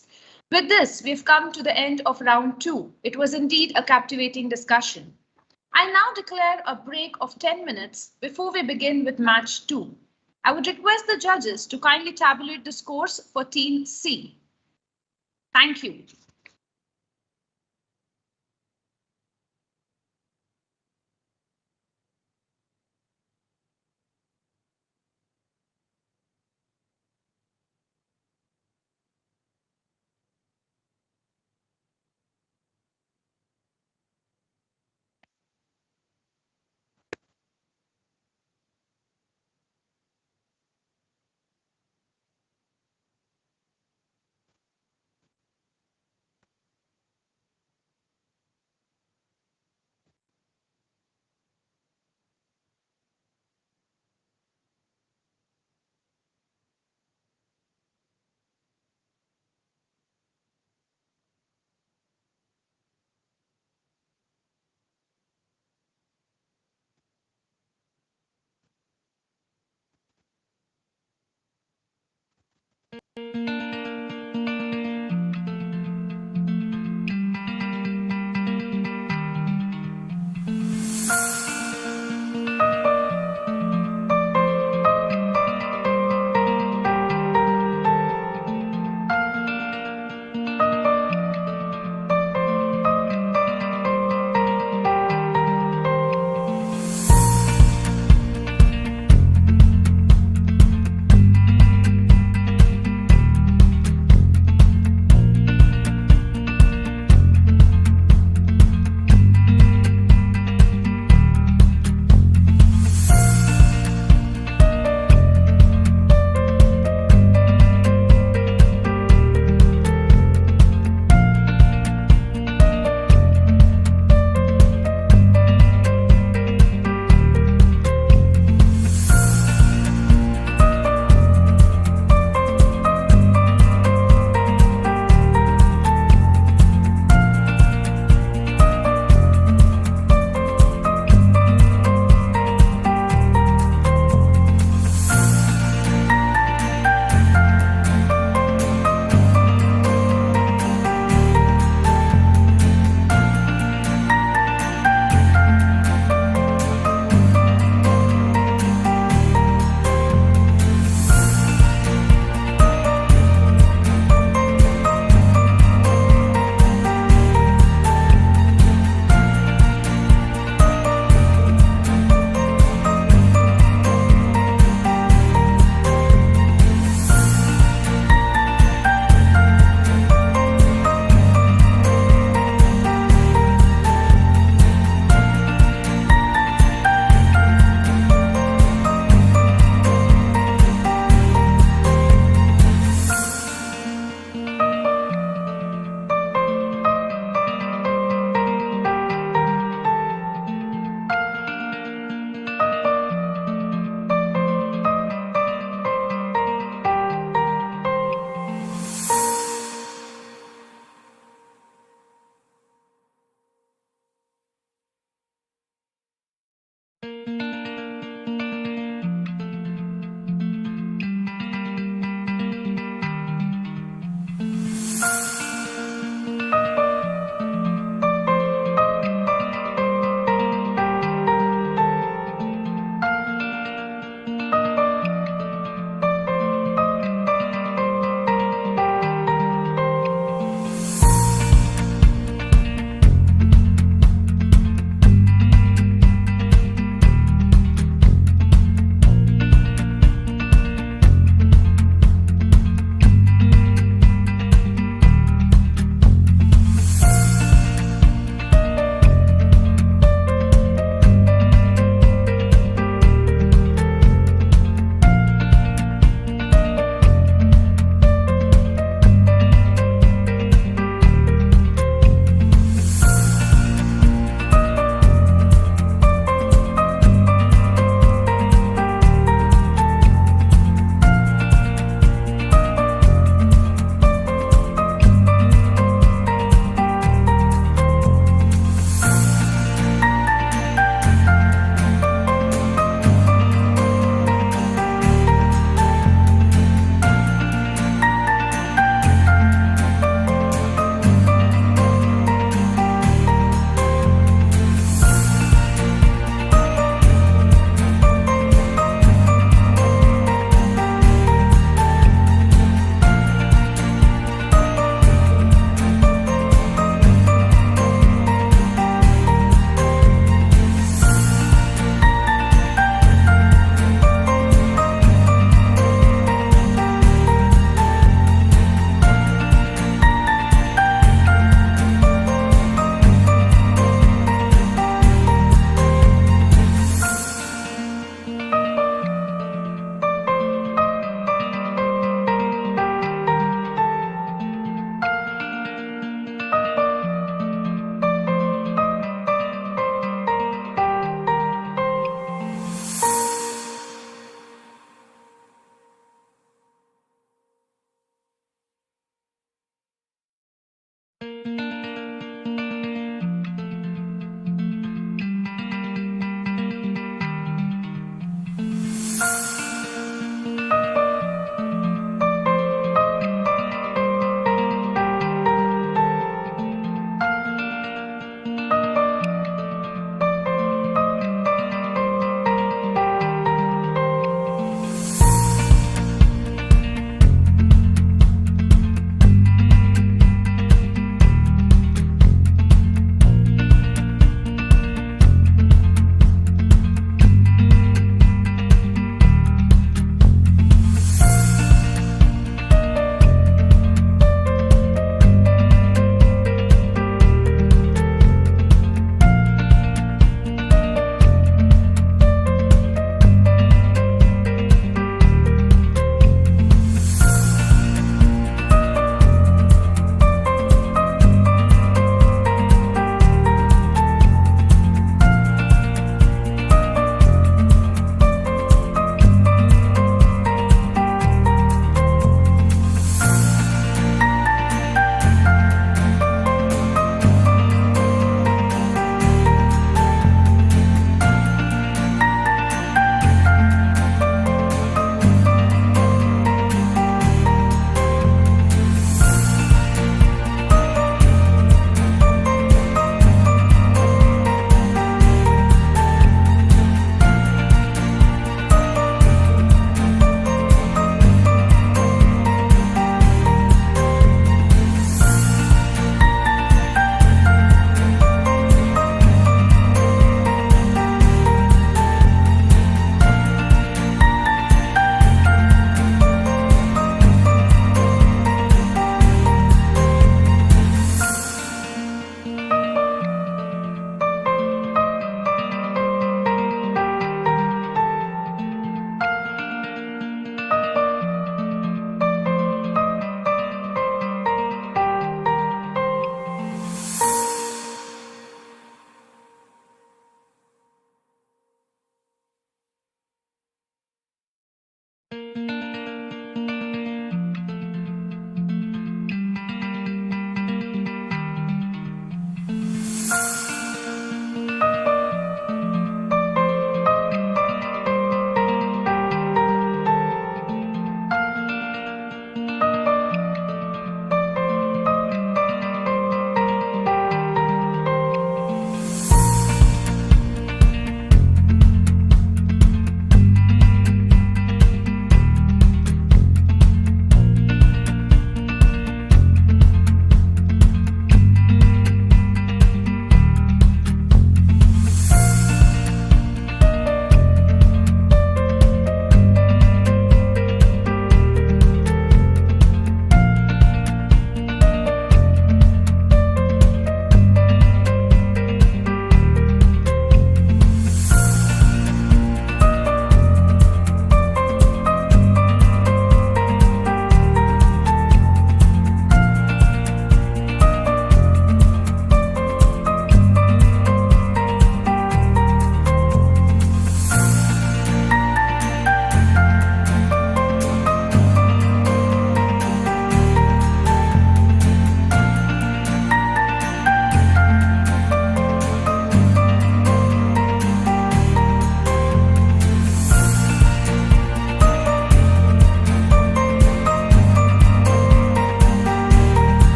With this, we've come to the end of round 2. It was indeed a captivating discussion. I now declare a break of 10 minutes before we begin with match 2. I would request the judges to kindly tabulate the scores for Team C. Thank you.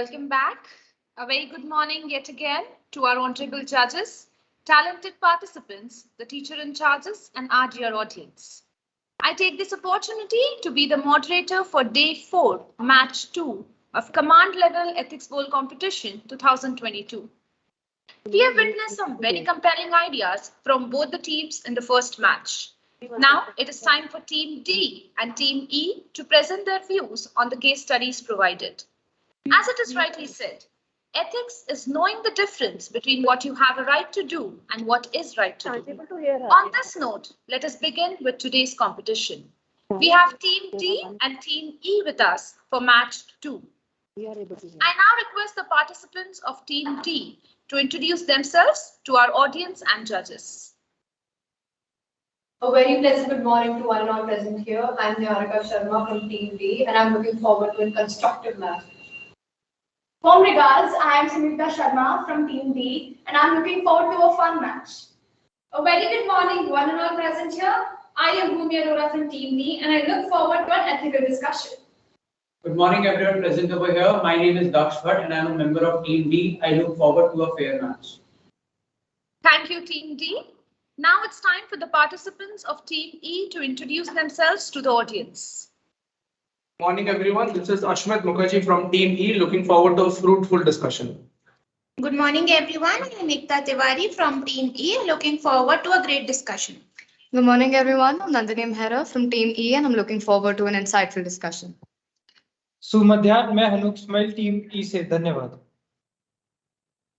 Welcome back. A very good morning yet again to our honorable judges, talented participants, the teacher in charges, and our dear audience. I take this opportunity to be the moderator for Day 4, Match 2 of Command Level Ethics Bowl Competition 2022. We have witnessed some very compelling ideas from both the teams in the first match. Now it is time for Team D and Team E to present their views on the case studies provided. As it is rightly said, ethics is knowing the difference between what you have a right to do and what is right to do. On this note, let us begin with today's competition. We have Team D and Team E with us for match 2. I now request the participants of Team D to introduce themselves to our audience and judges. A very pleasant good morning to one and all present here. I'm Niharika Sharma from Team D and I'm looking forward to a constructive match. Warm regards, I am Samita Sharma from Team D and I'm looking forward to a fun match. A very good morning, one and all present here. I am Bhumi Arora from Team D and I look forward to an ethical discussion. Good morning everyone present over here. My name is Daksh Bhatt and I am a member of Team D. I look forward to a fair match. Thank you, Team D. Now it's time for the participants of Team E to introduce themselves to the audience. Morning everyone, this is Ashmat Mukherjee from Team E, looking forward to a fruitful discussion. Good morning everyone, I'm Ekta Tiwari from Team E, looking forward to a great discussion. Good morning everyone, I'm Nandini Mehra from Team E and I'm looking forward to an insightful discussion. सुमध्यान मैं हनुक smile team ई से धन्यवाद.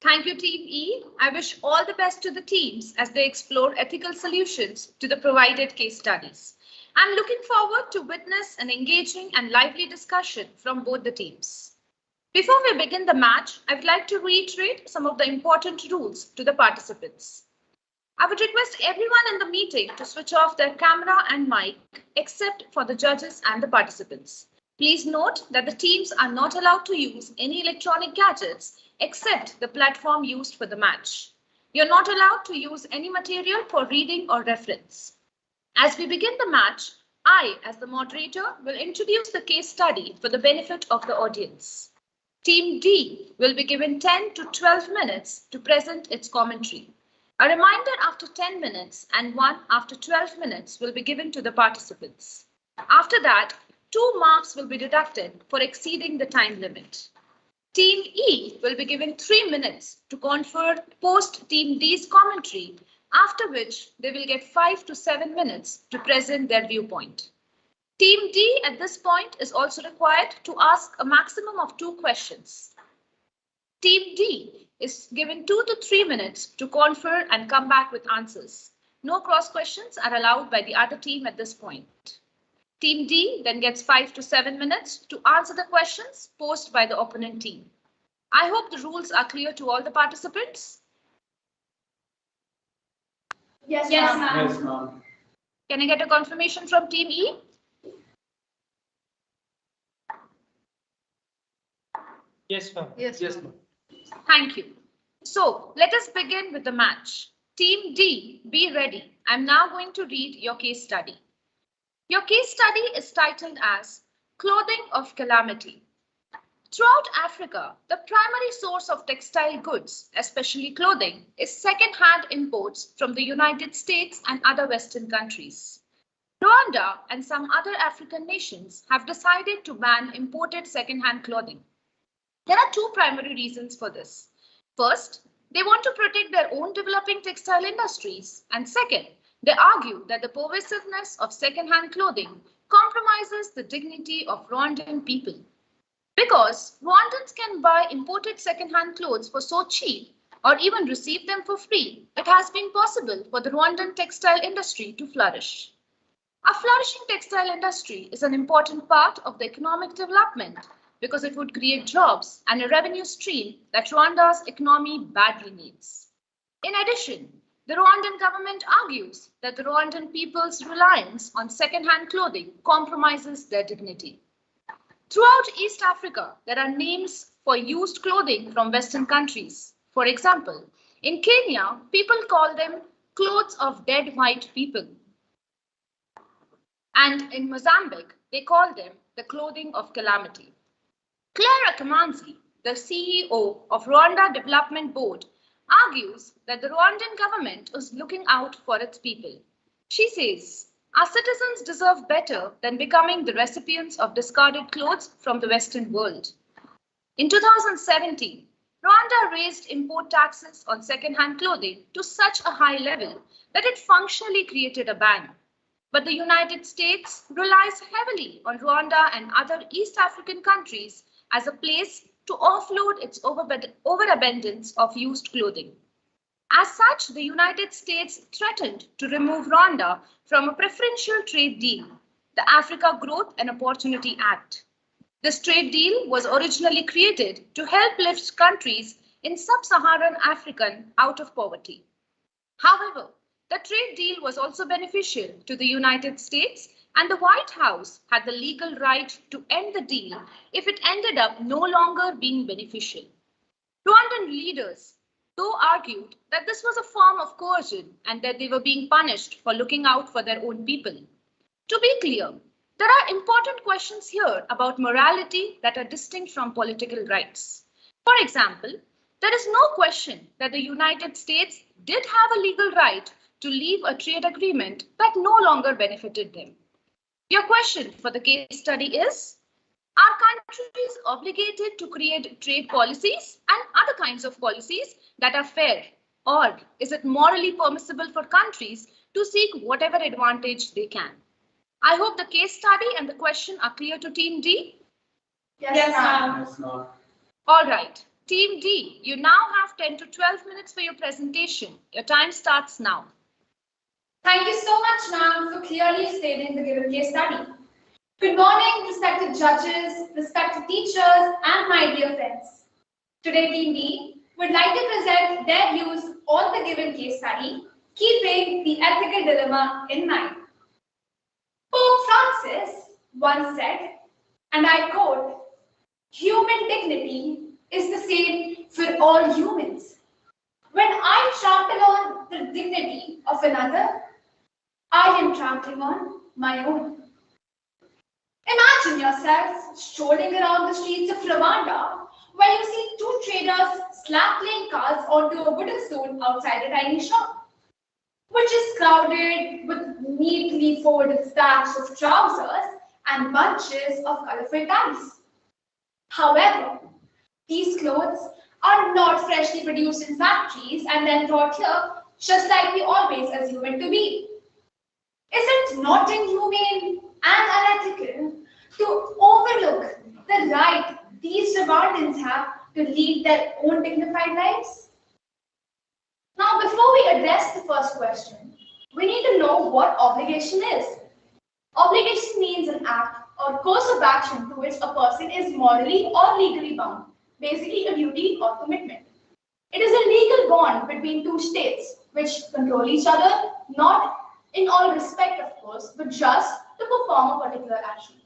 Thank you, Team E. I wish all the best to the teams as they explore ethical solutions to the provided case studies. I'm looking forward to witness an engaging and lively discussion from both the teams. Before we begin the match, I would like to reiterate some of the important rules to the participants. I would request everyone in the meeting to switch off their camera and mic, except for the judges and the participants. Please note that the teams are not allowed to use any electronic gadgets except the platform used for the match. You're not allowed to use any material for reading or reference. As we begin the match, I, as the moderator, will introduce the case study for the benefit of the audience. Team D will be given 10 to 12 minutes to present its commentary. A reminder after 10 minutes and one after 12 minutes will be given to the participants. After that, 2 marks will be deducted for exceeding the time limit. Team E will be given 3 minutes to confer post Team D's commentary, after which they will get 5 to 7 minutes to present their viewpoint. Team D at this point is also required to ask a maximum of 2 questions. Team D is given 2 to 3 minutes to confer and come back with answers. No cross questions are allowed by the other team at this point. Team D then gets 5 to 7 minutes to answer the questions posed by the opponent team. I hope the rules are clear to all the participants. Yes, ma'am. ma'am. Yes, ma'am. Can I get a confirmation from Team E? Yes, ma'am. Yes, ma'am. Thank you. So let us begin with the match. Team D, be ready. I'm now going to read your case study. Your case study is titled as Clothing of Calamity. Throughout Africa, the primary source of textile goods, especially clothing, is second-hand imports from the United States and other Western countries. Rwanda and some other African nations have decided to ban imported second-hand clothing. There are 2 primary reasons for this. First, they want to protect their own developing textile industries, and second, they argue that the pervasiveness of second-hand clothing compromises the dignity of Rwandan people. Because Rwandans can buy imported second-hand clothes for so cheap or even receive them for free, it has been possible for the Rwandan textile industry to flourish. A flourishing textile industry is an important part of the economic development because it would create jobs and a revenue stream that Rwanda's economy badly needs. In addition, the Rwandan government argues that the Rwandan people's reliance on second-hand clothing compromises their dignity. Throughout East Africa, there are names for used clothing from Western countries. For example, in Kenya, people call them clothes of dead white people. And in Mozambique, they call them the clothing of calamity. Clara Kamanzi, the CEO of Rwanda Development Board, argues that the Rwandan government is looking out for its people. She says, our citizens deserve better than becoming the recipients of discarded clothes from the Western world. In 2017, Rwanda raised import taxes on second-hand clothing to such a high level that it functionally created a ban. But the United States relies heavily on Rwanda and other East African countries as a place to offload its overabundance of used clothing. As such, the United States threatened to remove Rwanda from a preferential trade deal, the Africa Growth and Opportunity Act. This trade deal was originally created to help lift countries in sub-Saharan Africa out of poverty. However, the trade deal was also beneficial to the United States, and the White House had the legal right to end the deal if it ended up no longer being beneficial. Rwandan leaders, though, argued that this was a form of coercion and that they were being punished for looking out for their own people. To be clear, there are important questions here about morality that are distinct from political rights. For example, there is no question that the United States did have a legal right to leave a trade agreement that no longer benefited them. Your question for the case study is, are countries obligated to create trade policies and other kinds of policies that are fair? Or is it morally permissible for countries to seek whatever advantage they can? I hope the case study and the question are clear to Team D. Yes, ma'am. Yes, ma'am. All right, Team D, you now have 10 to 12 minutes for your presentation. Your time starts now. Thank you so much, ma'am, for clearly stating the given case study. Good morning, respected judges, respected teachers, and my dear friends. Today, Team D would like to present their views on the given case study, keeping the ethical dilemma in mind. Pope Francis once said, and I quote, "Human dignity is the same for all humans. When I trample on the dignity of another, I am trampling on my own." Imagine yourself strolling around the streets of Rwanda where you see two traders slap-laying cars onto a wooden stool outside a tiny shop, which is crowded with neatly folded stacks of trousers and bunches of colorful ties. However, these clothes are not freshly produced in factories and then brought here just like we always assume it to be. Is it not inhumane and unethical to overlook the right these Rwandans have to lead their own dignified lives? Now, before we address the first question, we need to know what obligation is. Obligation means an act or course of action to which a person is morally or legally bound, basically a duty or commitment. It is a legal bond between two states which control each other, not in all respect, of course, but just to perform a particular action.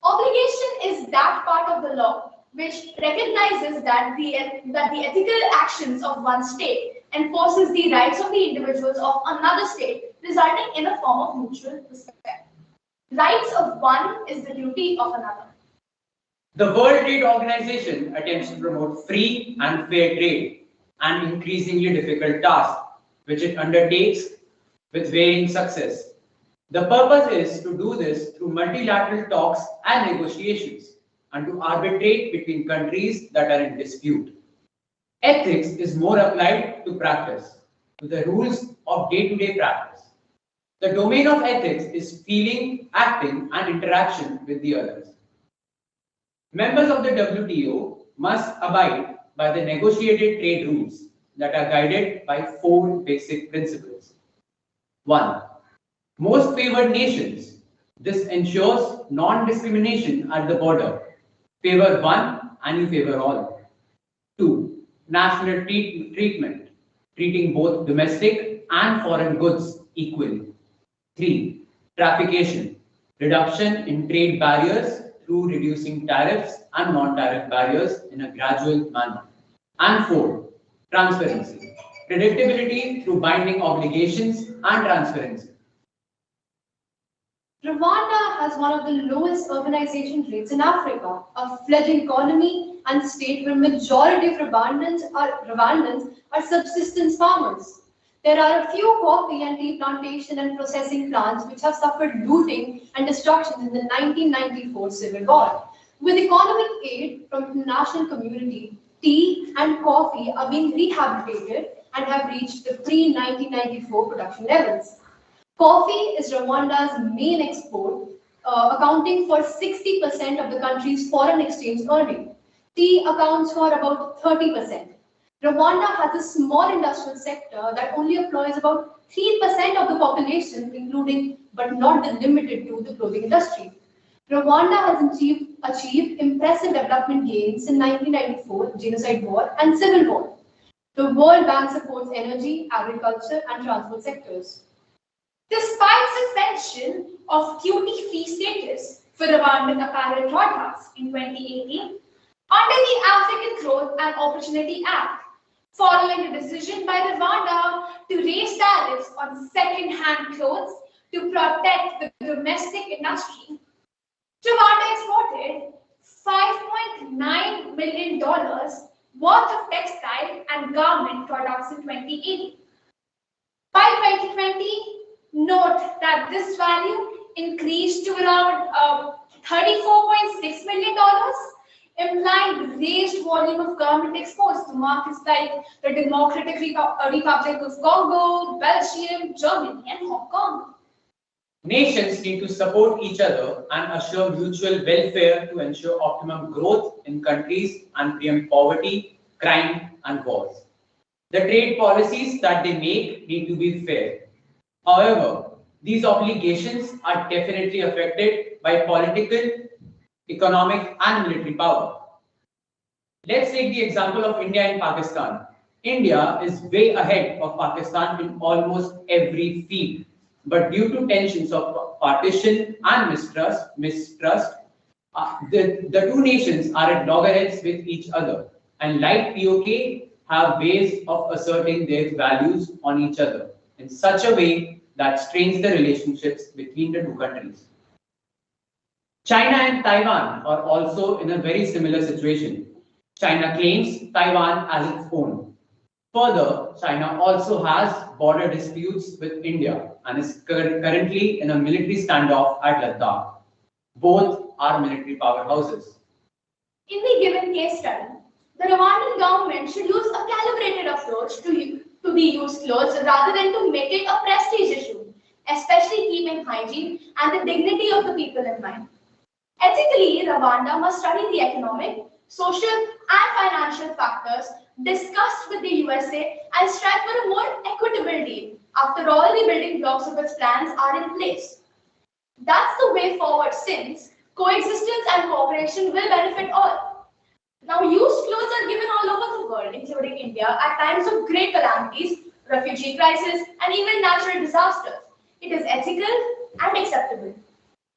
Obligation is that part of the law which recognizes that the ethical actions of one state enforces the rights of the individuals of another state, resulting in a form of mutual respect. Rights of one is the duty of another. The World Trade Organization attempts to promote free and fair trade, an increasingly difficult task, which it undertakes with varying success. The purpose is to do this through multilateral talks and negotiations and to arbitrate between countries that are in dispute. Ethics is more applied to practice, to the rules of day-to-day practice. The domain of ethics is feeling, acting, and interaction with the others. Members of the WTO must abide by the negotiated trade rules that are guided by 4 basic principles. 1. Most favored nations. This ensures non-discrimination at the border. Favor one and you favor all. 2. National treatment, treating both domestic and foreign goods equally. 3. Traffication, reduction in trade barriers through reducing tariffs and non-tariff barriers in a gradual manner. And 4. Transparency, predictability through binding obligations and transparency. Rwanda has one of the lowest urbanization rates in Africa, a fledgling economy, and state where majority of Rwandans are subsistence farmers. There are a few coffee and tea plantation and processing plants which have suffered looting and destruction in the 1994 civil war. With economic aid from the international community, tea and coffee are being rehabilitated and have reached the pre-1994 production levels. Coffee is Rwanda's main export, accounting for 60% of the country's foreign exchange earning. Tea accounts for about 30%. Rwanda has a small industrial sector that only employs about 3% of the population, including but not limited to the clothing industry. Rwanda has achieved impressive development gains in 1994 genocide war and civil war. The World Bank supports energy, agriculture, and transport sectors. Despite suspension of duty-free status for Rwandan apparel products in 2018, under the African Growth and Opportunity Act, following a decision by Rwanda to raise tariffs on second-hand clothes to protect the domestic industry, Rwanda exported $5.9 million worth of textile and garment products in 2018. By 2020, note that this value increased to around $34.6 million, implying the raised volume of garment exports to markets like the Democratic Republic of Congo, Belgium, Germany, and Hong Kong. Nations need to support each other and assure mutual welfare to ensure optimum growth in countries and preempt poverty, crime, and wars. The trade policies that they make need to be fair. However, these obligations are definitely affected by political, economic, and military power. Let's take the example of India and Pakistan. India is way ahead of Pakistan in almost every field. But due to tensions of partition and mistrust, the two nations are at loggerheads with each other. And like POK, have ways of asserting their values on each other in such a way that strains the relationships between the two countries. China and Taiwan are also in a very similar situation. China claims Taiwan as its own. Further, China also has border disputes with India and is currently in a military standoff at Ladakh. Both are military powerhouses. In the given case study, the Rwandan government should use a calibrated approach to the used clothes rather than to make it a prestige issue, especially keeping hygiene and the dignity of the people in mind. Ethically, Rwanda must study the economic, social, and financial factors discussed with the USA and strive for a more equitable deal. After all, the building blocks of its plans are in place. That's the way forward since coexistence and cooperation will benefit all. Now, used clothes are given all over the world, including India, at times of great calamities, refugee crisis, and even natural disasters. It is ethical and acceptable.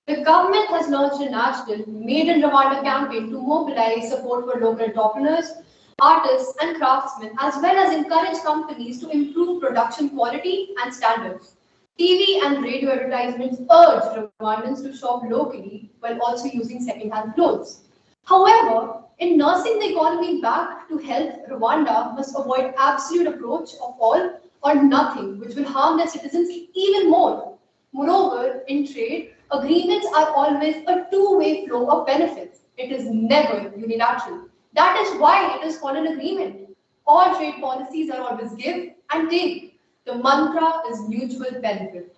The government has launched a national Made in Rwanda campaign to mobilize support for local entrepreneurs, artists, and craftsmen, as well as encourage companies to improve production quality and standards. TV and radio advertisements urge Rwandans to shop locally while also using second-hand clothes. However, in nursing the economy back to health, Rwanda must avoid absolute approach of all or nothing, which will harm their citizens even more. Moreover, in trade, agreements are always a two-way flow of benefits. It is never unilateral. That is why it is called an agreement. All trade policies are always give and take. The mantra is mutual benefit.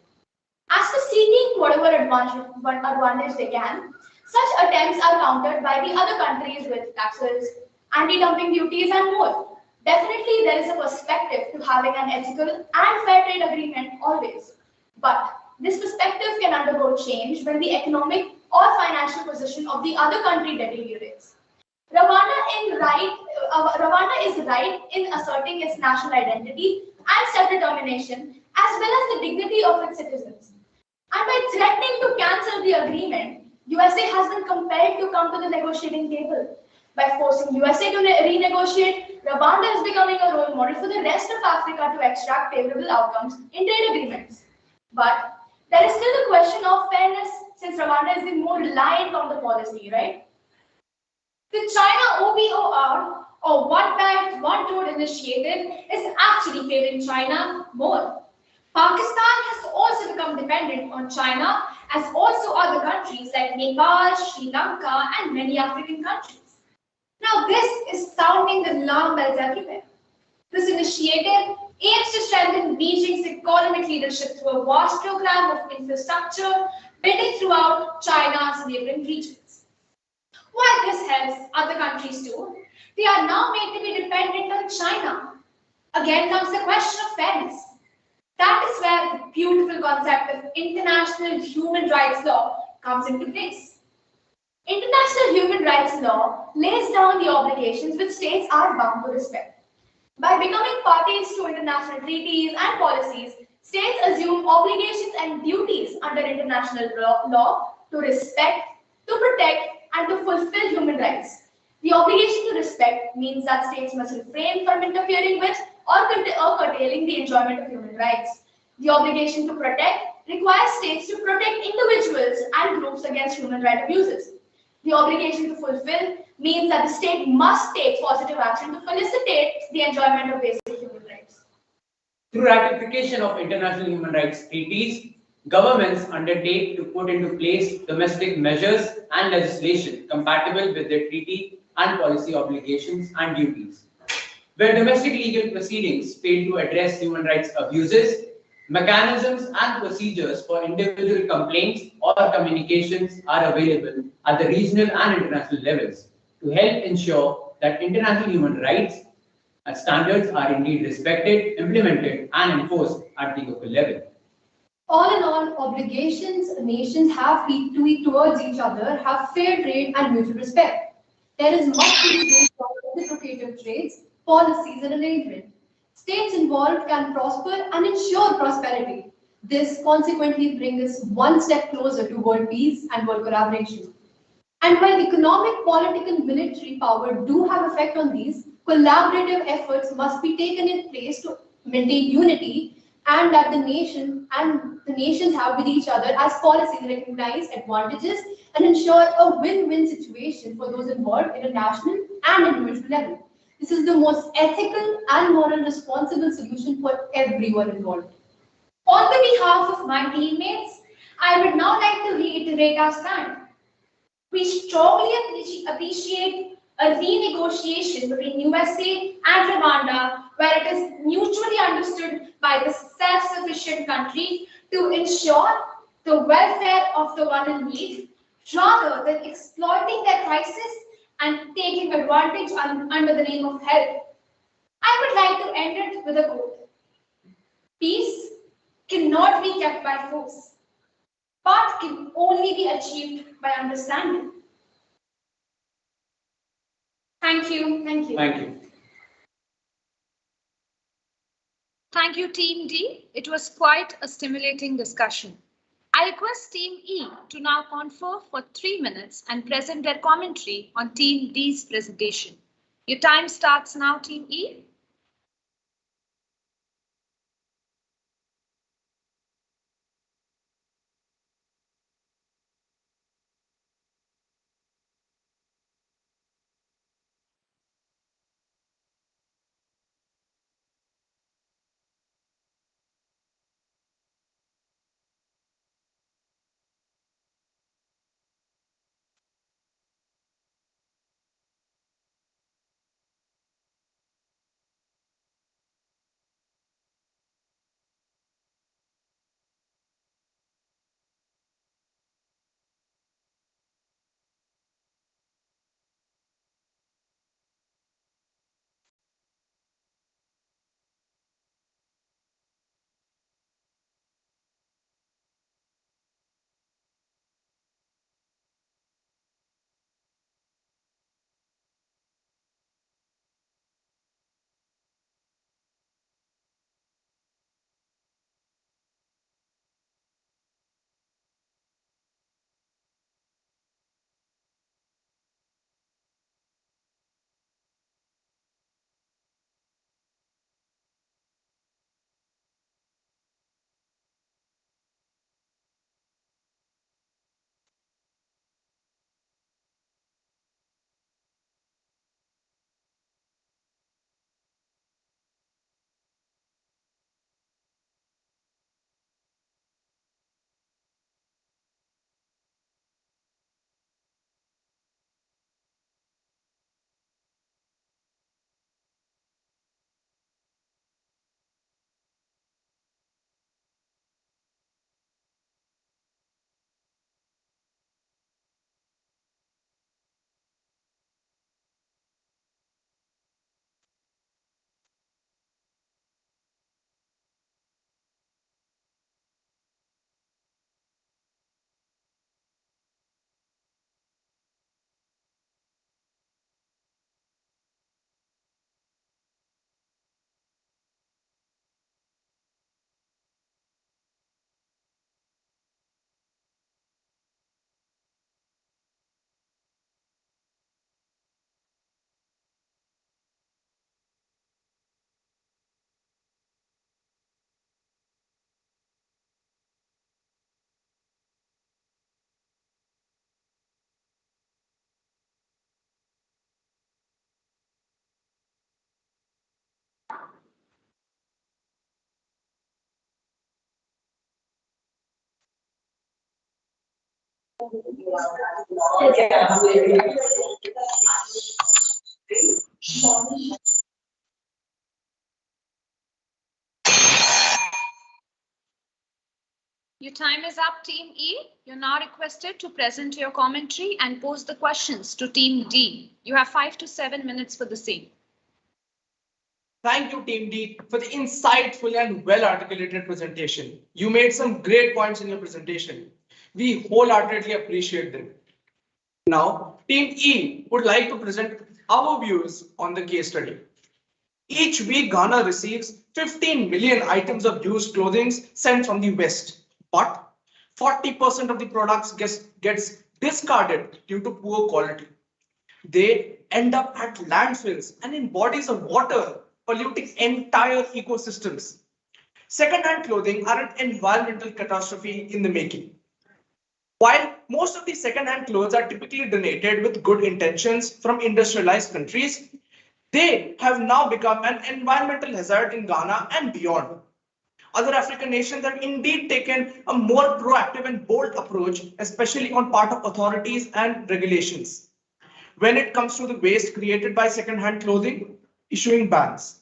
As for seeking whatever advantage they can, such attempts are countered by the other countries with taxes, anti-dumping duties, and more. Definitely, there is a perspective to having an ethical and fair trade agreement always. But this perspective can undergo change when the economic or financial position of the other country deteriorates. Rwanda is right in asserting its national identity and self-determination as well as the dignity of its citizens. And by threatening to cancel the agreement, USA has been compelled to come to the negotiating table. By forcing USA to renegotiate, Rwanda is becoming a role model for the rest of Africa to extract favorable outcomes in trade agreements. But there is still the question of fairness since Rwanda is the more reliant on the policy, right? The China OBOR, or One Belt, One Road initiative, is actually favoring China more. Pakistan has also become dependent on China, as also other countries like Nepal, Sri Lanka, and many African countries. Now, this is sounding the alarm bells everywhere. This initiative aims to strengthen Beijing's economic leadership through a vast program of infrastructure building throughout China's neighboring regions. While this helps other countries too, they are now made to be dependent on China. Again comes the question of fairness. That is where the beautiful concept of international human rights law comes into place. International human rights law lays down the obligations which states are bound to respect. By becoming parties to international treaties and policies, states assume obligations and duties under international law to respect, to protect, and to fulfill human rights. The obligation to respect means that states must refrain from interfering with or curtailing the enjoyment of human rights. The obligation to protect requires states to protect individuals and groups against human rights abuses. The obligation to fulfill means that the state must take positive action to facilitate the enjoyment of basic human rights. Through ratification of international human rights treaties, governments undertake to put into place domestic measures and legislation compatible with their treaty and policy obligations and duties. Where domestic legal proceedings fail to address human rights abuses, mechanisms and procedures for individual complaints or communications are available at the regional and international levels to help ensure that international human rights standards are indeed respected, implemented, and enforced at the local level. All in all, obligations nations have towards each other have fair trade and mutual respect. There is much to be based on reciprocative trades, policies, and arrangement. States involved can prosper and ensure prosperity. This consequently brings us one step closer to world peace and world collaboration. And while economic, political, military power do have effect on these, collaborative efforts must be taken in place to maintain unity and that the nations have with each other as policies recognize advantages and ensure a win-win situation for those involved in a national and individual level. This is the most ethical and moral responsible solution for everyone involved. On the behalf of my teammates, I would now like to reiterate our stand. We strongly appreciate a renegotiation between USA and Rwanda where it is mutually understood by the self-sufficient country to ensure the welfare of the one in need rather than exploiting their crisis and taking advantage under the name of help. I would like to end it with a quote. Peace cannot be kept by force, but can only be achieved by understanding. Thank you. Thank you. Thank you. Thank you, Team D. It was quite a stimulating discussion. I request Team E to now confer for 3 minutes and present their commentary on Team D's presentation. Your time starts now, Team E. Your time is up, Team E. You're now requested to present your commentary and pose the questions to Team D. You have 5 to 7 minutes for the same. Thank you, Team D, for the insightful and well-articulated presentation. You made some great points in your presentation. We wholeheartedly appreciate them. Now, Team E would like to present our views on the case study. Each week, Ghana receives 15 million items of used clothing sent from the West, but 40% of the products gets discarded due to poor quality. They end up at landfills and in bodies of water, polluting entire ecosystems. Second-hand clothing are an environmental catastrophe in the making. While most of the second-hand clothes are typically donated with good intentions from industrialized countries, they have now become an environmental hazard in Ghana and beyond. Other African nations have indeed taken a more proactive and bold approach, especially on part of authorities and regulations. When it comes to the waste created by second-hand clothing, issuing bans.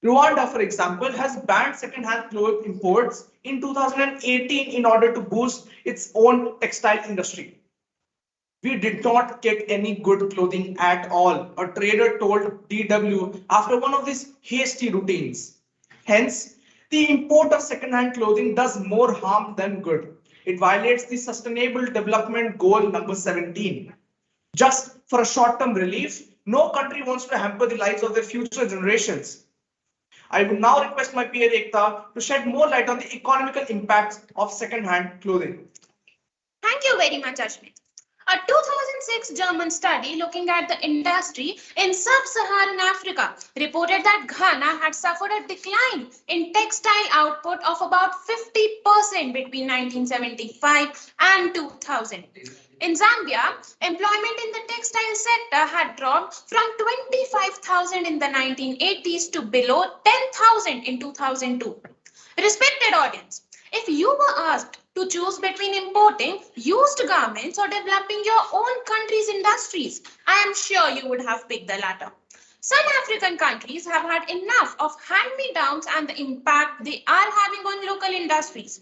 Rwanda, for example, has banned second-hand clothes imports in 2018 in order to boost its own textile industry. We did not get any good clothing at all, a trader told DW after one of these hasty routines. Hence, the import of second-hand clothing does more harm than good. It violates the Sustainable Development Goal number 17. Just for a short-term relief, no country wants to hamper the lives of their future generations. I would now request my peer Ekta to shed more light on the economical impacts of second-hand clothing. Thank you very much, Ashmit. A 2006 German study looking at the industry in sub-Saharan Africa reported that Ghana had suffered a decline in textile output of about 50% between 1975 and 2000. In Zambia, employment in the textile sector had dropped from 25,000 in the 1980s to below 10,000 in 2002. Respected audience, if you were asked to choose between importing used garments or developing your own country's industries, I am sure you would have picked the latter. Some African countries have had enough of hand-me-downs and the impact they are having on local industries.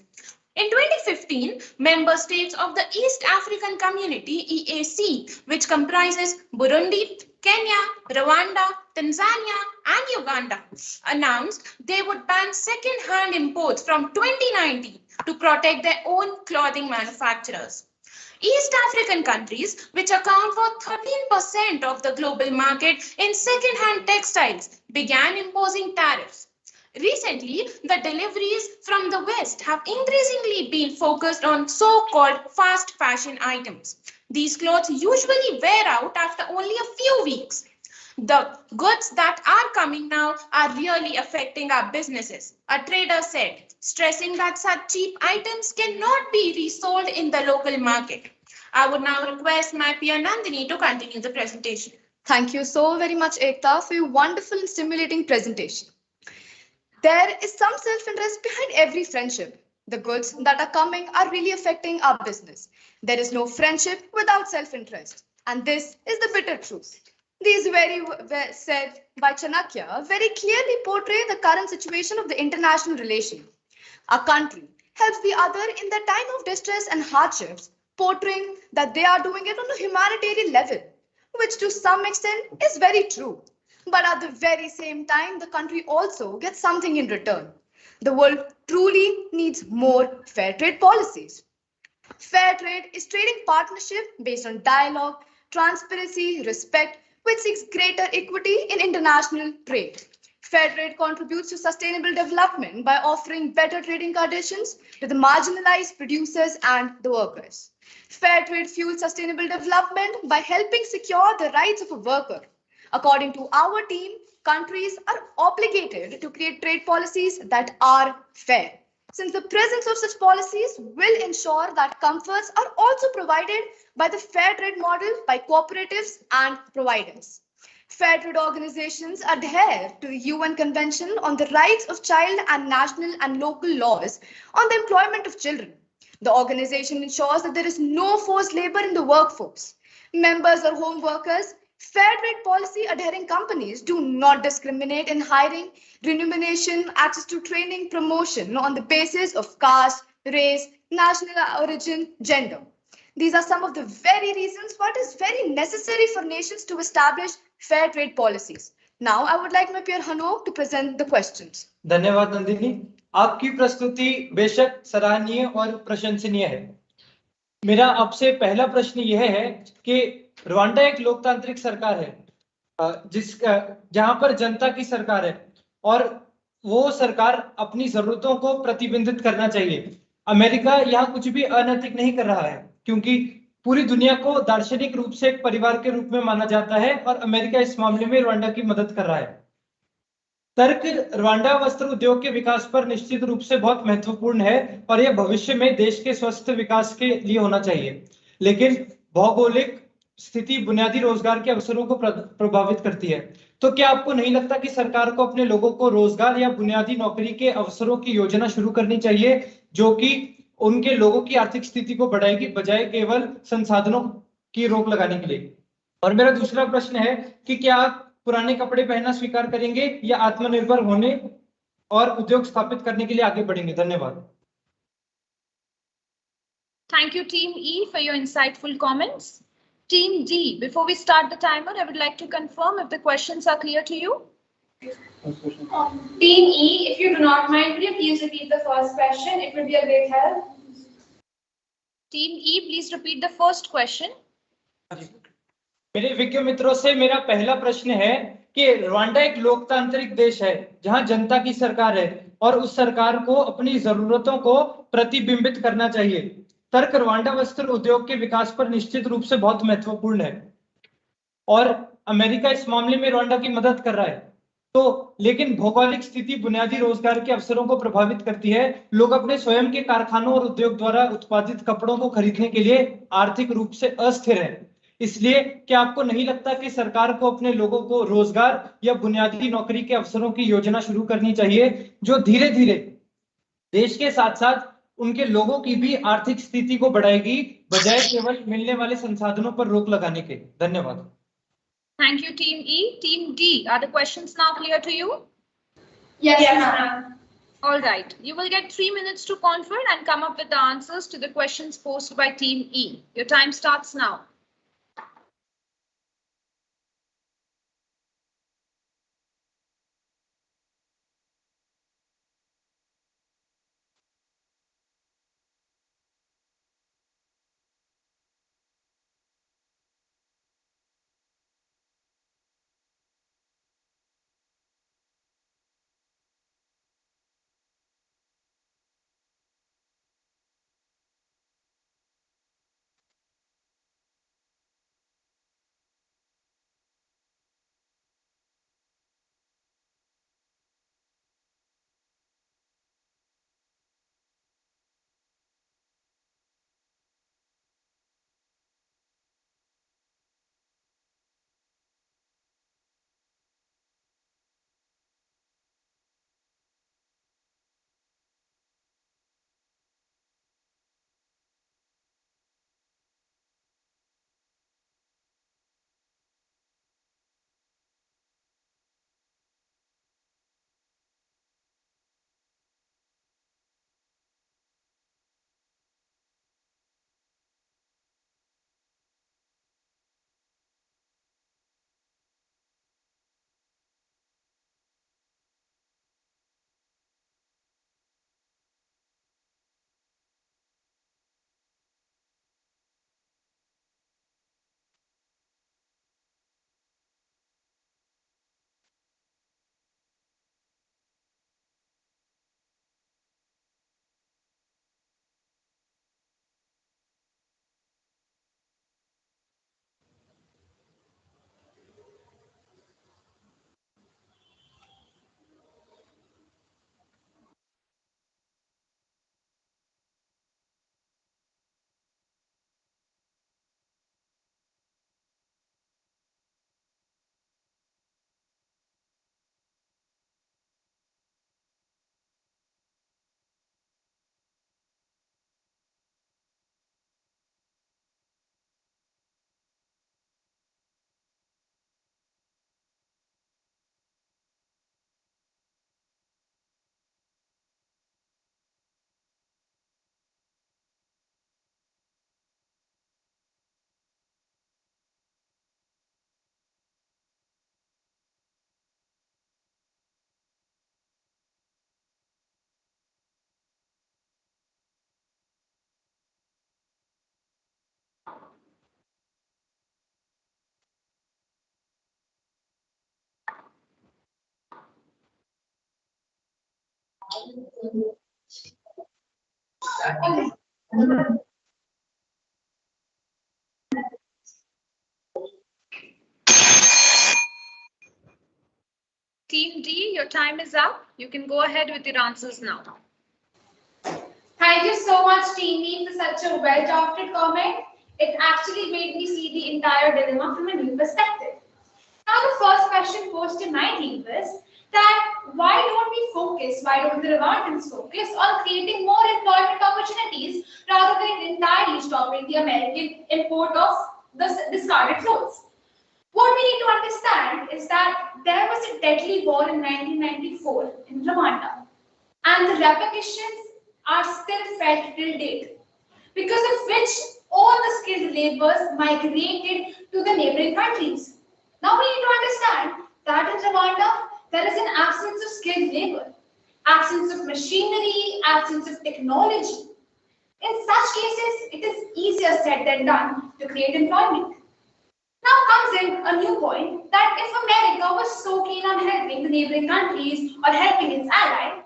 In 2015, member states of the East African Community (EAC), which comprises Burundi, Kenya, Rwanda, Tanzania, and Uganda, announced they would ban second-hand imports from 2019 to protect their own clothing manufacturers. East African countries, which account for 13% of the global market in second-hand textiles, began imposing tariffs. Recently, the deliveries from the West have increasingly been focused on so-called fast fashion items. These clothes usually wear out after only a few weeks. The goods that are coming now are really affecting our businesses, a trader said, stressing that such cheap items cannot be resold in the local market. I would now request my peer Nandini to continue the presentation. Thank you so very much, Ekta, for your wonderful and stimulating presentation. There is some self-interest behind every friendship. The goods that are coming are really affecting our business. There is no friendship without self-interest. And this is the bitter truth. These very said by Chanakya very clearly portray the current situation of the international relation. A country helps the other in their time of distress and hardships, portraying that they are doing it on a humanitarian level, which to some extent is very true. But at the very same time, the country also gets something in return. The world truly needs more fair trade policies. Fair trade is trading partnership based on dialogue, transparency, respect, which seeks greater equity in international trade. Fair trade contributes to sustainable development by offering better trading conditions to the marginalized producers and the workers. Fair trade fuels sustainable development by helping secure the rights of a worker. According to our team, countries are obligated to create trade policies that are fair, since the presence of such policies will ensure that comforts are also provided by the fair trade model by cooperatives and providers. Fair trade organizations adhere to the UN Convention on the Rights of Child and national and local laws on the employment of children. The organization ensures that there is no forced labor in the workforce. Members or home workers, fair trade policy adhering companies do not discriminate in hiring, remuneration, access to training, promotion on the basis of caste, race, national origin, gender. These are some of the very reasons what is very necessary for nations to establish fair trade policies. Now, I would like my peer Hanok to present the questions. धन्यवाद नंदिनी, आपकी प्रस्तुति बेशक सराहनीय और प्रशंसनीय है। मेरा आपसे पहला प्रश्न यह है कि रवांडा एक लोकतांत्रिक सरकार है, जहां पर जनता की सरकार है और वो सरकार अपनी जरूरतों को प्रतिबिंबित करना चाहिए। अमेरिका यहाँ कुछ भी अनैतिक नहीं कर रहा है, क्योंकि पूरी दुनिया को दार्शनिक रूप से एक परिवार के रूप में माना जाता है और अमेरिका इस मामले में रवांडा की मदद कर रहा है। तर्क रवांडा वस्त्र उद्योग के विकास पर निश्चित रूप से बहुत महत्वपूर्ण है और यह भविष्य में देश के स्वस्थ विकास के लिए होना चाहिए, लेकिन भौगोलिक स्थिति बुनियादी रोजगार के अवसरों को प्रभावित करती है। तो क्या आपको नहीं लगता कि सरकार को अपने लोगों को रोजगार या बुनियादी नौकरी के अवसरों की योजना शुरू करनी चाहिए, जो कि उनके लोगों की आर्थिक स्थिति को बढ़ाएगी, बजाय केवल संसाधनों की रोक लगाने के लिए? और मेरा दूसरा प्रश्न है कि क्या आप पुराने कपड़े पहनना स्वीकार करेंगे या आत्मनिर्भर होने और उद्योग स्थापित करने के लिए आगे बढ़ेंगे? धन्यवाद। Thank you, Team E, for your insightful comments. Team D, before we start the timer, I would like to confirm if the questions are clear to you. Team E, if you do not mind, will you please repeat the first question? It will be a great help. Team E, please repeat the first question. मेरे विज्ञ मित्रों से मेरा पहला प्रश्न है कि Rwanda एक लोकतांत्रिक देश है जहां जनता की सरकार है और उस सरकार को अपनी जरूरतों को प्रतिबिंबित करना चाहिए। तर्क रवांडा वस्त्र उद्योग के विकास पर निश्चित रूप से बहुत महत्वपूर्ण है और अमेरिका इस मामले में रवांडा की मदद कर रहा है। तो लेकिन भौगोलिक स्थिति बुनियादी रोजगार के अवसरों को प्रभावित करती है। लोग अपने स्वयं के कारखानों और उद्योग द्वारा उत्पादित कपड़ों को खरीदने के लिए आर्थिक रूप से अस्थिर है। इसलिए क्या आपको नहीं लगता कि सरकार को अपने लोगों को रोजगार या बुनियादी नौकरी के अवसरों की योजना शुरू करनी चाहिए, जो धीरे धीरे देश के साथ साथ उनके लोगों की भी आर्थिक स्थिति को बढ़ाएगी, बजाय केवल मिलने वाले संसाधनों पर रोक लगाने के? धन्यवाद। Thank you, Team E. Team D, are the questions now clear to you? Yes, ma'am. All right. You will get 3 minutes to confer and come up with the answers to the questions posed by Team E. Your time starts now. Team D, your time is up. You can go ahead with your answers now. Thank you so much, Team D, for such a well-drafted comment. It actually made me see the entire dilemma from a new perspective. Now, the first question posed to my team was that why don't the Rwandans focus on creating more employment opportunities rather than entirely stopping the American import of the discarded clothes? What we need to understand is that there was a deadly war in 1994 in Rwanda, and the repercussions are still felt till date, because of which all the skilled laborers migrated to the neighboring countries. Now we need to understand that in Rwanda, there is an absence of skilled labor, absence of machinery, absence of technology. In such cases, it is easier said than done to create employment. Now comes in a new point that if America was so keen on helping the neighboring countries or helping its ally,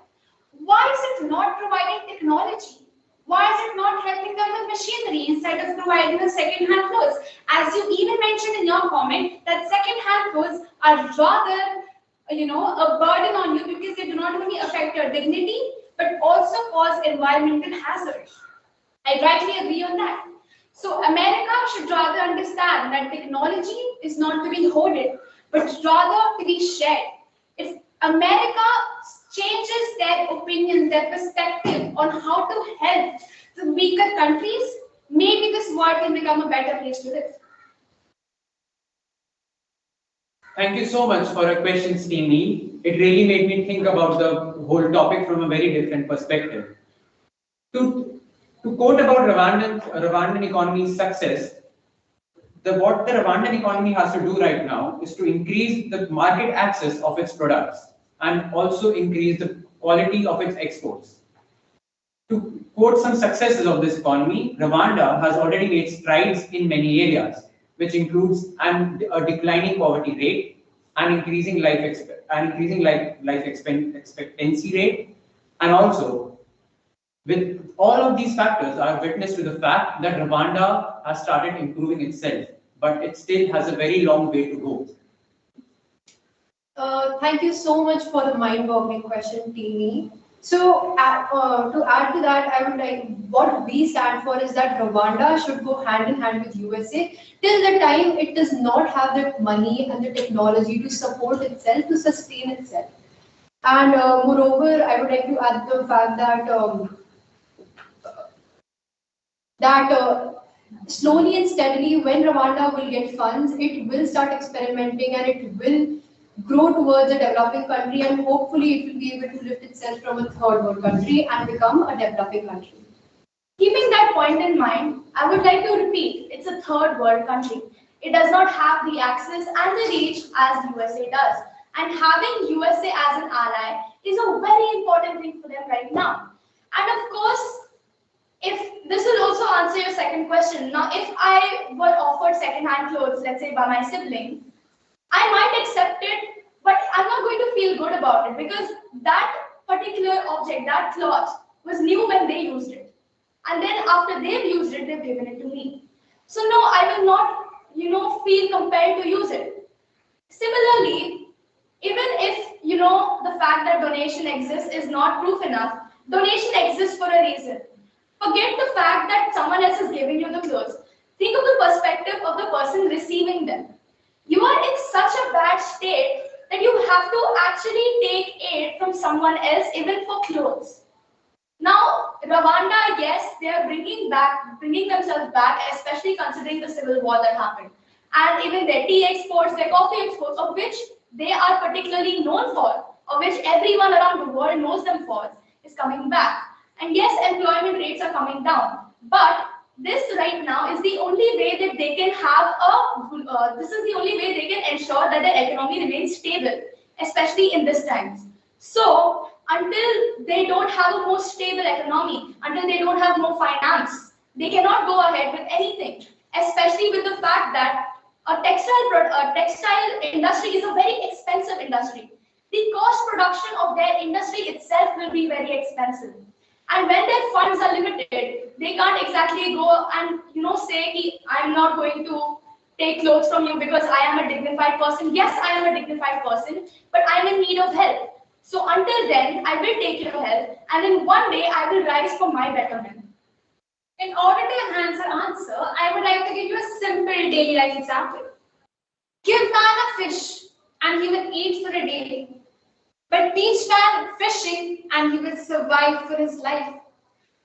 why is it not providing technology? Why is it not helping them with machinery instead of providing the second-hand clothes? As you even mentioned in your comment, that second-hand clothes are rather, a burden on you because they do not only affect your dignity, but also cause environmental hazards. I rightly agree on that. So America should rather understand that technology is not to be hoarded, but rather to be shared. If America changes their opinion, their perspective on how to help the weaker countries, maybe this world can become a better place to live. Thank you so much for your questions, Team. It really made me think about the whole topic from a very different perspective. To quote about Rwandan economy's success, what the Rwandan economy has to do right now is to increase the market access of its products and also increase the quality of its exports. To quote some successes of this economy, Rwanda has already made strides in many areas, which includes a declining poverty rate, an increasing life expectancy rate, and also with all of these factors are witness to the fact that Rwanda has started improving itself, but it still has a very long way to go. Thank you so much for the mind-boggling question, Teeny. So, to add to that, I would like, what we stand for is that Rwanda should go hand in hand with USA till the time it does not have the money and the technology to support itself, to sustain itself. And moreover, I would like to add the fact that slowly and steadily, when Rwanda will get funds, it will start experimenting and it will grow towards a developing country, and hopefully it will be able to lift itself from a third world country and become a developing country. Keeping that point in mind, I would like to repeat, it's a third world country. It does not have the access and the reach as USA does. And having USA as an ally is a very important thing for them right now. And of course, if this will also answer your second question. Now, if I were offered second-hand clothes, let's say by my sibling, I might accept it, but I'm not going to feel good about it because that particular object, that cloth, was new when they used it. And then after they've used it, they've given it to me. So no, I will not, feel compelled to use it. Similarly, even if, the fact that donation exists is not proof enough, donation exists for a reason. Forget the fact that someone else is giving you the clothes. Think of the perspective of the person receiving them. You are in such a bad state that you have to actually take aid from someone else, even for clothes. Now, Rwanda, yes, they are bringing themselves back, especially considering the civil war that happened. And even their tea exports, their coffee exports, of which they are particularly known for, of which everyone around the world knows them for, is coming back. And yes, employment rates are coming down. But this right now is the only way that they can this is the only way they can ensure that their economy remains stable, especially in these times. So, until they don't have a more stable economy, until they don't have more finance, they cannot go ahead with anything, especially with the fact that a textile industry is a very expensive industry. the cost production of their industry itself will be very expensive. And when their funds are limited, they can't exactly go and say, I'm not going to take clothes from you because I am a dignified person. Yes, I am a dignified person, but I'm in need of help. So until then, I will take your help, and then one day I will rise for my betterment. In order to enhance our answer, I would like to give you a simple daily life example. Give man a fish and he will eat for a day. But teach man fishing and he will survive for his life.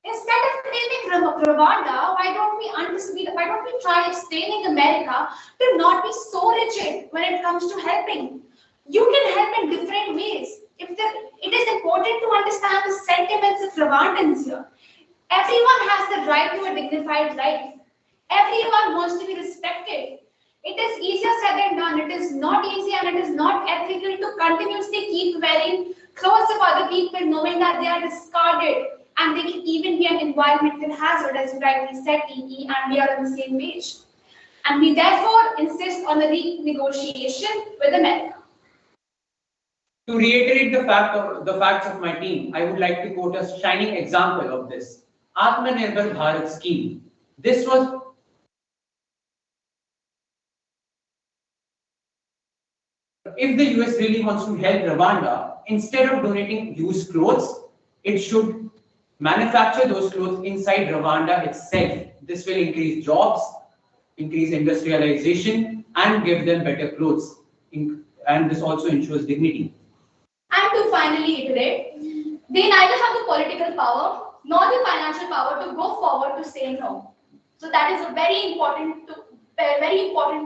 Instead of blaming Rwanda, why don't we try explaining America to not be so rigid when it comes to helping? You can help in different ways. It is important to understand the sentiments of Rwandans here. Everyone has the right to a dignified life. Everyone wants to be respected. It is easier said than done. It is not easy and it is not ethical to continuously keep wearing clothes of other people knowing that they are discarded and they can even be an environmental hazard, as you rightly said, EE, and we are on the same page. And we therefore insist on the renegotiation with America. To reiterate the facts of my team, I would like to quote a shining example of this. Atmanirbhar Bharat scheme. This was if the US really wants to help Rwanda, instead of donating used clothes, it should manufacture those clothes inside Rwanda itself. This will increase jobs, increase industrialization, and give them better clothes. And this also ensures dignity. And to finally iterate, they neither have the political power nor the financial power to go forward to say no. So that is a very important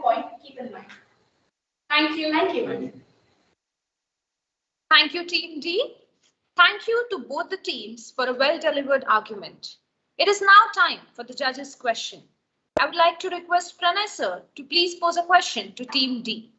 point to keep in mind. Thank you. Thank you. Thank you, Team D. Thank you to both the teams for a well-delivered argument. It is now time for the judges' question. I would like to request Pranay sir to please pose a question to Team D.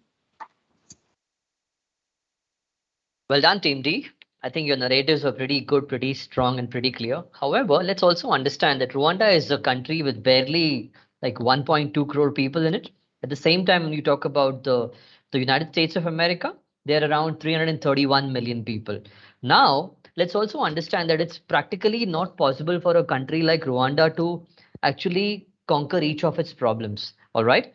Well done, Team D. I think your narratives are pretty good, pretty strong, and pretty clear. However, let's also understand that Rwanda is a country with barely like 1.2 crore people in it. At the same time, when you talk about the United States of America, they're around 331 million people. Now, let's also understand that it's practically not possible for a country like Rwanda to actually conquer each of its problems. All right.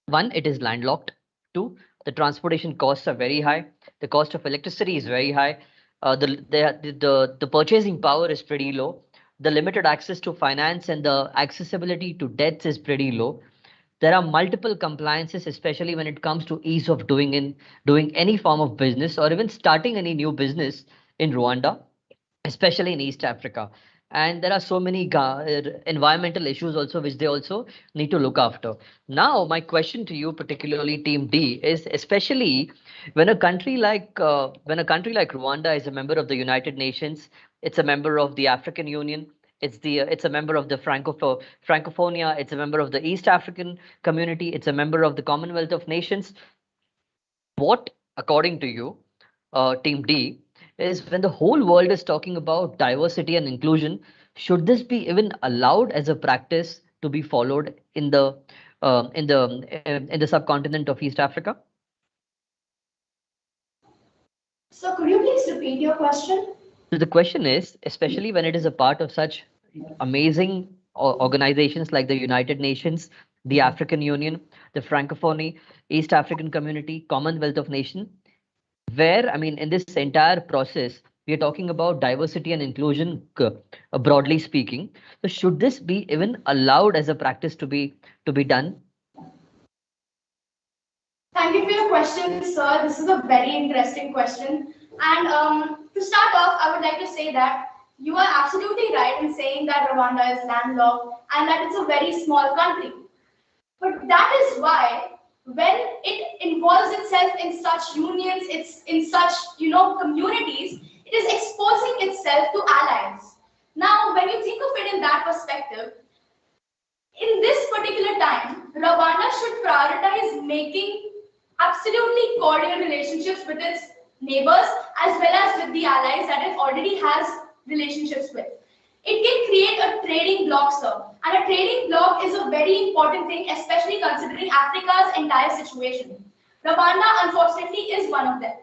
One, it is landlocked. Two, the transportation costs are very high. The cost of electricity is very high. The purchasing power is pretty low. The limited access to finance and the accessibility to debts is pretty low. There are multiple compliances, especially when it comes to ease of doing any form of business or even starting any new business in Rwanda, especially in East Africa. And there are so many environmental issues also which they also need to look after. Now, my question to you, particularly Team D, is especially when a country like Rwanda is a member of the United Nations, it's a member of the African Union, it's a member of the Francophonia, it's a member of the East African community, it's a member of the Commonwealth of Nations. What, according to you, Team D, is when the whole world is talking about diversity and inclusion, should this be even allowed as a practice to be followed in the subcontinent of East Africa? So could you please repeat your question? So the question is, especially when it is a part of such amazing organizations like the United Nations, the African Union, the Francophonie, East African Community, Commonwealth of Nations, where, I mean, in this entire process, we are talking about diversity and inclusion, broadly speaking. So should this be even allowed as a practice to be done? Thank you for your question, sir. This is a very interesting question. And to start off, I would like to say that you are absolutely right in saying that Rwanda is landlocked and that it's a very small country. But that is why when it involves itself in such unions, it's in such communities, it is exposing itself to allies. Now, when you think of it in that perspective, in this particular time, Rwanda should prioritize making absolutely cordial relationships with its neighbors as well as with the allies that it already has relationships with. It can create a trading bloc, sir. And a trading bloc is a very important thing, especially considering Africa's entire situation. Rwanda, unfortunately, is one of them.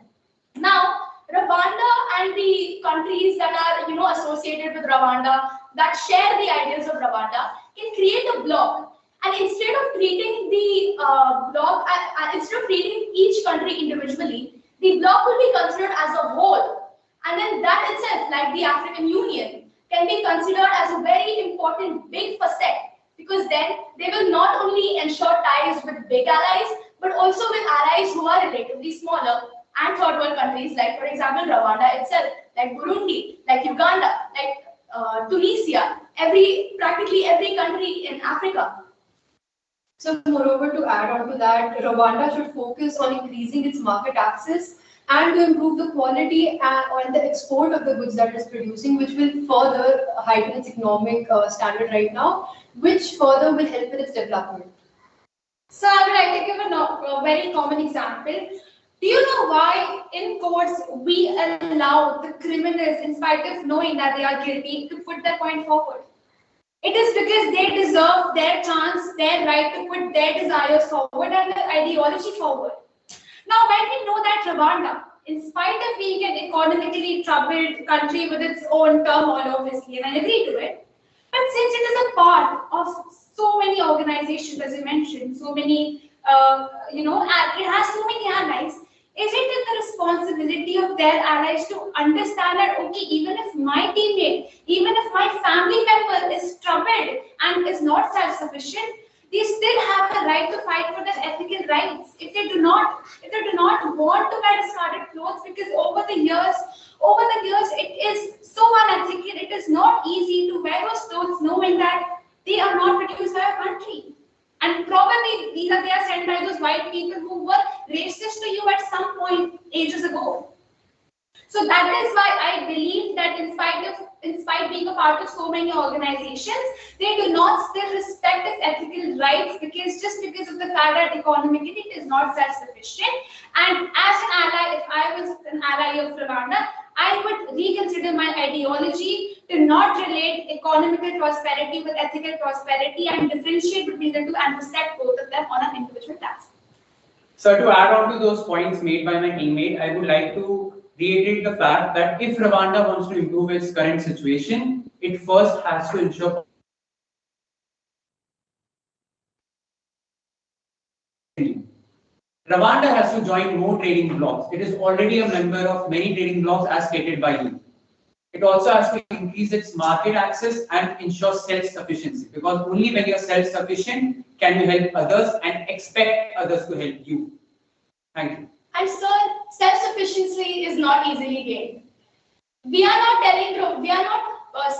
Now, Rwanda and the countries that are associated with Rwanda, that share the ideas of Rwanda, can create a bloc. And instead of treating the instead of treating each country individually, the bloc will be considered as a whole. And then that itself, like the African Union, can be considered as a very important big facet, because then they will not only ensure ties with big allies, but also with allies who are relatively smaller and third world countries, like for example Rwanda itself, like Burundi, like Uganda, like Tunisia, practically every country in Africa. So moreover, to add on to that, Rwanda should focus on increasing its market access and to improve the quality and the export of the goods that it is producing, which will further heighten its economic standard right now, which further will help in its development. So I would like to give a very common example. Do you know why in courts we allow the criminals, in spite of knowing that they are guilty, to put their point forward? It is because they deserve their chance, their right to put their desires forward and their ideology forward. Now, when we know that Rwanda, in spite of being an economically troubled country with its own turmoil, obviously, and I agree to it, but since it is a part of so many organizations, as you mentioned, so many, it has so many allies, isn't it the responsibility of their allies to understand that, okay, even if my teammate, even if my family member is troubled and is not self-sufficient, they still have the right to fight for their ethical rights. If they do not want to wear discarded clothes, because over the years, it is so unethical. It is not easy to wear those clothes knowing that they are not produced by a country. And probably they are sent by those white people who were racist to you at some point ages ago. So that is why I believe that in spite being a part of so many organizations, they do not still respect its ethical rights, because of the fact that economically it is not self-sufficient. And as an ally, if I was an ally of Rwanda, I would reconsider my ideology to not relate economical prosperity with ethical prosperity and differentiate between the two and to set both of them on an individual task. So to add on to those points made by my teammate, I would like to reiterate the fact that if Rwanda wants to improve its current situation, it first has to ensure Rwanda has to join more trading blocs. It is already a member of many trading blocs as stated by you. It also has to increase its market access and ensure self-sufficiency, because only when you're self-sufficient can you help others and expect others to help you. Thank you. And sir, self-sufficiency is not easily gained. We are not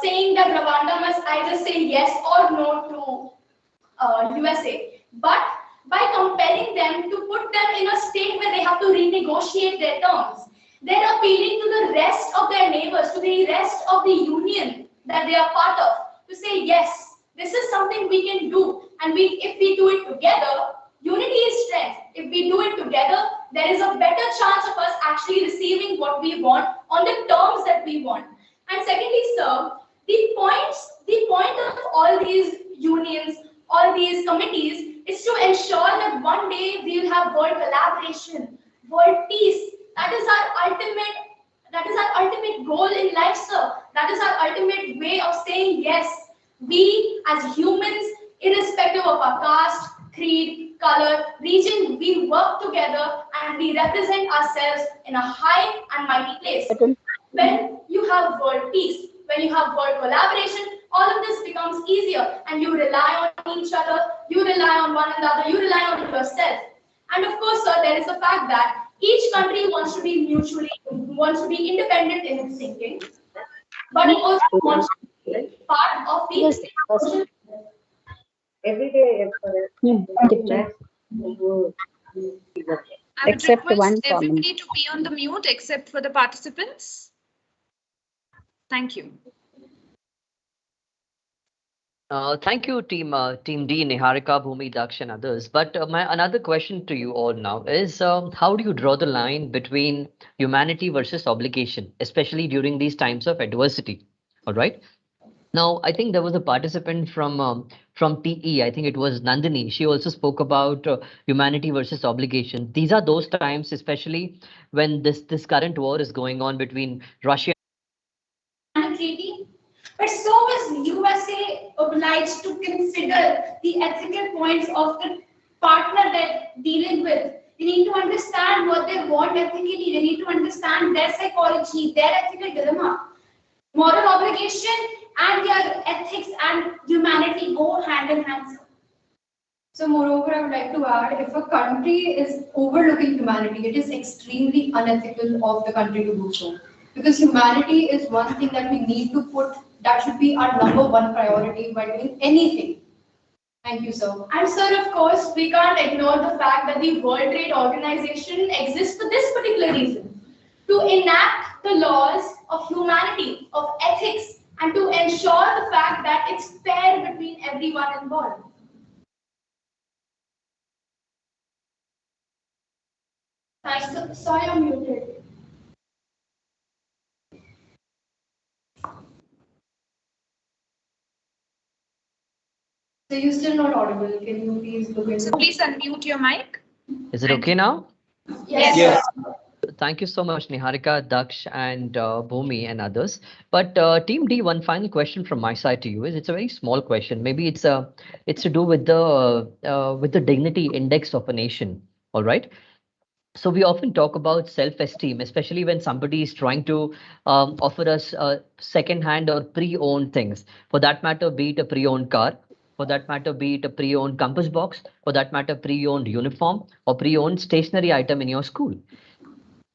saying that Rwanda must either say yes or no to USA, but by compelling them to put them in a state where they have to renegotiate their terms, they're appealing to the rest of their neighbors, to the rest of the union that they are part of, to say yes, this is something we can do, and if we do it together, unity is strength. If we do it together, there is a better chance of us actually receiving what we want on the terms that we want. And secondly, sir, the point of all these unions, all these committees, is to ensure that one day we will have world collaboration, world peace. That is our ultimate goal in life, sir. That is our ultimate way of saying yes. We as humans, irrespective of our caste, creed, color, region, we work together and we represent ourselves in a high and mighty place. When you have world peace, when you have world collaboration, all of this becomes easier, and you rely on each other, you rely on one another, you rely on yourself. And of course, sir, there is the fact that each country wants to be independent in its thinking, but it also wants to be part of the every day I would except request one everybody comment. to be on the mute except for the participants. Thank you. Thank you, Team D, Niharika, Bhumi, Daksh, and others. But my another question to you all now is, how do you draw the line between humanity versus obligation, especially during these times of adversity? All right. Now, I think there was a participant from TE. I think it was Nandini. She also spoke about humanity versus obligation. These are those times, especially when this current war is going on between Russia and treaty, but so is USA obliged to consider the ethical points of the partner that dealing with. They need to understand what they want ethically. They need to understand their psychology, their ethical dilemma. Moral obligation and their ethics and humanity go hand in hand. So moreover, I would like to add, if a country is overlooking humanity, it is extremely unethical of the country to do so. Because humanity is one thing that we need to put, that should be our number one priority by doing anything. Thank you, sir. And sir, of course, we can't ignore the fact that the World Trade Organization exists for this particular reason, to enact the laws of humanity, of ethics, and to ensure the fact that it's fair between everyone involved. Sorry, I'm muted. So you're still not audible. Can you please look into? So please unmute your mic. Is it okay now? Yes. Yes. Thank you so much, Niharika, Daksh, and Bhumi, and others. But Team D, one final question from my side to you is it's a very small question. Maybe it's to do with the dignity index of a nation. All right. So we often talk about self-esteem, especially when somebody is trying to offer us second-hand or pre-owned things. For that matter, be it a pre-owned car, for that matter, be it a pre-owned compass box, for that matter, pre-owned uniform or pre-owned stationery item in your school.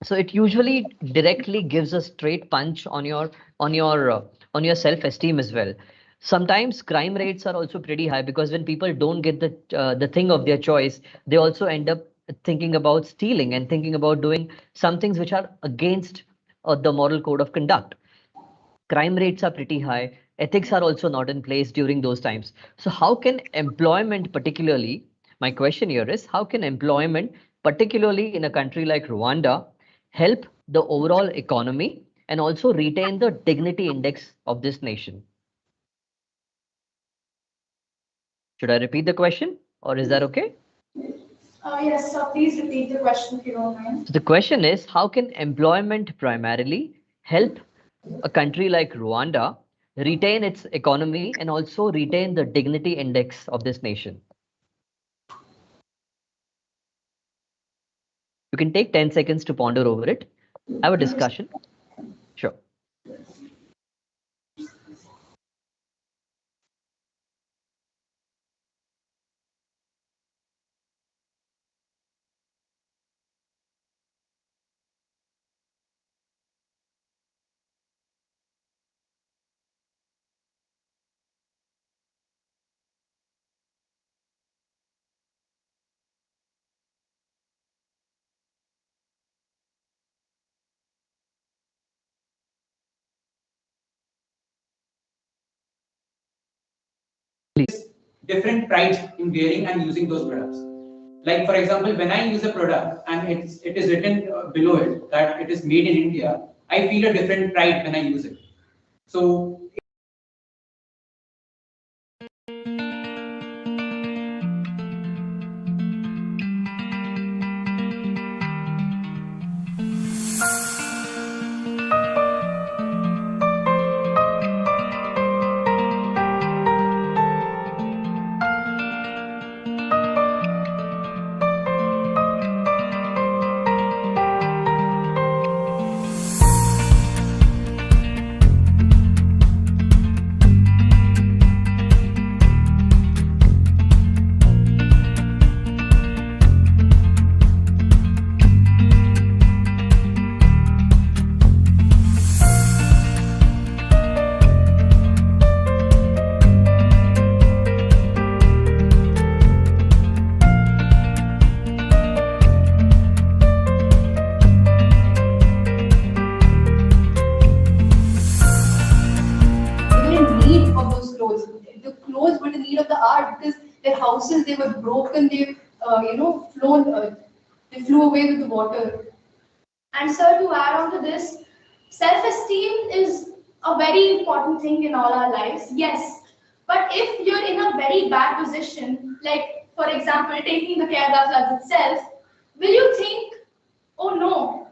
So it usually directly gives a straight punch on your self-esteem as well. Sometimes crime rates are also pretty high because when people don't get the thing of their choice, they also end up thinking about stealing and thinking about doing some things which are against the moral code of conduct. Crime rates are pretty high. Ethics are also not in place during those times. So how can employment particularly, my question here is, how can employment, particularly in a country like Rwanda, help the overall economy and also retain the dignity index of this nation? Should I repeat the question or is that okay? Yes, so please repeat the question if you don't mind. So the question is, how can employment primarily help a country like Rwanda retain its economy and also retain the dignity index of this nation? You can take 10 seconds to ponder over it. Have a discussion. Sure. Different pride in wearing and using those products. Like for example, when I use a product and it is written below it that it is made in India, I feel a different pride when I use it. So because their houses, they were broken, they they flew away with the water. And sir, to add on to this, self-esteem is a very important thing in all our lives, yes. But if you're in a very bad position, like for example, taking the Kerala floods itself, will you think, oh no,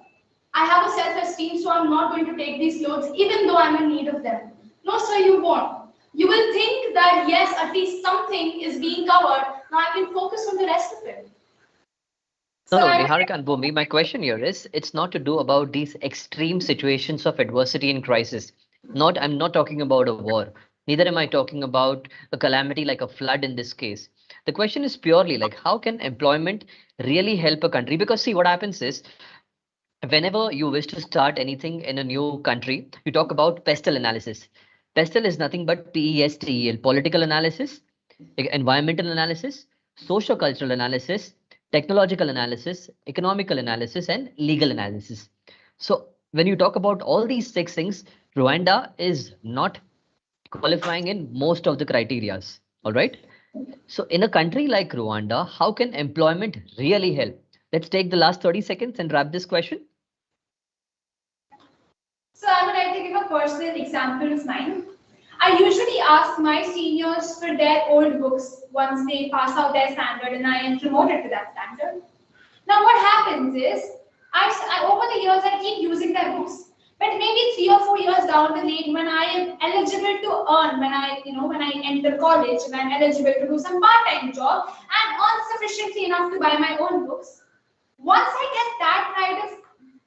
I have a self-esteem, so I'm not going to take these loads even though I'm in need of them? No, sir, you won't. You will think that yes, at least something is being covered. Now I can focus on the rest of it. No, So no, I would Niharika and Bhumi, my question here is, it's not to do about these extreme situations of adversity and crisis. I'm not talking about a war. Neither am I talking about a calamity like a flood in this case. The question is purely like, how can employment really help a country? Because see, what happens is, whenever you wish to start anything in a new country, you talk about pestle analysis. Pestle is nothing but PESTEL, political analysis, environmental analysis, socio-cultural analysis, technological analysis, economical analysis, and legal analysis. So when you talk about all these six things, Rwanda is not qualifying in most of the criterias. All right. So in a country like Rwanda, how can employment really help? Let's take the last 30 seconds and wrap this question. So I would like to give a personal example of mine. I usually ask my seniors for their old books once they pass out their standard and I am promoted to that standard. Now what happens is, over the years I keep using their books. But maybe 3 or 4 years down the lane, when I am eligible to earn, when I enter college and I'm eligible to do some part-time job and earn sufficiently enough to buy my own books, once I get that kind of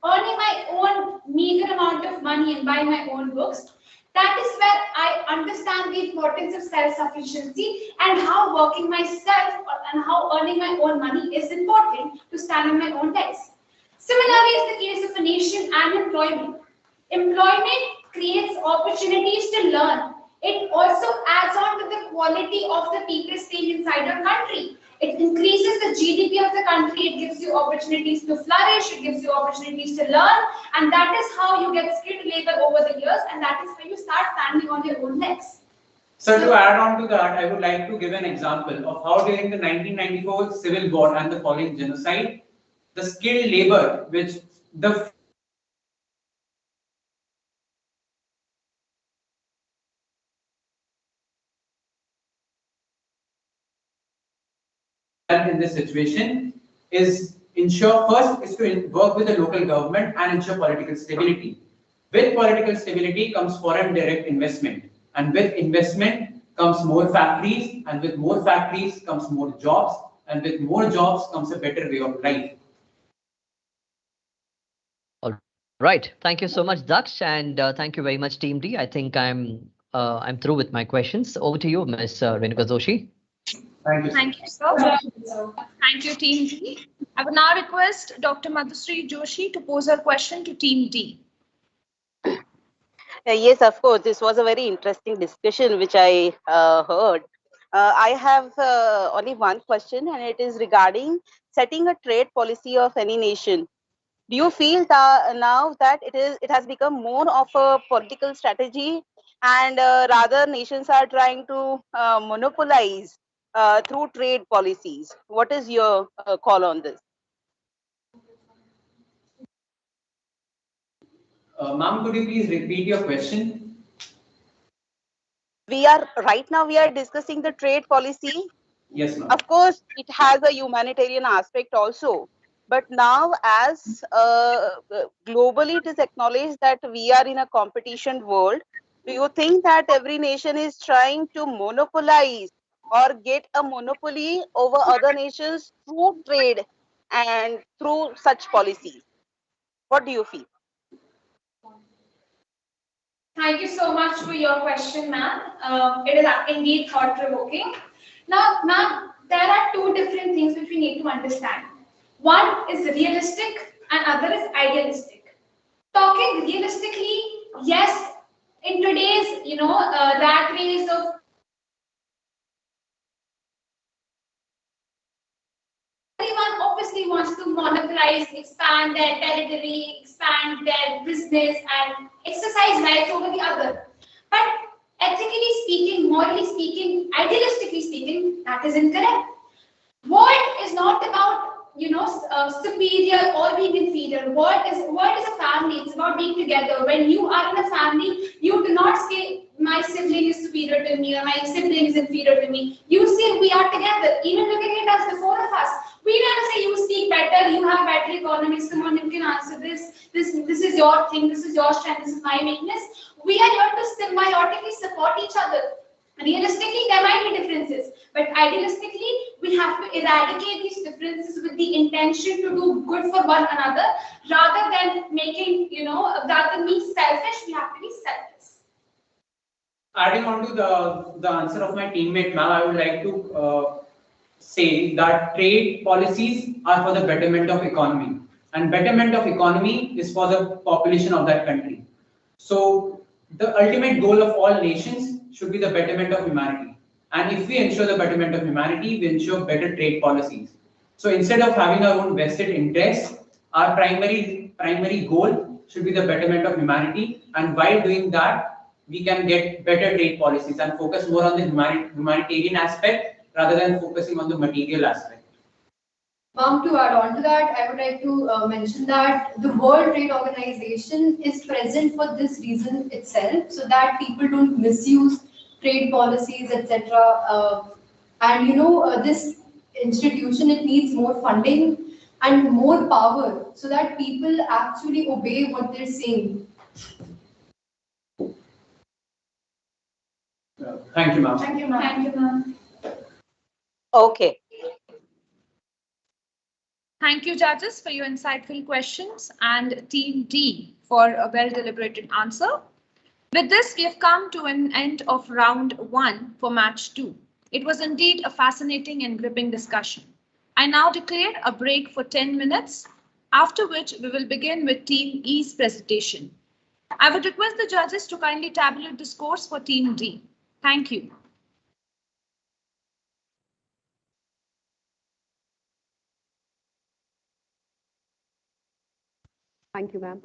earning my own meager amount of money and buying my own books, that is where I understand the importance of self-sufficiency and how working myself and how earning my own money is important to stand on my own legs. Similarly is the case of a nation and employment. Employment creates opportunities to learn. It also adds on to the quality of the people staying inside your country. It increases the GDP of the country. It gives you opportunities to flourish. It gives you opportunities to learn. And that is how you get skilled labor over the years. And that is how you start standing on your own legs. So to add on to that, I would like to give an example of how during the 1994 Civil War and the following genocide, the skilled labor which the in this situation is ensure first is to work with the local government and ensure political stability. With political stability comes foreign direct investment, and with investment comes more factories, and with more factories comes more jobs, and with more jobs comes a better way of life. All right. Thank you so much, Daksh, and thank you very much, Team D. I think I'm through with my questions. Over to you, Ms. Renuka Joshi. Thank you. Thank you, sir. Thank you, Team D. I would now request Dr. Madhusri Joshi to pose her question to Team D. Yes, of course. This was a very interesting discussion which I heard. I have only one question, and it is regarding setting a trade policy of any nation. Do you feel that now that it has become more of a political strategy, and rather nations are trying to monopolize through trade policies? What is your call on this? Ma'am, could you please repeat your question? We are discussing the trade policy. Yes, ma'am. Of course, it has a humanitarian aspect also. But now, as globally it is acknowledged that we are in a competition world, do you think that every nation is trying to monopolize or get a monopoly over other nations through trade and through such policies? What do you feel? Thank you so much for your question, ma'am. It is indeed thought-provoking. Now, ma'am, there are two different things which we need to understand. One is realistic and other is idealistic. Talking realistically, yes, in today's, rat race of everyone obviously wants to monopolize, expand their territory, expand their business, and exercise rights over the other. But ethically speaking, morally speaking, idealistically speaking, that is incorrect. World is not about superior or being inferior. World is a family. It's about being together. When you are in a family, you do not sibling is superior to me or my sibling is inferior to me. You see, we are together. Even looking at us, the four of us, we never say you speak better, you have better economics, come on, you can answer this. This is your thing, this is your strength, this is my weakness. We are here to symbiotically support each other. Realistically, there might be differences, but idealistically, we have to eradicate these differences with the intention to do good for one another, rather than making, rather than being selfish, we have to be selfless. Adding on to the answer of my teammate, ma'am, I would like to say that trade policies are for the betterment of economy, and betterment of economy is for the population of that country. So the ultimate goal of all nations should be the betterment of humanity. And if we ensure the betterment of humanity, we ensure better trade policies. So instead of having our own vested interests, our primary goal should be the betterment of humanity. And while doing that, we can get better trade policies and focus more on the humanitarian aspect rather than focusing on the material aspect. Ma'am, to add on to that, I would like to mention that the World Trade Organization is present for this reason itself, so that people don't misuse trade policies, etc. This institution, it needs more funding and more power so that people actually obey what they're saying. Thank you, ma'am. Thank you, ma'am. Thank you, ma'am. Okay. Thank you, judges, for your insightful questions, and Team D for a well-deliberated answer. With this, we have come to an end of round 1 for match 2. It was indeed a fascinating and gripping discussion. I now declare a break for 10 minutes, after which we will begin with Team E's presentation. I would request the judges to kindly tabulate the scores for Team D. Thank you. Thank you, ma'am.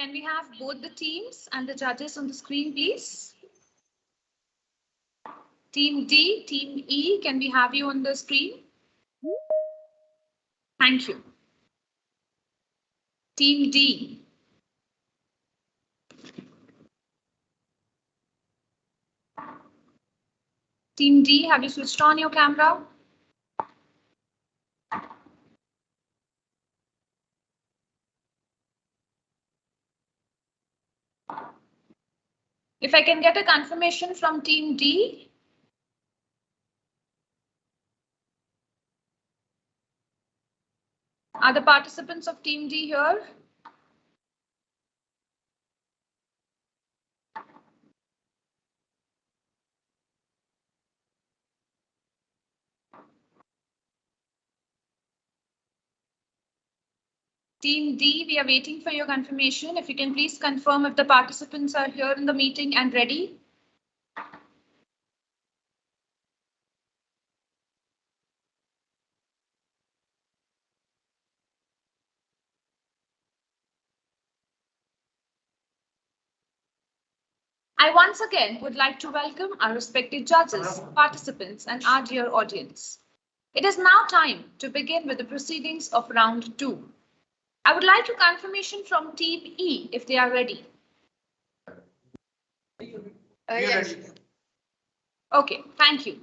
can we have both the teams and the judges on the screen, please? Team D, Team E, can we have you on the screen? Thank you. Team D. Team D, have you switched on your camera? If I can get a confirmation from Team D. Are the participants of Team D here? Team D, we are waiting for your confirmation. If you can please confirm if the participants are here in the meeting and ready. I once again would like to welcome our respected judges, participants, and our dear audience. It is now time to begin with the proceedings of round 2. I would like a confirmation from Team E if they are ready. Yes. Okay, thank you.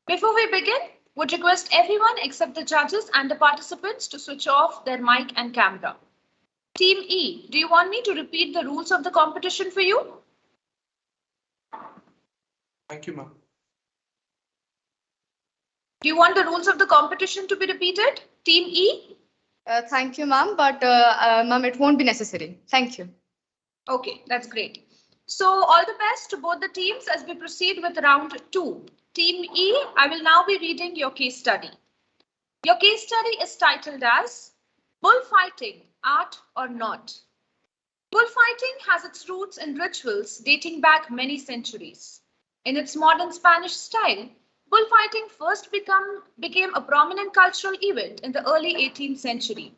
Before we begin, would request everyone except the judges and the participants to switch off their mic and camera. Team E, do you want me to repeat the rules of the competition for you? Thank you, ma'am. Do you want the rules of the competition to be repeated? Team E? Thank you, ma'am, but ma'am, it won't be necessary. Thank you. Okay, that's great. So all the best to both the teams as we proceed with round 2. Team E, I will now be reading your case study. Your case study is titled as Bullfighting, Art or Not? Bullfighting has its roots in rituals dating back many centuries. In its modern Spanish style, bullfighting first became a prominent cultural event in the early 18th century.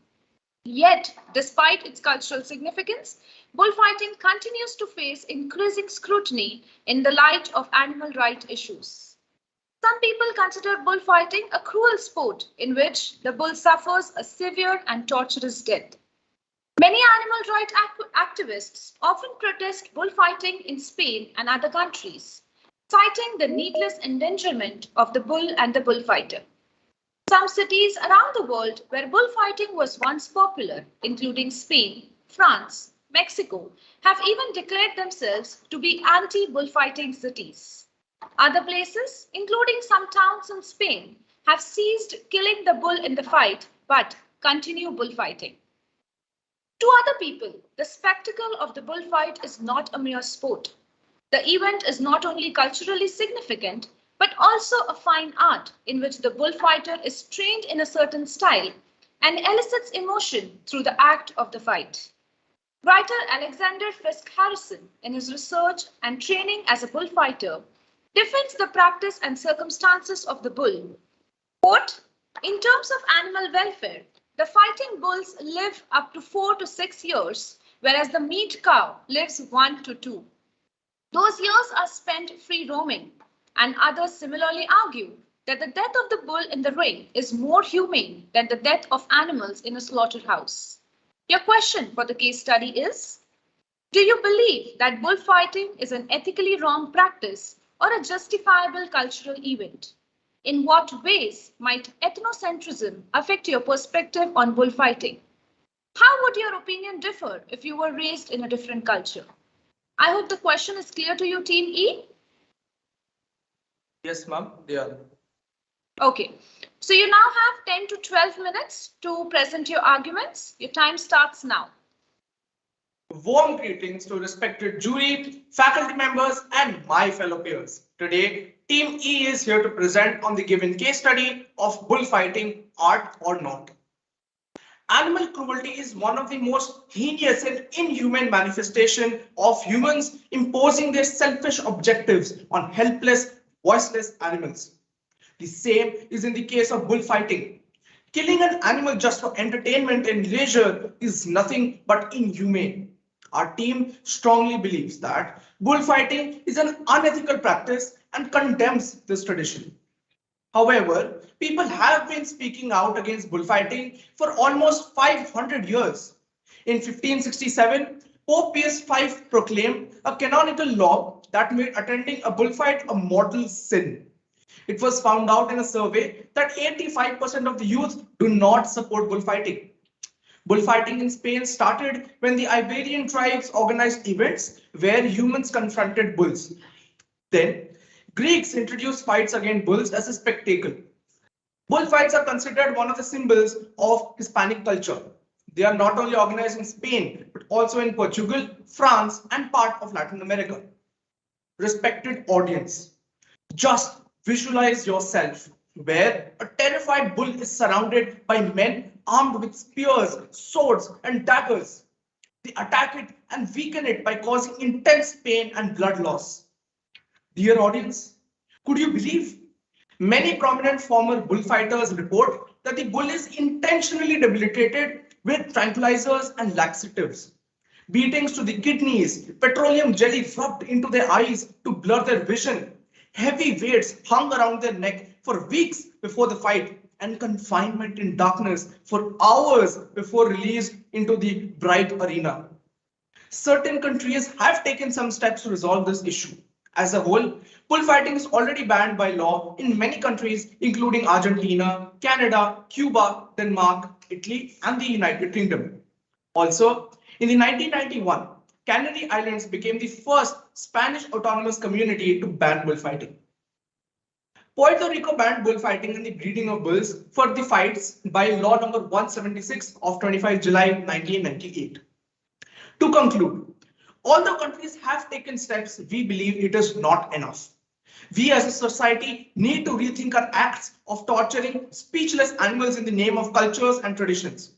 Yet, despite its cultural significance, bullfighting continues to face increasing scrutiny in the light of animal rights issues. Some people consider bullfighting a cruel sport in which the bull suffers a severe and torturous death. Many animal rights activists often protest bullfighting in Spain and other countries, citing the needless endangerment of the bull and the bullfighter. Some cities around the world where bullfighting was once popular, including Spain, France, Mexico, have even declared themselves to be anti-bullfighting cities. Other places, including some towns in Spain, have ceased killing the bull in the fight but continue bullfighting. To other people, the spectacle of the bullfight is not a mere sport. The event is not only culturally significant, but also a fine art in which the bullfighter is trained in a certain style and elicits emotion through the act of the fight. Writer Alexander Fisk Harrison, in his research and training as a bullfighter, defends the practice and circumstances of the bull. Quote, in terms of animal welfare, the fighting bulls live up to 4 to 6 years, whereas the meat cow lives 1 to 2. Those years are spent free roaming, and others similarly argue that the death of the bull in the ring is more humane than the death of animals in a slaughterhouse. Your question for the case study is, do you believe that bullfighting is an ethically wrong practice or a justifiable cultural event? In what ways might ethnocentrism affect your perspective on bullfighting? How would your opinion differ if you were raised in a different culture? I hope the question is clear to you, Team E. Yes, ma'am, they are. Okay, so you now have 10 to 12 minutes to present your arguments. Your time starts now. Warm greetings to respected jury, faculty members, and my fellow peers. Today, Team E is here to present on the given case study of bullfighting, art or not. Animal cruelty is one of the most heinous and inhuman manifestation of humans imposing their selfish objectives on helpless, voiceless animals. The same is in the case of bullfighting. Killing an animal just for entertainment and leisure is nothing but inhumane. Our team strongly believes that bullfighting is an unethical practice and condemns this tradition. However, people have been speaking out against bullfighting for almost 500 years. In 1567, Pope Pius V proclaimed a canonical law that made attending a bullfight a mortal sin. It was found out in a survey that 85% of the youth do not support bullfighting. Bullfighting in Spain started when the Iberian tribes organized events where humans confronted bulls. Then, Greeks introduced fights against bulls as a spectacle. Bullfights are considered one of the symbols of Hispanic culture. They are not only organized in Spain, but also in Portugal, France, and part of Latin America. Respected audience, just visualize yourself where a terrified bull is surrounded by men armed with spears, swords, and daggers. They attack it and weaken it by causing intense pain and blood loss. Dear audience, could you believe? Many prominent former bullfighters report that the bull is intentionally debilitated with tranquilizers and laxatives. Beatings to the kidneys, petroleum jelly rubbed into their eyes to blur their vision, heavy weights hung around their neck for weeks before the fight, and confinement in darkness for hours before release into the bright arena. Certain countries have taken some steps to resolve this issue. As a whole, bullfighting is already banned by law in many countries, including Argentina, Canada, Cuba, Denmark, Italy, and the United Kingdom. Also, in the 1991, Canary Islands became the first Spanish autonomous community to ban bullfighting. Puerto Rico banned bullfighting and the breeding of bulls for the fights by law number 176 of 25 July 1998. To conclude, although countries have taken steps, we believe it is not enough. We as a society need to rethink our acts of torturing speechless animals in the name of cultures and traditions.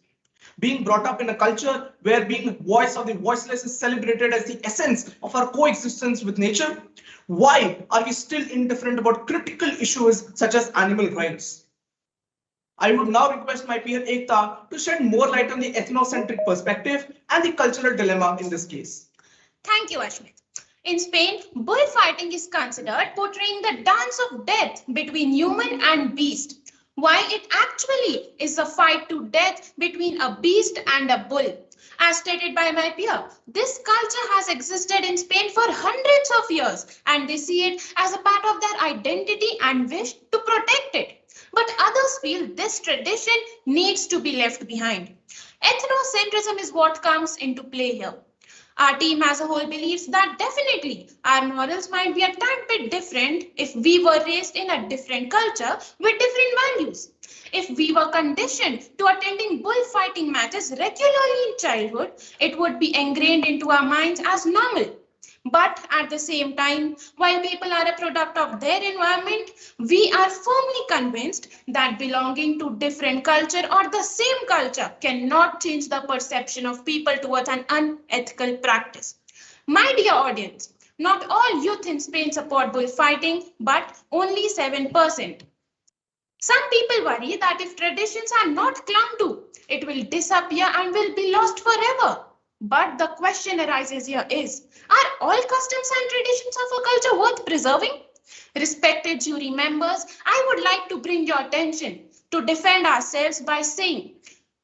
Being brought up in a culture where being voice of the voiceless is celebrated as the essence of our coexistence with nature, why are we still indifferent about critical issues such as animal rights? I would now request my peer Ekta to shed more light on the ethnocentric perspective and the cultural dilemma in this case. Thank you, Ashmit. In Spain, bullfighting is considered portraying the dance of death between human and beast, while it actually is a fight to death between a beast and a bull. As stated by my peer, this culture has existed in Spain for hundreds of years, and they see it as a part of their identity and wish to protect it. But others feel this tradition needs to be left behind. Ethnocentrism is what comes into play here. Our team as a whole believes that definitely our morals might be a tad bit different if we were raised in a different culture with different values. If we were conditioned to attending bullfighting matches regularly in childhood, it would be ingrained into our minds as normal. But at the same time, while people are a product of their environment, we are firmly convinced that belonging to different culture or the same culture cannot change the perception of people towards an unethical practice. My dear audience, not all youth in Spain support bullfighting, but only 7%. Some people worry that if traditions are not clung to, it will disappear and will be lost forever. But the question arises here is, are all customs and traditions of a culture worth preserving? Respected jury members, I would like to bring your attention to defend ourselves by saying,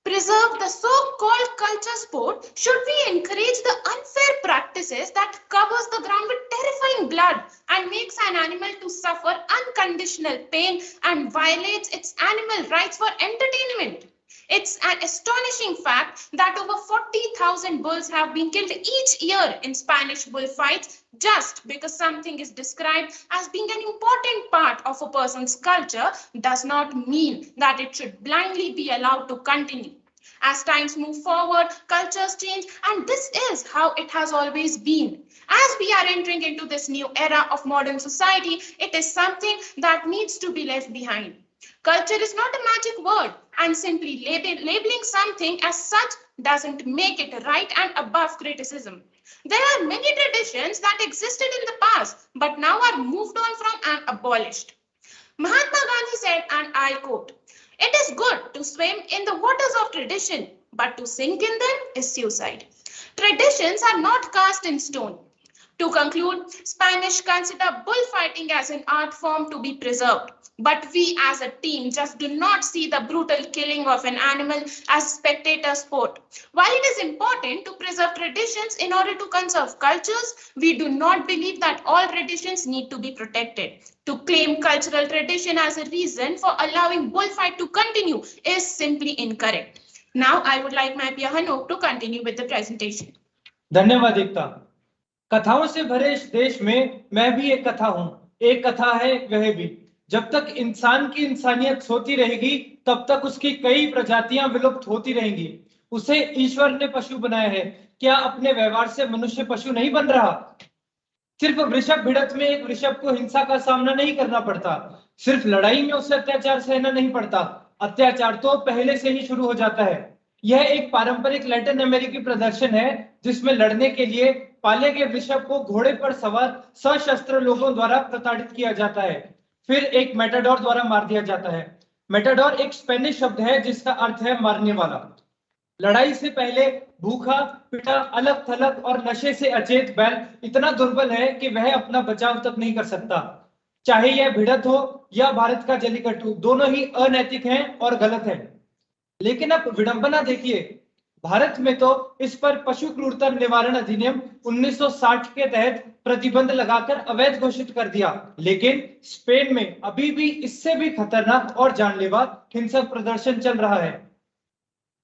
preserve the so-called culture sport should we encourage the unfair practices that covers the ground with terrifying blood and makes an animal to suffer unconditional pain and violates its animal rights for entertainment. It's an astonishing fact that over 40,000 bulls have been killed each year in Spanish bullfights just because something is described as being an important part of a person's culture does not mean that it should blindly be allowed to continue. As times move forward, cultures change, and this is how it has always been. As we are entering into this new era of modern society, it is something that needs to be left behind. Culture is not a magic word, and simply labeling something as such doesn't make it right and above criticism. There are many traditions that existed in the past, but now are moved on from and abolished. Mahatma Gandhi said, and I quote, "It is good to swim in the waters of tradition, but to sink in them is suicide. Traditions are not cast in stone. To conclude, Spanish consider bullfighting as an art form to be preserved. But we as a team just do not see the brutal killing of an animal as spectator sport. While it is important to preserve traditions in order to conserve cultures, we do not believe that all traditions need to be protected. To claim cultural tradition as a reason for allowing bullfight to continue is simply incorrect. Now I would like my peer Hanok to continue with the presentation. धन्यवाद एकता। कथाओं से भरे इस देश में मैं भी एक कथा हूँ। एक कथा है वह भी। जब तक इंसान की इंसानियत सोती रहेगी तब तक उसकी कई प्रजातियां विलुप्त होती रहेंगी। उसे ईश्वर ने पशु बनाया है, क्या अपने व्यवहार से मनुष्य पशु नहीं बन रहा? सिर्फ वृषभ भिड़त में एक वृषभ को हिंसा का सामना नहीं करना पड़ता, सिर्फ लड़ाई में उसे अत्याचार सहना नहीं पड़ता, अत्याचार तो पहले से ही शुरू हो जाता है। यह एक पारंपरिक लैटिन अमेरिकी प्रदर्शन है जिसमें लड़ने के लिए पाले गए वृषभ को घोड़े पर सवार सशस्त्र लोगों द्वारा प्रताड़ित किया जाता है, फिर एक मेटाडोर द्वारा मार दिया जाता है। मेटाडोर एक स्पेनिश शब्द है जिसका अर्थ है मारने वाला। लड़ाई से पहले भूखा, पिटा, अलग थलग और नशे से अचेत बैल इतना दुर्बल है कि वह अपना बचाव तक नहीं कर सकता। चाहे यह भिड़त हो या भारत का जल्लीकट्टू, दोनों ही अनैतिक हैं और गलत हैं। लेकिन अब विडंबना देखिए, भारत में तो इस पर पशु क्रूरता निवारण अधिनियम 1960 के तहत प्रतिबंध लगाकर अवैध घोषित कर दिया, लेकिन स्पेन में अभी भी इससे भी खतरनाक और जानलेवा हिंसक प्रदर्शन चल रहा है।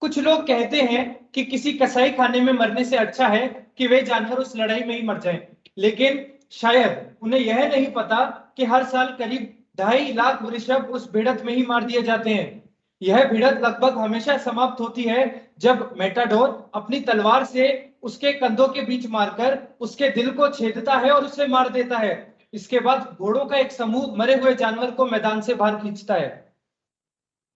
कुछ लोग कहते हैं कि किसी कसाई खाने में मरने से अच्छा है कि वे जानवर उस लड़ाई में ही मर जाएं, लेकिन शायद उन्हें यह नहीं पता कि हर साल करीब 2.5 लाख वृषभ उस भिड़त में ही मार दिए जाते हैं। यह भिड़त लगभग हमेशा समाप्त होती है जब मेटाडोर अपनी तलवार से उसके कंधों के बीच मारकर उसके दिल को छेदता है और उसे मार देता है। इसके बाद घोड़ों का एक समूह मरे हुए जानवर को मैदान से बाहर खींचता है।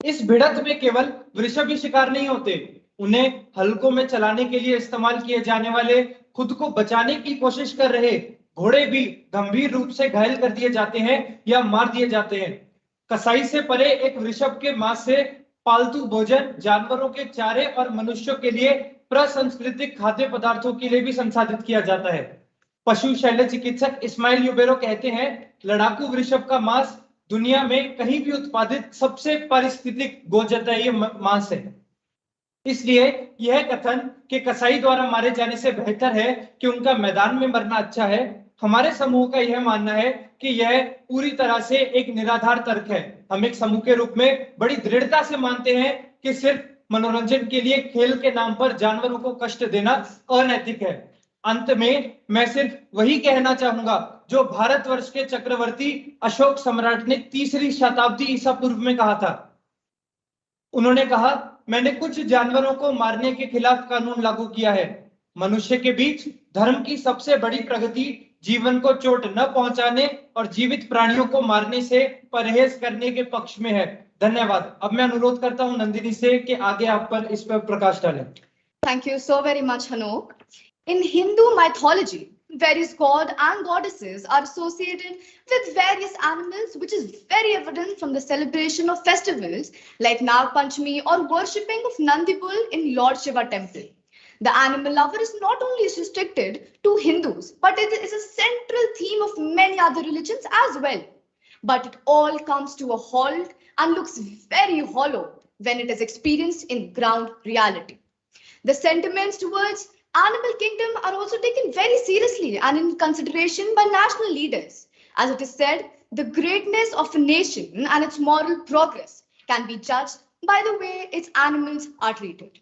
इस भिड़त में केवल वृषभ ही शिकार नहीं होते, उन्हें हल्कों में चलाने के लिए इस्तेमाल किए जाने वाले खुद को बचाने की कोशिश कर रहे घोड़े भी गंभीर रूप से घायल कर दिए जाते हैं या मार दिए जाते हैं। कसाई से परे एक वृषभ के मांस से पालतू भोजन, जानवरों के चारे और मनुष्यों के लिए प्रसंस्कृतिक खाद्य पदार्थों के लिए भी संसाधित किया जाता है। पशु शल्य चिकित्सक इस्माइल यूबेरो कहते हैं, लड़ाकू वृषभ का मांस दुनिया में कहीं भी उत्पादित सबसे पारिस्थितिक गोजतय मांस है। इसलिए यह कथन कि कसाई द्वारा मारे जाने से बेहतर है कि उनका मैदान में मरना अच्छा है, हमारे समूह का यह मानना है कि यह पूरी तरह से एक निराधार तर्क है। हम एक समूह के रूप में बड़ी दृढ़ता से मानते हैं कि सिर्फ मनोरंजन के लिए खेल के नाम पर जानवरों को कष्ट देना अनैतिक है। अंत में मैं सिर्फ वही कहना चाहूंगा जो भारतवर्ष के चक्रवर्ती अशोक सम्राट ने 3री शताब्दी ईसा पूर्व में कहा था। उन्होंने कहा, मैंने कुछ जानवरों को मारने के खिलाफ कानून लागू किया है। मनुष्य के बीच धर्म की सबसे बड़ी प्रगति जीवन को चोट न पहुंचाने और जीवित प्राणियों को मारने से परहेज करने के पक्ष में है। धन्यवाद। अब मैं अनुरोध करता हूं नंदिनी से कि आगे आप पर इस पर प्रकाश डालें। Thank you so very much, Hanok. In Hindu mythology, various god and goddesses are associated with various animals, which is very evident from the celebration of festivals like Nag Panchami or worshipping of Nandi Bull in Lord Shiva temple. The animal lover is not only restricted to Hindus, but it is a central theme of many other religions as well. But it all comes to a halt and looks very hollow when it is experienced in ground reality. The sentiments towards animal kingdom are also taken very seriously and in consideration by national leaders. As it is said, the greatness of a nation and its moral progress can be judged by the way its animals are treated.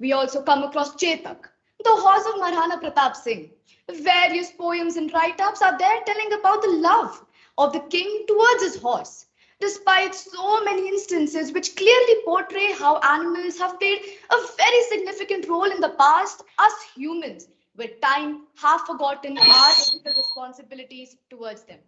We also come across Chetak, the horse of Maharana Pratap Singh. Various poems and write-ups are there telling about the love of the king towards his horse. Despite so many instances which clearly portray how animals have played a very significant role in the past, us humans, with time, have forgotten our ethical responsibilities towards them.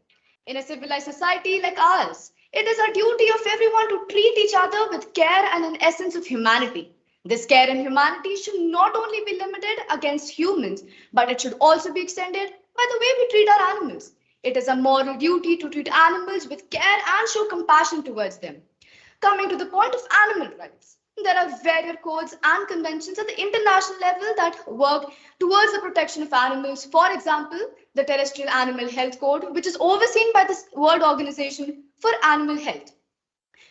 In a civilized society like ours, it is a duty of everyone to treat each other with care and an essence of humanity. This care and humanity should not only be limited against humans, but it should also be extended by the way we treat our animals. It is a moral duty to treat animals with care and show compassion towards them. Coming to the point of animal rights, There are various codes and conventions at the international level that work towards the protection of animals. For example, the Terrestrial Animal Health Code, which is overseen by the World Organization for Animal Health.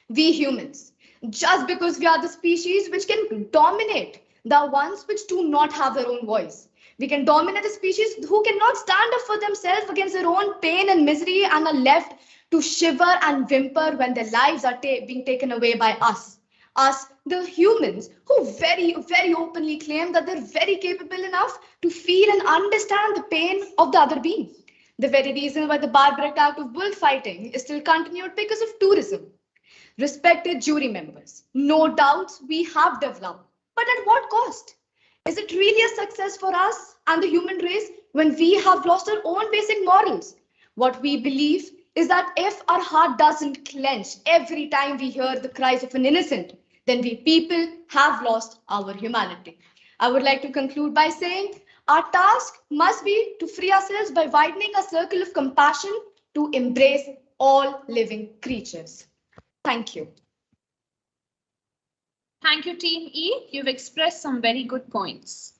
We humans, just because we are the species which can dominate the ones which do not have their own voice. We can dominate the species who cannot stand up for themselves against their own pain and misery and are left to shiver and whimper when their lives are being taken away by us. Us, the humans, who very openly claim that they're very capable enough to feel and understand the pain of the other being. The very reason why the barbaric act of bullfighting is still continued because of tourism. Respected jury members, no doubts we have developed, but at what cost? Is it really a success for us and the human race when we have lost our own basic morals? What we believe is that if our heart doesn't clench every time we hear the cries of an innocent, then we people have lost our humanity. I would like to conclude by saying our task must be to free ourselves by widening a circle of compassion to embrace all living creatures. Thank you. Thank you, Team E. You've expressed some very good points.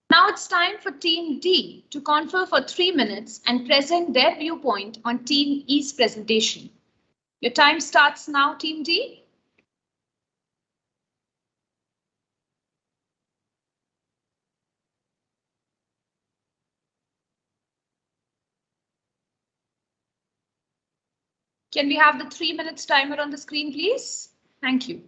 Now it's time for Team D to confer for 3 minutes and present their viewpoint on Team E's presentation. Your time starts now, Team D. Can we have the 3 minutes timer on the screen, please? Thank you.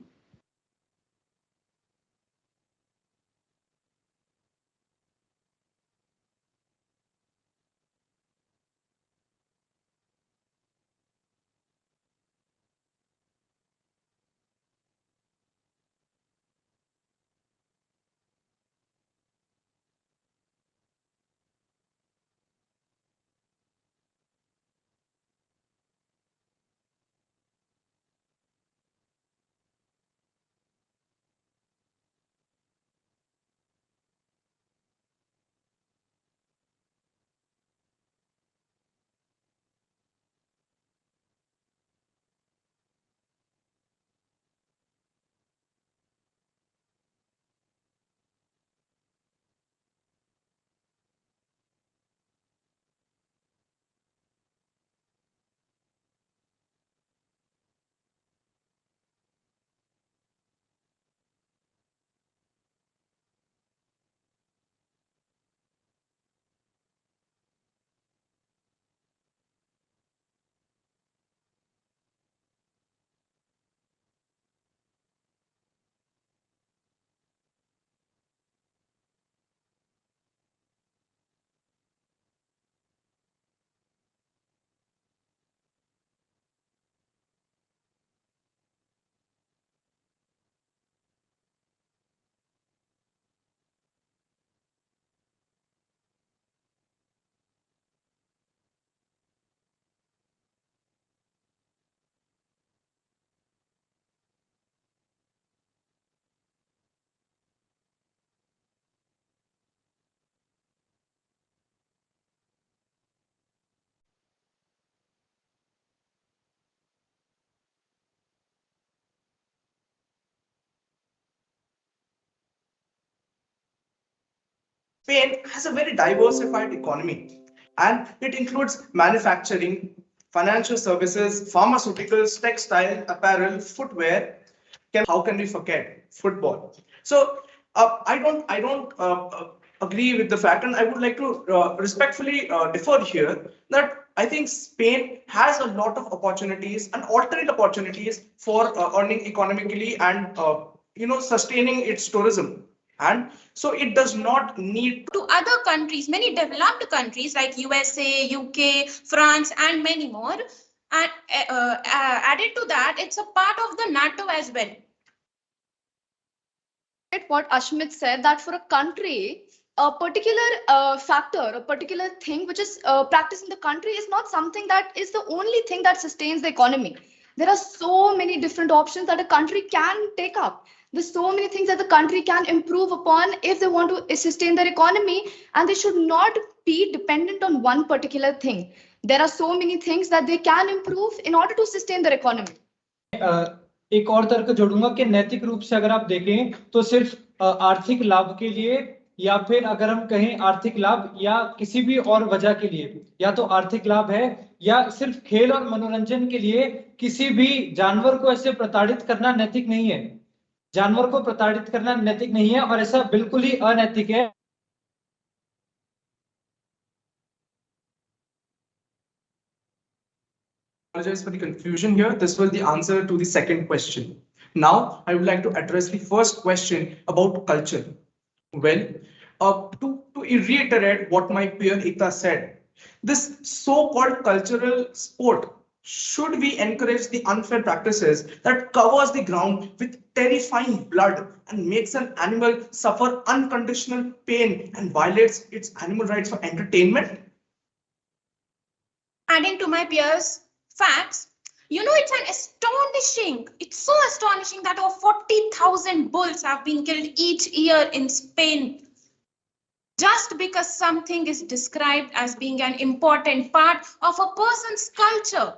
Spain has a very diversified economy, and it includes manufacturing, financial services, pharmaceuticals, textile, apparel, footwear. How can we forget football? So I don't agree with the fact, and I would like to respectfully differ here that I think Spain has a lot of opportunities and alternate opportunities for earning economically and sustaining its tourism. And so it does not need to other countries, many developed countries like USA, UK, France, and many more. And added to that, it's a part of the NATO as well. What Ashmit said, that for a country, a particular factor, a particular thing which is practiced in the country is not something that is the only thing that sustains the economy. There are so many different options that a country can take up. There's so many things that the country can improve upon if they want to sustain their economy, and they should not be dependent on one particular thing. There are so many things that they can improve in order to sustain their economy. एक और तर्क जोड़ूंगा कि नैतिक रूप से अगर आप देखें तो सिर्फ आर्थिक लाभ के लिए, या फिर अगर हम कहें आर्थिक लाभ या किसी भी और वजह के लिए, या तो आर्थिक लाभ है या सिर्फ खेल और मनोरंजन के लिए किसी भी जानवर को ऐसे प्रताड़ित करना नैतिक नहीं है। जानवर को प्रताड़ित करना नैतिक नहीं है और ऐसा बिल्कुल ही अनैतिक है। Apologize for the confusion here. This was the answer to the second question. Now, I would like to address the first question about culture. Well, to reiterate what my peer Ita said, this so-called cultural sport, should we encourage the unfair practices that covers the ground with terrifying blood and makes an animal suffer unconditional pain and violates its animal rights for entertainment? Adding to my peers' facts, it's so astonishing that over 40,000 bulls have been killed each year in Spain. Just because something is described as being an important part of a person's culture,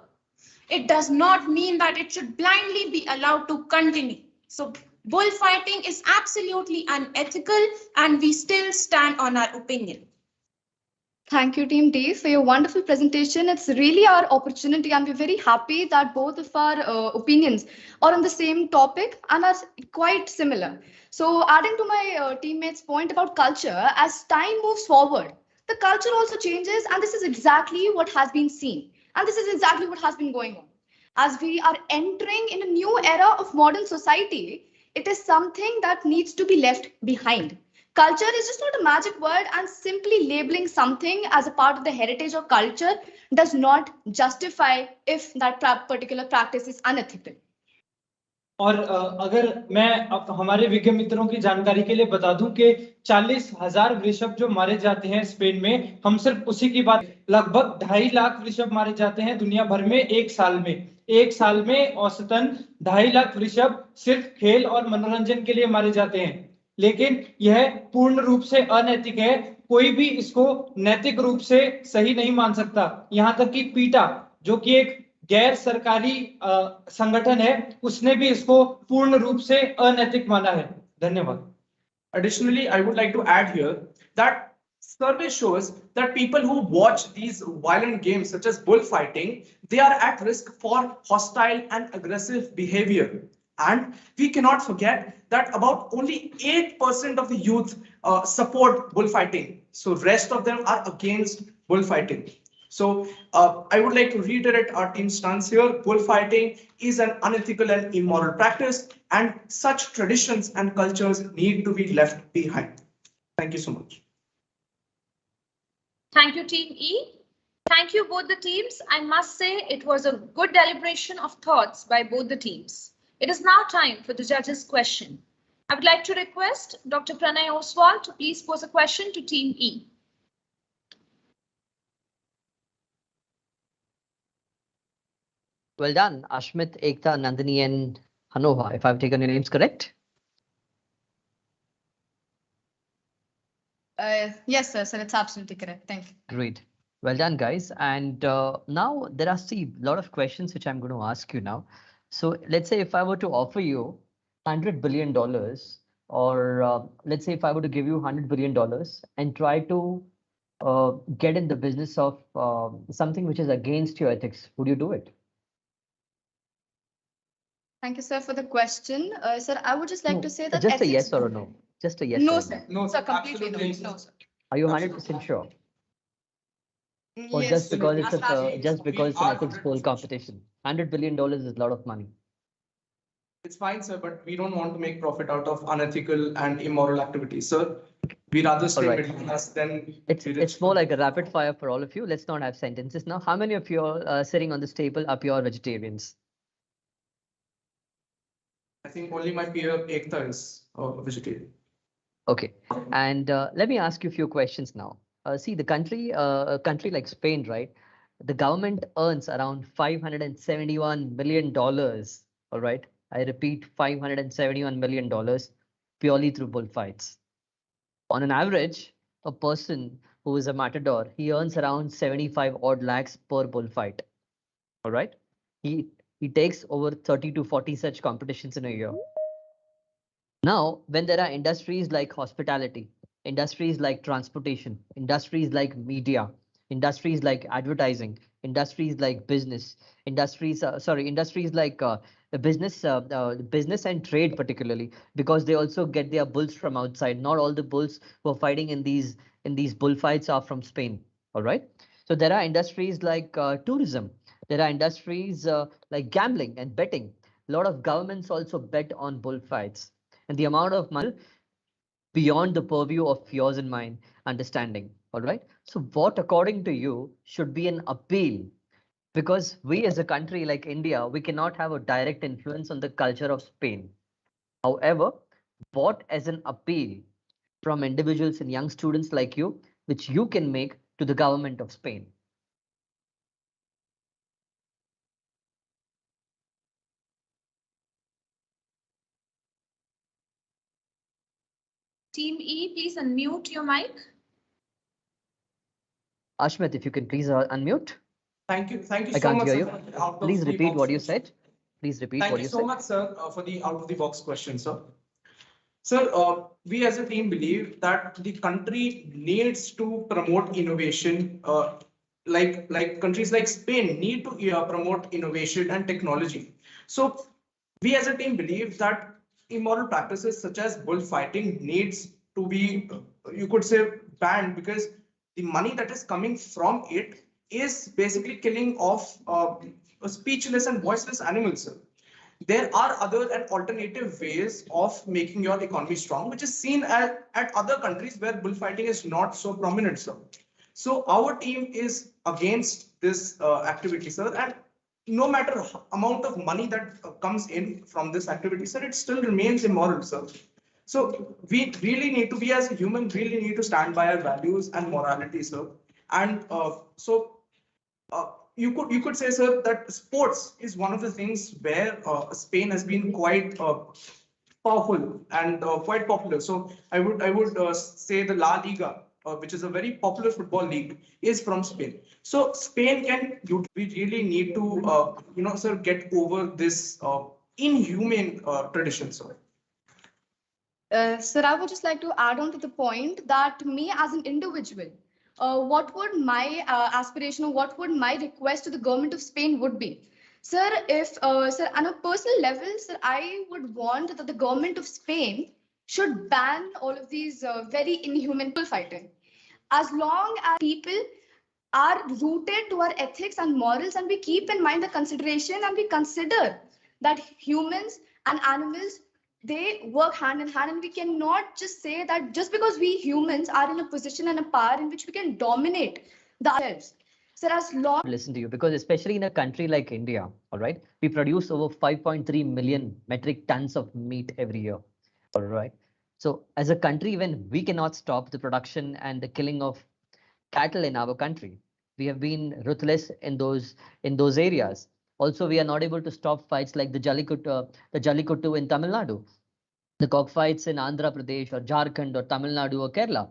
it does not mean that it should blindly be allowed to continue. So bullfighting is absolutely unethical and we still stand on our opinion. Thank you, Team D, for your wonderful presentation. It's really our opportunity, and we're very happy that both of our opinions are on the same topic and are quite similar. So, adding to my teammates' point about culture, as time moves forward, the culture also changes, and this is exactly what has been seen. And this is exactly what has been going on. As we are entering in a new era of modern society, it is something that needs to be left behind. Culture is just not a magic word, and simply labeling something as a part of the heritage or culture does not justify if that particular practice is unethical. और अगर मैं हमारे विज्ञ मित्रों की जानकारी के लिए बता दूं कि 40,000 वृषभ जो मारे जाते हैं स्पेन में, हम सिर्फ उसी की बात, लगभग 2.5 लाख वृषभ मारे जाते हैं दुनिया भर में एक साल में। एक साल में औसतन 2.5 लाख वृषभ सिर्फ खेल और मनोरंजन के लिए मारे जाते हैं, लेकिन यह पूर्ण रूप से अनैतिक है। कोई भी इसको नैतिक रूप से सही नहीं मान सकता। यहां तक कि पीटा, जो कि एक गैर सरकारी संगठन है, उसने भी इसको पूर्ण रूप से अनैतिक माना है। धन्यवाद। Additionally, I would like to add here that survey shows that people who watch these violent games such as bullfighting, they are at risk for hostile and aggressive behavior. And we cannot forget that about only 8% of the youth support bullfighting. So rest of them are against bullfighting. So I would like to reiterate our team's stance here. Bullfighting is an unethical and immoral practice, and such traditions and cultures need to be left behind. Thank you so much. Thank you, Team E. Thank you, both the teams. I must say it was a good deliberation of thoughts by both the teams. It is now time for the judges' question. I would like to request Dr. Pranay Oswal to please pose a question to Team E. Well done, Ashmit, Ekta, Nandini, and Hanoha, if I've taken your names correct. Yes, sir. So it's absolutely correct. Thank you. Great. Well done, guys. And now there are a lot of questions which I'm going to ask you now. So let's say if I were to offer you $100 billion, or let's say if I were to give you $100 billion and try to get in the business of something which is against your ethics, would you do it? Thank you, sir, for the question. Sir, I would just like to say that just a yes or a no. Just a yes. No, or sir. No, sir, completely no. No, sir. Are you 100% sure? Or Yes, just because sir. it's an ethics poll competition? $100 billion is a lot of money. It's fine, sir, but we don't want to make profit out of unethical and immoral activities, sir. We rather stay middle class than. It's more like a rapid fire for all of you. Let's not have sentences now. How many of you are sitting on this table are pure vegetarians? I think only my peer Ekta is a vegetarian. Okay, and let me ask you a few questions now. See, the country, a country like Spain, right? The government earns around $571 million. All right, I repeat, $571 million purely through bullfights. On an average, a person who is a matador, he earns around 75 odd lakhs per bullfight. All right, he He takes over 30 to 40 such competitions in a year. Now, when there are industries like hospitality, industries like transportation, industries like media, industries like advertising, industries like business, industries like business and trade particularly, because they also get their bulls from outside. Not all the bulls who are fighting in these bullfights are from Spain. All right. So there are industries like tourism. There are industries like gambling and betting. A lot of governments also bet on bullfights, and the amount of money beyond the purview of yours and mine understanding. All right. So, what, according to you, should be an appeal? Because we, as a country like India, we cannot have a direct influence on the culture of Spain. However, what as an appeal from individuals and young students like you, which you can make to the government of Spain? Team E, please unmute your mic. Ashmit, if you can please unmute. Thank you I so can't much, hear sir. you. for the out of Please the repeat box what you question. said. Please repeat Thank what you you so said. much, sir, for the out of the box question, sir. Sir, we as a team believe that the country needs to promote innovation, like countries like Spain need to promote innovation and technology. So we as a team believe that immoral practices such as bullfighting needs to be, you could say, banned, because the money that is coming from it is basically killing of speechless and voiceless animals, sir. There are other and alternative ways of making your economy strong, which is seen at other countries where bullfighting is not so prominent, sir. So our team is against this activity, sir, and no matter amount of money that comes in from this activity, sir, it still remains immoral, sir. So we really need to be, as a human, really need to stand by our values and morality, sir. And you could say, sir, that sports is one of the things where Spain has been quite powerful and quite popular. So I would say the La Liga, which is a very popular football league, is from Spain. So Spain can. We really need to sir, get over this inhumane tradition, sir. Sir, I would just like to add on to the point that me as an individual, what would my aspiration or what would my request to the government of Spain would be? Sir, if, sir, on a personal level, sir, I would want that the government of Spain should ban all of these very inhuman bullfighting. As long as people are rooted to our ethics and morals, and we keep in mind the consideration and we consider that humans and animals, they work hand in hand, and we cannot just say that just because we humans are in a position and a power in which we can dominate the others. So as long Listen to you, because especially in a country like India, all right, we produce over 5.3 million metric tons of meat every year. All right. So as a country, even we cannot stop the production and the killing of cattle in our country. We have been ruthless in those areas. Also, we are not able to stop fights like the Jallikuttu in Tamil Nadu, the cockfights in Andhra Pradesh or Jharkhand or Tamil Nadu or Kerala,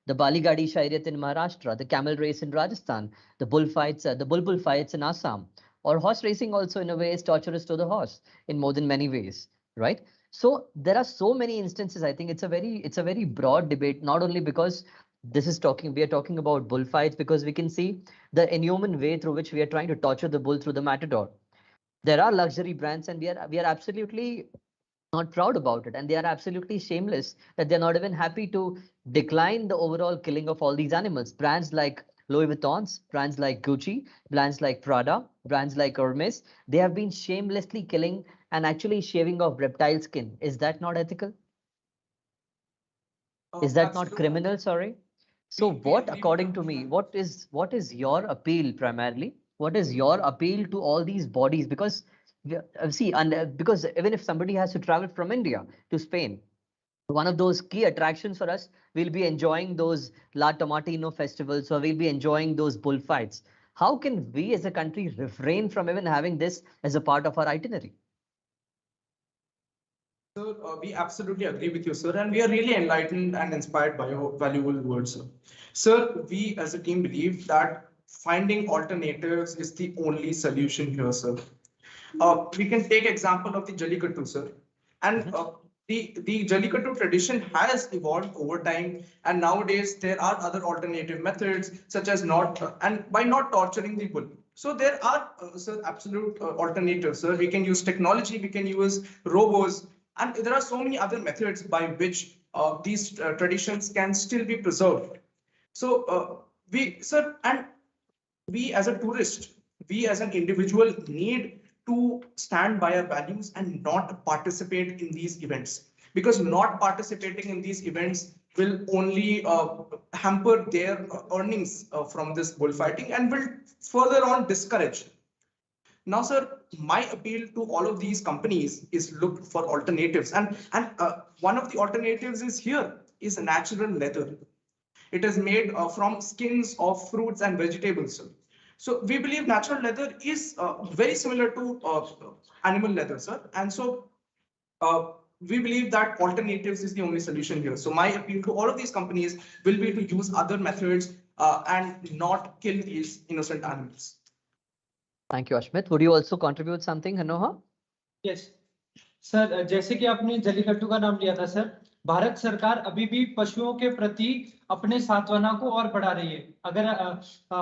the Baligadi Shariat in Maharashtra, the camel race in Rajasthan, the bullfights, the bulbul fights in Assam, or horse racing also in a way is torturous to the horse in more than many ways, right? So there are so many instances. I think it's a very broad debate, not only because we are talking about bullfights, because we can see the inhuman way through which we are trying to torture the bull through the matador. There are luxury brands, and we are absolutely not proud about it, and they are absolutely shameless that they're not even happy to decline the overall killing of all these animals. Brands like Louis Vuittons, brands like Gucci, brands like Prada, brands like Hermes, they have been shamelessly killing and actually shaving off reptile skin. Is that not ethical? Is that not Absolutely. criminal? Sorry. So what, according to me, what is your appeal primarily? What is your appeal to all these bodies? Because see, and because even if somebody has to travel from India to Spain, one of those key attractions for us, we'll be enjoying those La Tomatina festivals, or we'll be enjoying those bullfights. How can we as a country refrain from even having this as a part of our itinerary? Sir, we absolutely agree with you, sir, and we are really enlightened and inspired by your valuable words, sir. Sir, we as a team believe that finding alternatives is the only solution here, sir. We can take example of the Jallikattu, sir. And the Jallikattu tradition has evolved over time, and nowadays there are other alternative methods such as not and by not torturing the bull. So there are sir, absolute alternatives, sir. We can use technology, we can use robos, and there are so many other methods by which these traditions can still be preserved. So we, sir, and we as a tourist, we as an individual need to stand by our values and not participate in these events, because not participating in these events will only hamper their earnings from this bullfighting and will further on discourage. Now, sir, my appeal to all of these companies is look for alternatives, and one of the alternatives is here is natural leather. It is made from skins of fruits and vegetables. So we believe natural leather is very similar to animal leather, sir. And so we believe that alternatives is the only solution here. So my appeal to all of these companies will be to use other methods and not kill these innocent animals. Thank you, Ashmit. Would you also contribute something, Hanoha? Yes sir, जैसे कि आपने जल्लीकट्टू का नाम लिया था sir, Bharat सरकार अभी भी पशुओं के प्रति अपने सांत्वना को और बढ़ा रही है। अगर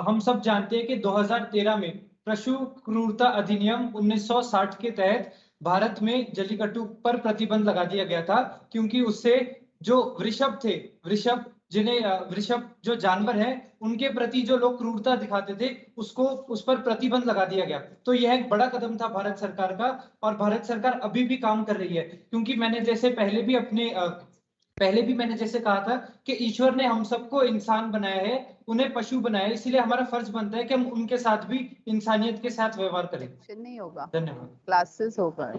हम सब जानते हैं कि 2013 में पशु क्रूरता अधिनियम 1960 के तहत भारत में जल्लीकट्टू पर प्रतिबंध लगा दिया गया था, क्योंकि उससे जो वृषभ थे, वृषभ जो जानवर है, उनके प्रति जो लोग क्रूरता दिखाते थे उस पर प्रतिबंध लगा दिया गया। तो यह एक बड़ा कदम था भारत सरकार का, और भारत सरकार अभी भी काम कर रही है, क्योंकि मैंने जैसे कहा था कि ईश्वर ने हम सबको इंसान बनाया है, उन्हें पशु बनाया है, इसीलिए हमारा फर्ज बनता है कि हम उनके साथ भी इंसानियत के साथ व्यवहार करें। नहीं होगा, धन्यवाद। क्लासेस होगा,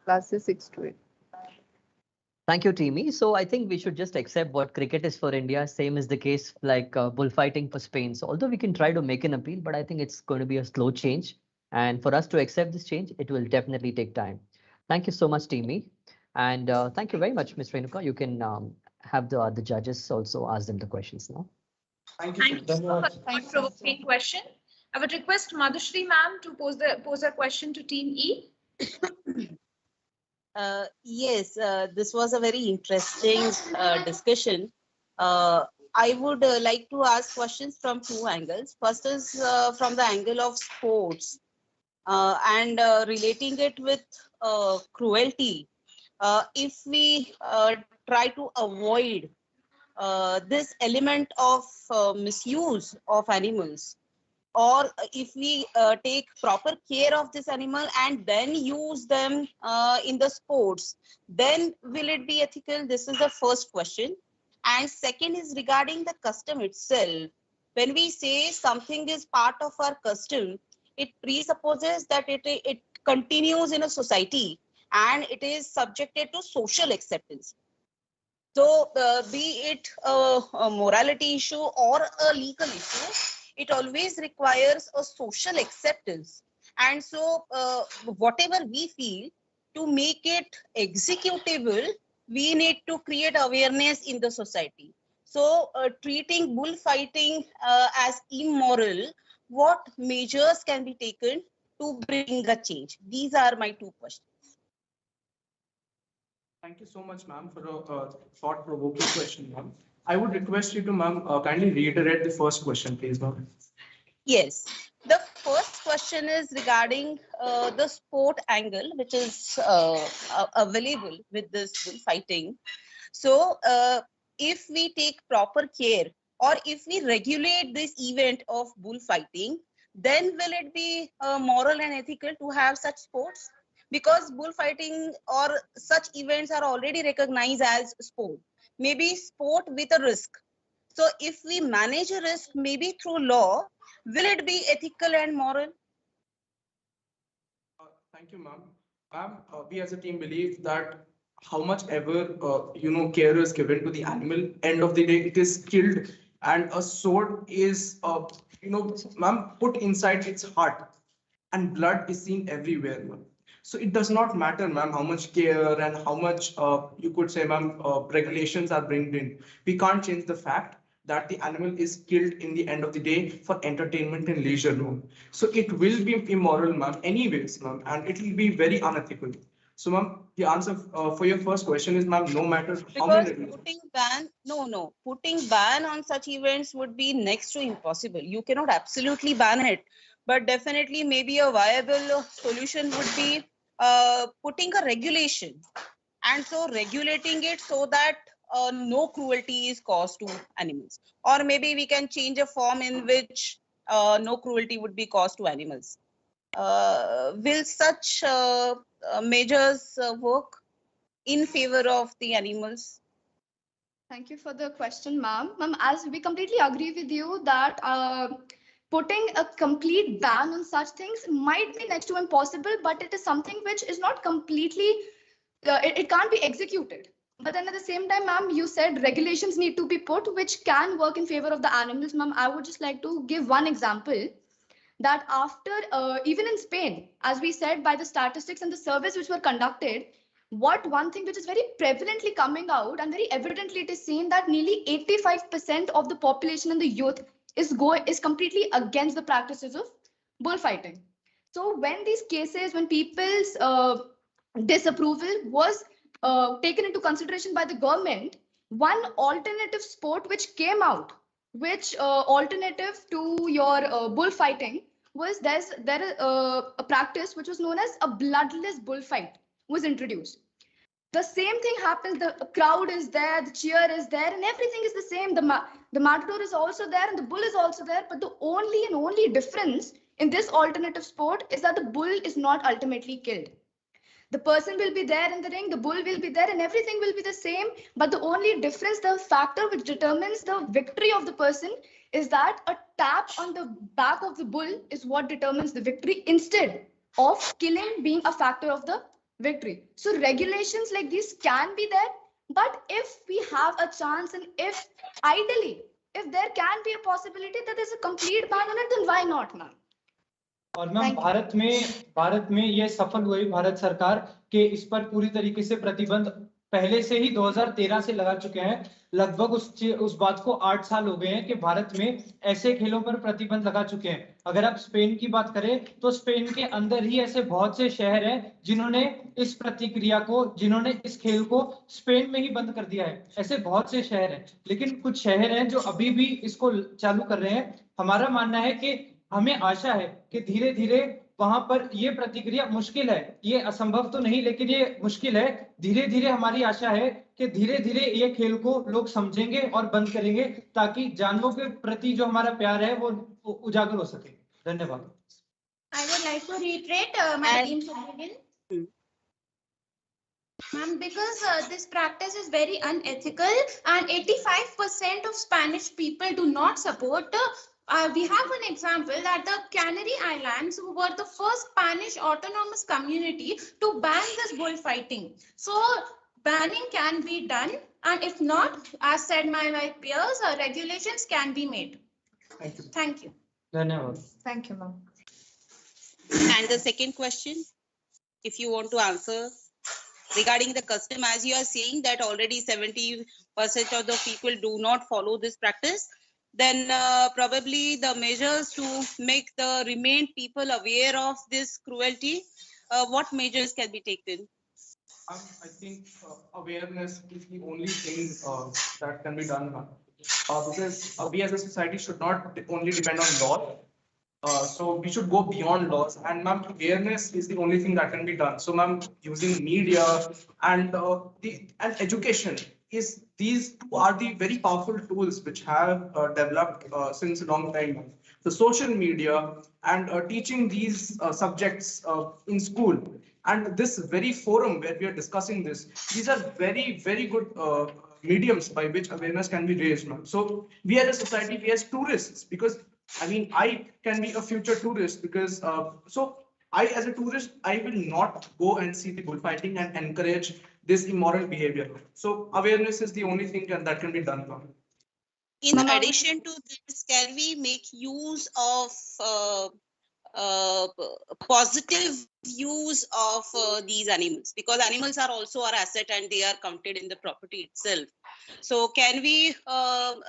classes 6 to 8. Thank you, Teamy. So I think we should just accept what cricket is for India. Same is the case like bullfighting for Spain. So although we can try to make an appeal, but I think it's going to be a slow change. And for us to accept this change, it will definitely take time. Thank you so much, Teamy. And thank you very much, Ms. Renuka. You can have the judges also ask them the questions now. Thank you. Thank you for the thought-provoking question. I would request Madhushri ma'am to pose a question to Team E. Yes, this was a very interesting discussion. I would like to ask questions from two angles. First is from the angle of sports and relating it with cruelty. If we try to avoid this element of misuse of animals, or if we take proper care of this animal and then use them in the sports, then will it be ethical? This is the first question. And second is regarding the custom itself. When we say something is part of our custom, it presupposes that it continues in a society and it is subjected to social acceptance. So be it a morality issue or a legal issue, it always requires a social acceptance. And so whatever we feel, to make it executable, we need to create awareness in the society. So treating bullfighting as immoral, what measures can be taken to bring a change? These are my two questions. Thank you so much, ma'am, for a thought-provoking question, ma'am. I would request you to, ma'am, kindly reiterate the first question, please, ma'am. Yes, the first question is regarding the sport angle, which is available with this bullfighting. So, if we take proper care, or if we regulate this event of bullfighting, then will it be moral and ethical to have such sports? Because bullfighting or such events are already recognized as sport. Maybe sport with a risk. So if we manage a risk, maybe through law, will it be ethical and moral? Thank you, ma'am. Ma'am, we as a team believe that how much ever care is given to the animal, end of the day it is killed, and a sword is ma'am, put inside its heart, and blood is seen everywhere, ma'am. So it does not matter, ma'am, how much care and how much you could say, ma'am, regulations are brought in. We can't change the fact that the animal is killed in the end of the day for entertainment and leisure, ma'am. So it will be immoral, ma'am, anyways, ma'am, and it will be very unethical. So, ma'am, the answer for your first question is, ma'am, no matter how many Because regulations. putting ban on such events would be next to impossible. You cannot absolutely ban it, but definitely maybe a viable solution would be putting a regulation, and so regulating it so that no cruelty is caused to animals, or maybe we can change a form in which no cruelty would be caused to animals. Will such measures work in favor of the animals? Thank you for the question, ma'am. Ma'am, as we completely agree with you that putting a complete ban on such things might be next to impossible, but it is something which is not completely, it can't be executed. But then at the same time, ma'am, you said regulations need to be put which can work in favor of the animals. Ma'am, I would just like to give one example that after, even in Spain, as we said, by the statistics and the surveys which were conducted, one thing which is very prevalently coming out and very evidently it is seen that nearly 85% of the population and the youth is completely against the practices of bullfighting. So when these cases, when people's disapproval was taken into consideration by the government, one alternative sport which came out, which alternative to your bullfighting, was a practice which was known as a bloodless bullfight was introduced. The same thing happens. The crowd is there, the cheer is there, and everything is the same. The matador is also there, and the bull is also there. But the only difference in this alternative sport is that the bull is not ultimately killed. The person will be there in the ring, the bull will be there, and everything will be the same. But the only difference, the factor which determines the victory of the person, is that a tap on the back of the bull is what determines the victory instead of killing being a factor of the victory. So regulations like these can be there, but if we have a chance and if ideally, if there can be a possibility that there's a complete ban on it, then why not, ma'am? और ma'am Bharat में ये सफल हुई भारत सरकार के इस पर पूरी तरीके से प्रतिबंध पहले से ही 2013 से लगा चुके हैं। लगभग उस बात को 8 साल हो गए हैं कि भारत में ऐसे खेलों पर प्रतिबंध लगा चुके हैं। अगर आप स्पेन की बात करें तो स्पेन के अंदर ही ऐसे बहुत से शहर हैं जिन्होंने इस खेल को स्पेन में ही बंद कर दिया है। ऐसे बहुत से शहर हैं, लेकिन कुछ शहर हैं जो अभी भी इसको चालू कर रहे हैं। हमारा मानना है कि हमें आशा है कि धीरे धीरे वहां पर ये प्रतिक्रिया मुश्किल है, ये असंभव तो नहीं लेकिन ये मुश्किल है। धीरे धीरे हमारी आशा है कि धीरे धीरे ये खेल को लोग समझेंगे और बंद करेंगे ताकि जानवरों के प्रति जो हमारा प्यार है वो उजागर हो सके। धन्यवाद। I would like to reiterate my team's opinion. Ma'am, because this practice is very unethical and 85% of Spanish people do not support. We have an example that the Canary Islands were the first Spanish autonomous community to ban this bullfighting. So banning can be done, and if not, as said my peers, regulations can be made. Thank you. Thank you. धन्यवाद। Thank you, ma'am. And the second question, if you want to answer, regarding the custom, as you are saying that already 70% of the people do not follow this practice, then probably the measures to make the remain people aware of this cruelty, what measures can be taken? I think awareness is the only thing that can be done now. Because we as a society should not only depend on law. So we should go beyond laws, and ma'am, awareness is the only thing that can be done. So ma'am, using media and education is these two are the very powerful tools which have developed since a long time. The social media and teaching these subjects in school, and this very forum where we are discussing this, these are very, very good mediums by which awareness can be raised, ma'am. So we as a society, we as tourists, because I mean, I can be a future tourist because so I, as a tourist, I will not go and see the bullfighting and encourage this immoral behavior. So awareness is the only thing that can be done. In addition to this, can we make use of positive use of these animals? Because animals are also our asset and they are counted in the property itself. So can we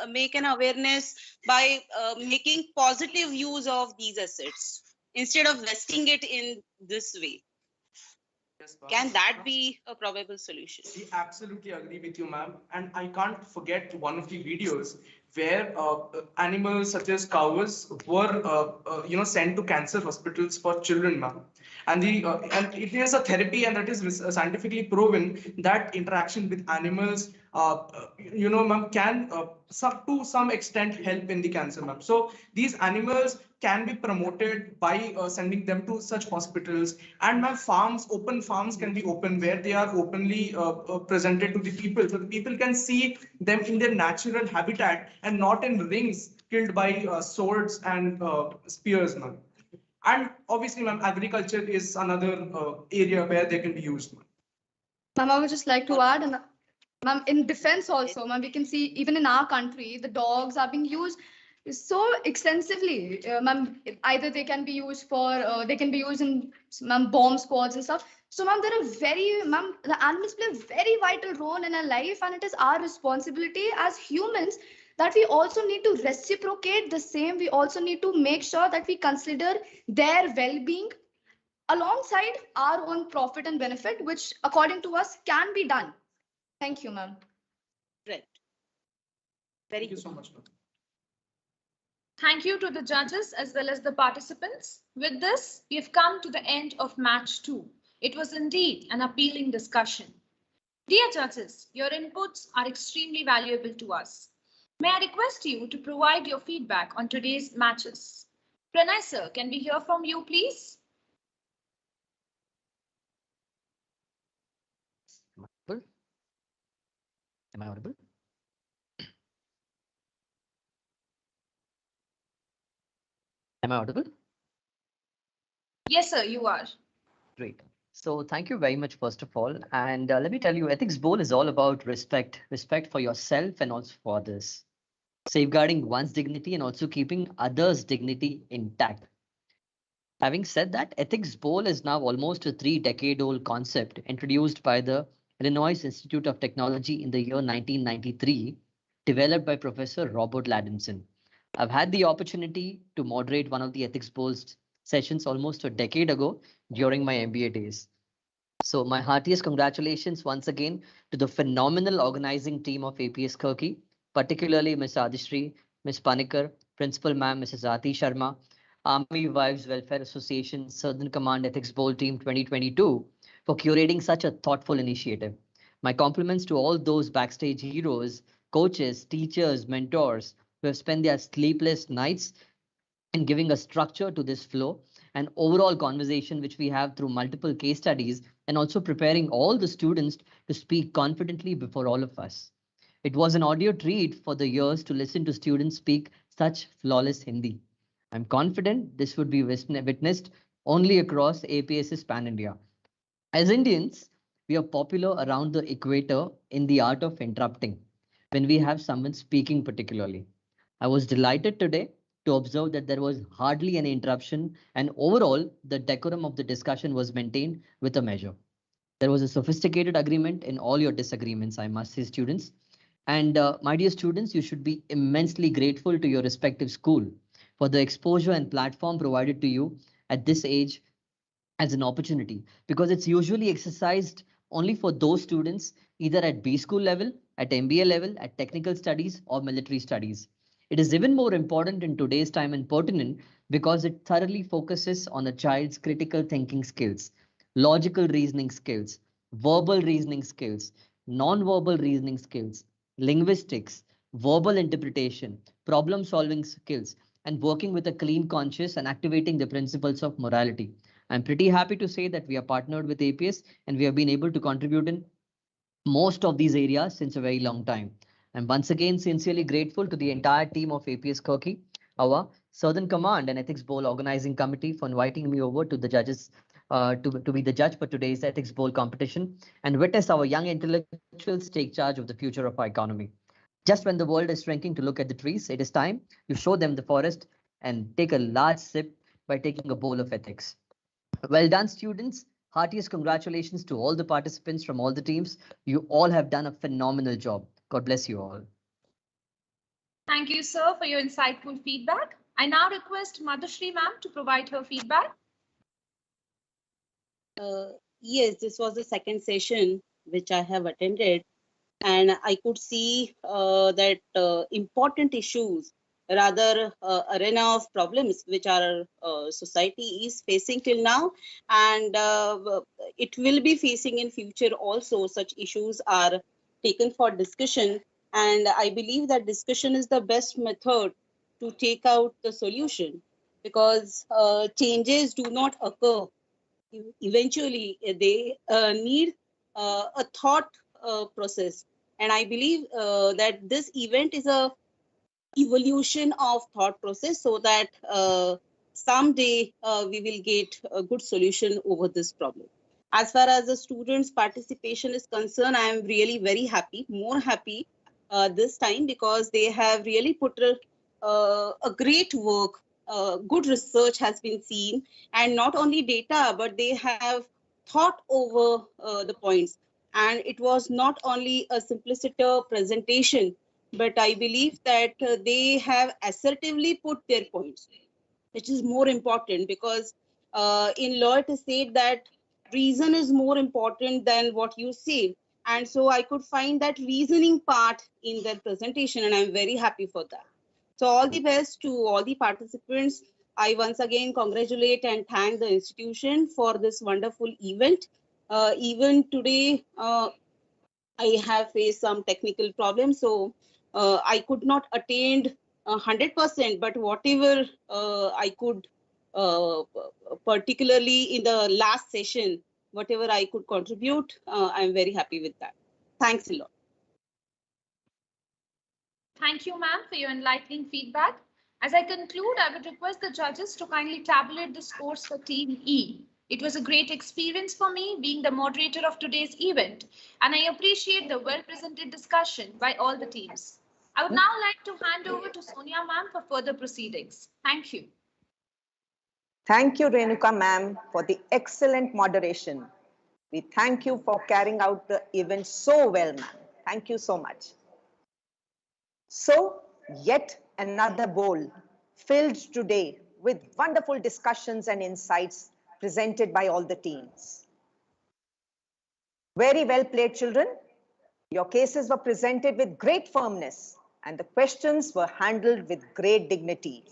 make an awareness by making positive use of these assets instead of wasting it in this way? Can that be a probable solution? We absolutely agree with you, ma'am. And I can't forget one of the videos where animals such as cows were, sent to cancer hospitals for children, ma'am. And it is a therapy, and that is scientifically proven that interaction with animals, ma'am, can to some extent help in the cancer, ma'am. So these animals can be promoted by sending them to such hospitals, and my open farms can be open where they are openly presented to the people, so the people can see them in their natural habitat and not in rings killed by swords and spears, ma'am. And obviously, ma'am, agriculture is another area where they can be used, ma'am. Ma'am, I would just like to add, and ma'am, in defense also, ma'am, we can see even in our country, the dogs are being used so extensively. Ma'am, either they can be used for, they can be used in, ma'am, bomb squads and stuff. So, ma'am, ma'am, the animals play a very vital role in our life, and it is our responsibility as humans that we also need to reciprocate the same. We also need to make sure that we consider their well-being alongside our own profit and benefit, which according to us can be done. Thank you, ma'am. Right. Thank you so much, ma'am. Thank you to the judges as well as the participants. With this, we have come to the end of match 2. It was indeed an appealing discussion. Dear judges, your inputs are extremely valuable to us. May I request you to provide your feedback on today's matches? Pranay sir, can we hear from you, please? Am I audible? Am I audible? Yes, sir, you are. Great. So thank you very much, first of all. And let me tell you, Ethics Bowl is all about respect, respect for yourself and also for others, safeguarding one's dignity and also keeping others' dignity intact. Having said that, Ethics Bowl is now almost a 3-decade-old concept introduced by the Illinois Institute of Technology in the year 1993, developed by Professor Robert Ladinson. I've had the opportunity to moderate one of the Ethics Bowl's sessions almost a decade ago during my MBA days. So my heartiest congratulations once again to the phenomenal organizing team of APS Kirkee, particularly Ms. Adishri, Ms. Panikar, Principal Ma'am, Mrs. Aati Sharma, Army Wives Welfare Association Southern Command Ethics Bowl Team 2022 for curating such a thoughtful initiative. My compliments to all those backstage heroes, coaches, teachers, mentors who have spent their sleepless nights in giving a structure to this flow and overall conversation which we have through multiple case studies and also preparing all the students to speak confidently before all of us. It was an audio treat for the years to listen to students speak such flawless Hindi. I'm confident this would be witnessed only across APS's pan-India. As Indians, we are popular around the equator in the art of interrupting when we have someone speaking particularly. I was delighted today to observe that there was hardly any interruption and overall the decorum of the discussion was maintained with a measure. There was a sophisticated agreement in all your disagreements, I must say, students. And my dear students, you should be immensely grateful to your respective school for the exposure and platform provided to you at this age as an opportunity, because it's usually exercised only for those students either at B school level, at MBA level, at technical studies or military studies. It is even more important in today's time and pertinent because it thoroughly focuses on a child's critical thinking skills, logical reasoning skills, verbal reasoning skills, non-verbal reasoning skills, linguistics, verbal interpretation, problem solving skills, and working with a clean conscience and activating the principles of morality. I'm pretty happy to say that we are partnered with APS and we have been able to contribute in most of these areas since a very long time. I'm once again sincerely grateful to the entire team of APS Kirkee, our Southern Command and Ethics Bowl organizing committee for inviting me over to the judges to be the judge for today's Ethics Bowl competition and witness our young intellectuals take charge of the future of our economy. Just when the world is shrinking to look at the trees, it is time you show them the forest and take a large sip by taking a bowl of ethics. Well done, students. Heartiest congratulations to all the participants from all the teams. You all have done a phenomenal job. God bless you all. Thank you, sir, for your insightful feedback. I now request Madhushree ma'am to provide her feedback. Yes, this was the second session which I have attended, and I could see that important issues, rather arena of problems which our society is facing till now, and it will be facing in future also. Such issues are taken for discussion, and I believe that discussion is the best method to take out the solution, because changes do not occur eventually. They need a thought process, and I believe that this event is a evolution of thought process, so that someday we will get a good solution over this problem. As far as the students participation is concerned, I am really very happy, more happy this time, because they have really put a great work. Good research has been seen, and not only data, but they have thought over the points. And it was not only a simplistic presentation, but I believe that they have assertively put their points, which is more important, because in law it is said that reason is more important than what you say. And so I could find that reasoning part in their presentation, and I'm very happy for that. So all the best to all the participants. I once again congratulate and thank the institution for this wonderful event. Even today, I have faced some technical problems, so I could not attend 100%, but whatever I could, particularly in the last session, whatever I could contribute, I'm very happy with that. Thanks a lot. Thank you, ma'am, for your enlightening feedback. As I conclude, I would request the judges to kindly tabulate the scores for Team E. It was a great experience for me being the moderator of today's event, and I appreciate the well-presented discussion by all the teams. I would now like to hand over to Sonia ma'am for further proceedings. Thank you. Thank you, Renuka ma'am, for the excellent moderation. We thank you for carrying out the event so well, ma'am. Thank you so much. So, yet another bowl filled today with wonderful discussions and insights presented by all the teams. Very well played, children. Your cases were presented with great firmness, and the questions were handled with great dignity.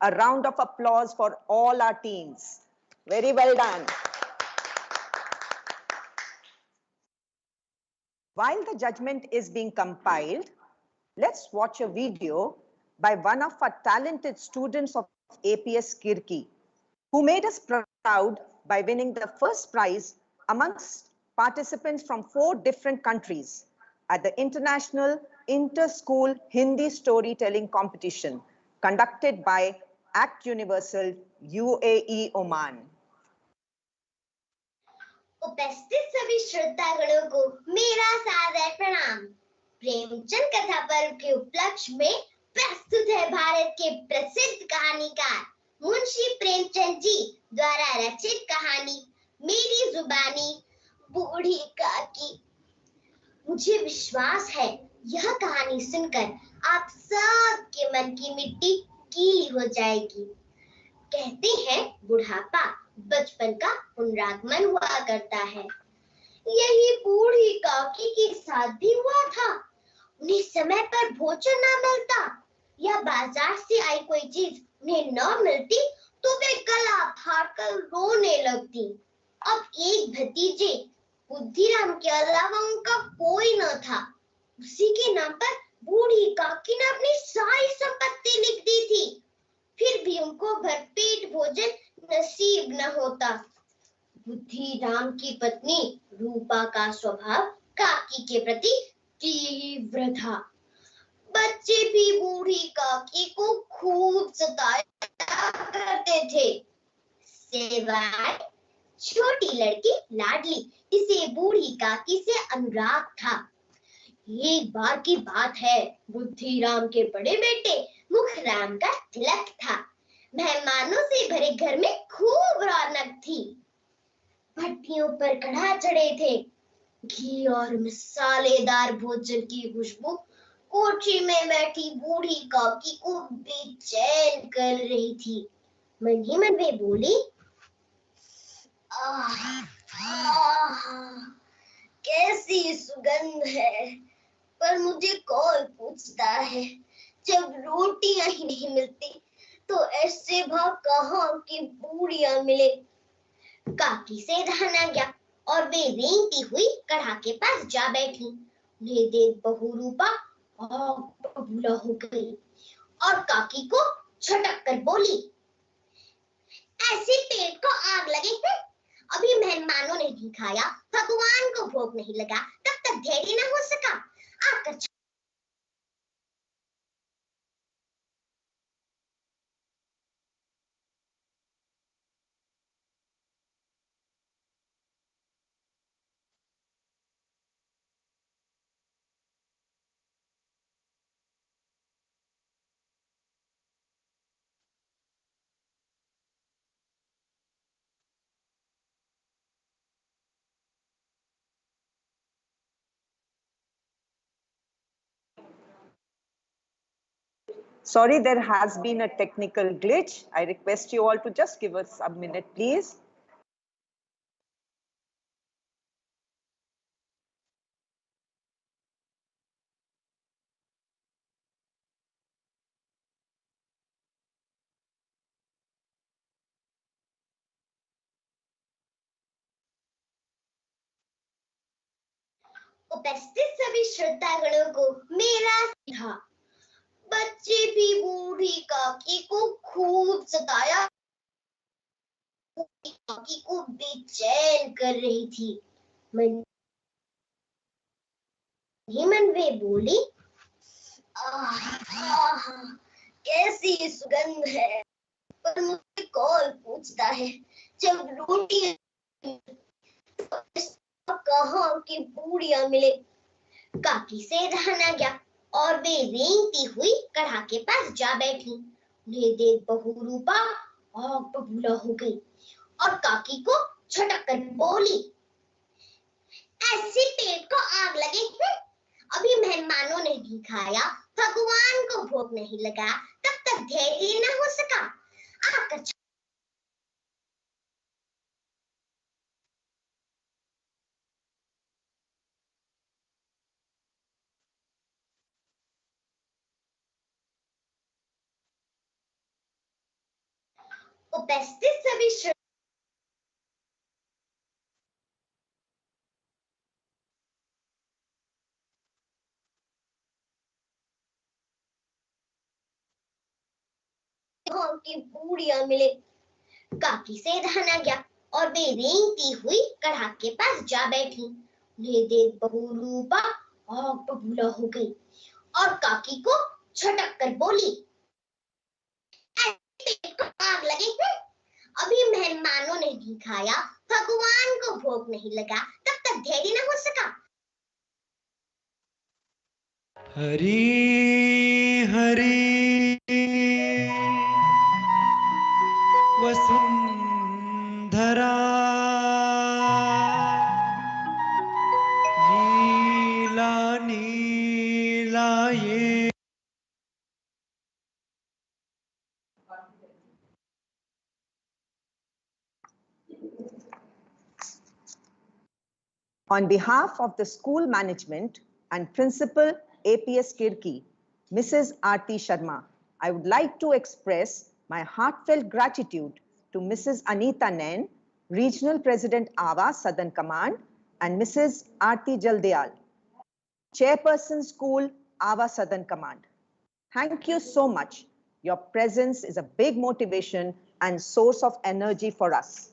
A round of applause for all our teams. Very well done. While the judgment is being compiled, let's watch a video by one of our talented students of APS Kirkee, who made us proud by winning the first prize amongst participants from 4 different countries at the International Inter-School Hindi Storytelling Competition conducted by Act Universal UAE Oman. उपस्थित सभी श्रोतागणों को मेरा सादर प्रणाम। प्रेमचंद कथा पर्व के उपलक्ष्य में प्रस्तुत है भारत के प्रसिद्ध कहानीकार मुंशी प्रेमचंद जी द्वारा रचित कहानी मेरी जुबानी बूढ़ी काकी। मुझे विश्वास है यह कहानी सुनकर आप सबके मन की मिट्टी गीली हो जाएगी। कहते हैं बुढ़ापा बचपन का पुनरागमन हुआ करता है। यही बूढ़ी काकी के साथ भी हुआ था। उन्हें समय पर भोजन न मिलता या बाजार से आई कोई चीज उन्हें न मिलती तो वे गला फाड़कर रोने लगती। अब एक भतीजे बुद्धिराम के अलावा उनका कोई न था। उसी के नाम पर बूढ़ी काकी ने अपनी सारी संपत्ति लिख दी थी, फिर भी उनको भरपेट भोजन नसीब न होता। बुद्धिराम की पत्नी रूपा का स्वभाव काकी के प्रति तीव्र था। बच्चे भी बूढ़ी काकी को खूब सताया करते थे, सिवाय छोटी लड़की लाडली, जिसे बूढ़ी काकी से अनुराग था। एक बार की बात है, बुद्धिराम के बड़े बेटे मुखराम का तिलक था। मेहमानों से भरे घर में खूब रौनक थी। भट्टियों पर कढ़ा चढ़े थे, घी और मसालेदार भोजन की खुशबू कोठी में बैठी बूढ़ी काकी को बेचैन कर रही थी। मन ही मन में बोली, आह, आह, कैसी सुगंध है, पर मुझे कौन पूछता है। जब रोटियां ही नहीं मिलती तो ऐसे भाव कहाँ की पूड़ियां मिले। काकी से रहा न गया और वे रेंगती हुई कढ़ा के पास जा बैठी। उन्हें देख बहू रूपा आग बबूला हो गई और काकी को झटक कर बोली, ऐसे पेट को आग लगे है, अभी मेहमानों ने नहीं खाया, भगवान को भोग नहीं लगा, तब तक धैर्य न हो सका, आकर Sorry, there has been a technical glitch. I request you all to just give us a minute, please. उपस्थित सभी श्रद्धागणों को मेरा था। बच्चे भी बूढ़ी काकी को खूब सताया, बूढ़ी काकी को बेचैन कर रही थी। मन ही मन में बोली, आह, आह, कैसी सुगंध है, पर मुझे कौन पूछता है। जब रोटी कहाँ की पूड़ियां मिले। काकी से रहा न गया और वे रेंगती हुई कढ़ा के पास जा बैठी। उन्हें देख बहू रूपा आग बबूला हो गई और काकी को झटक कर बोली, ऐसे पेट को आग लगे है, अभी मेहमानों ने नहीं खाया, भगवान को भोग नहीं लगा, तब तक धैर्य न हो सका, आकर उपस्थित सभी की पूड़ियां मिले। काकी से रहा न गया और वे रेंगती हुई कढ़ा के पास जा बैठी। उन्हें देख बहू रूपा आग बबूला हो गई और काकी को झटक कर बोली, पेट को आग लगे है, अभी मेहमानों ने नहीं खाया, भगवान को भोग नहीं लगा, तब तक धैर्य न हो सका। हरी हरी वसुंधरा नीला नीला ये। On behalf of the school management and principal APS Kirkee, Mrs. Aarti Sharma, I would like to express my heartfelt gratitude to Mrs. Anita Nain, Regional President AVA Southern Command, and Mrs. Aarti Jaldeal, Chairperson School AVA Southern Command. Thank you so much. Your presence is a big motivation and source of energy for us.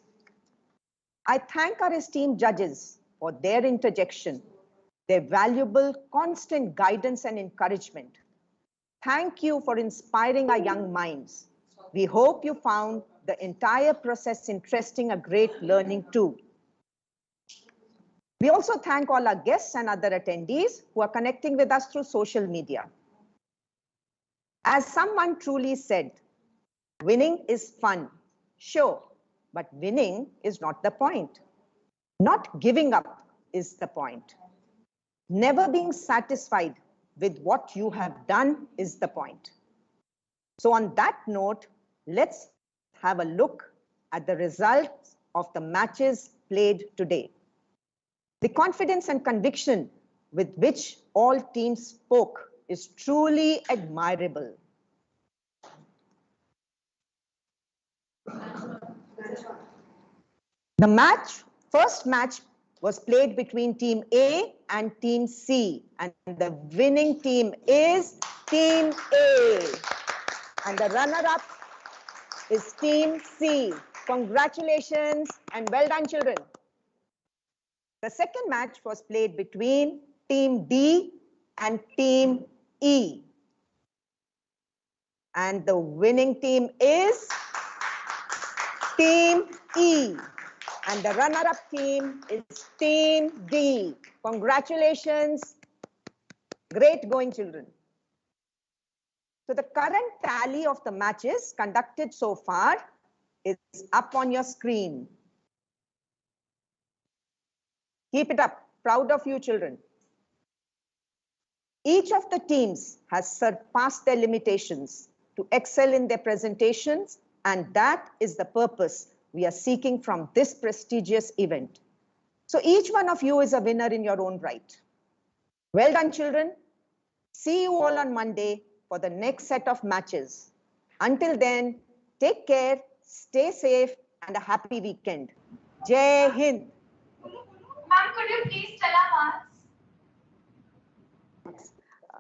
I thank our esteemed judges for their interjection, their valuable, constant guidance and encouragement. Thank you for inspiring our young minds. We hope you found the entire process interesting, a great learning too. We also thank all our guests and other attendees who are connecting with us through social media. As someone truly said, winning is fun, sure, but winning is not the point. Not giving up is the point. Never being satisfied with what you have done is the point. So on that note, let's have a look at the results of the matches played today. The confidence and conviction with which all teams spoke is truly admirable. The first match was played between Team A and Team C, and the winning team is Team A. And the runner-up is Team C. Congratulations and well done, children. The second match was played between Team D and Team E. And the winning team is Team E. And the runner-up team is Team D. Congratulations. Great going, children. So the current tally of the matches conducted so far is up on your screen. Keep it up. Proud of you, children. Each of the teams has surpassed their limitations to excel in their presentations, and that is the purpose we are seeking from this prestigious event. So each one of you is a winner in your own right. Well done, children. See you all on Monday for the next set of matches. Until then, take care, stay safe, and a happy weekend. Jai Hind. Ma'am, could you please tell our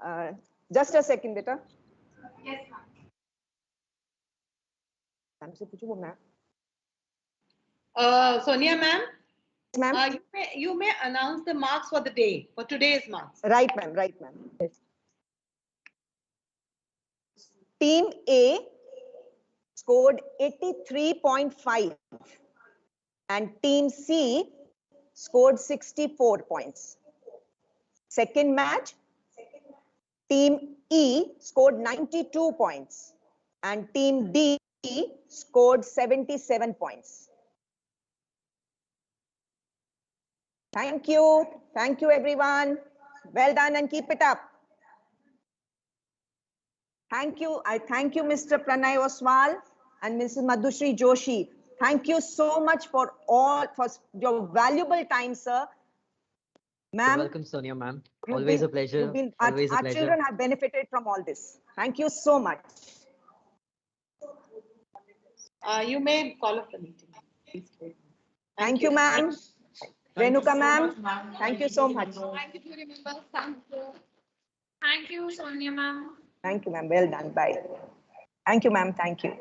marks? Just a second, beta. Yes, ma'am. Sonia ma'am. Ma'am. You may announce the marks for the day, for today's marks. Right, ma'am. Right, ma'am. Yes. Team A scored 83.5 and Team C scored 64 points. Second match, Team E scored 92 points and Team D scored 77 points. Thank you. Thank you, everyone. Well done and keep it up. Thank you. I thank you, Mr. Pranay Oswal and Mrs. Madhushri Joshi. Thank you so much for your valuable time, sir. You're Ma'am. welcome, Sonia ma'am. Always a pleasure. Always a our pleasure. children have benefited from all this. Thank you so much. You may call off the meeting. Please. Thank you, ma'am. Renuka, ma'am. Thank you so much. Thank you, jury members. Thank you. Thank you, Sonia ma'am. Thank you, ma'am. Well done. Bye. Thank you, ma'am. Thank you.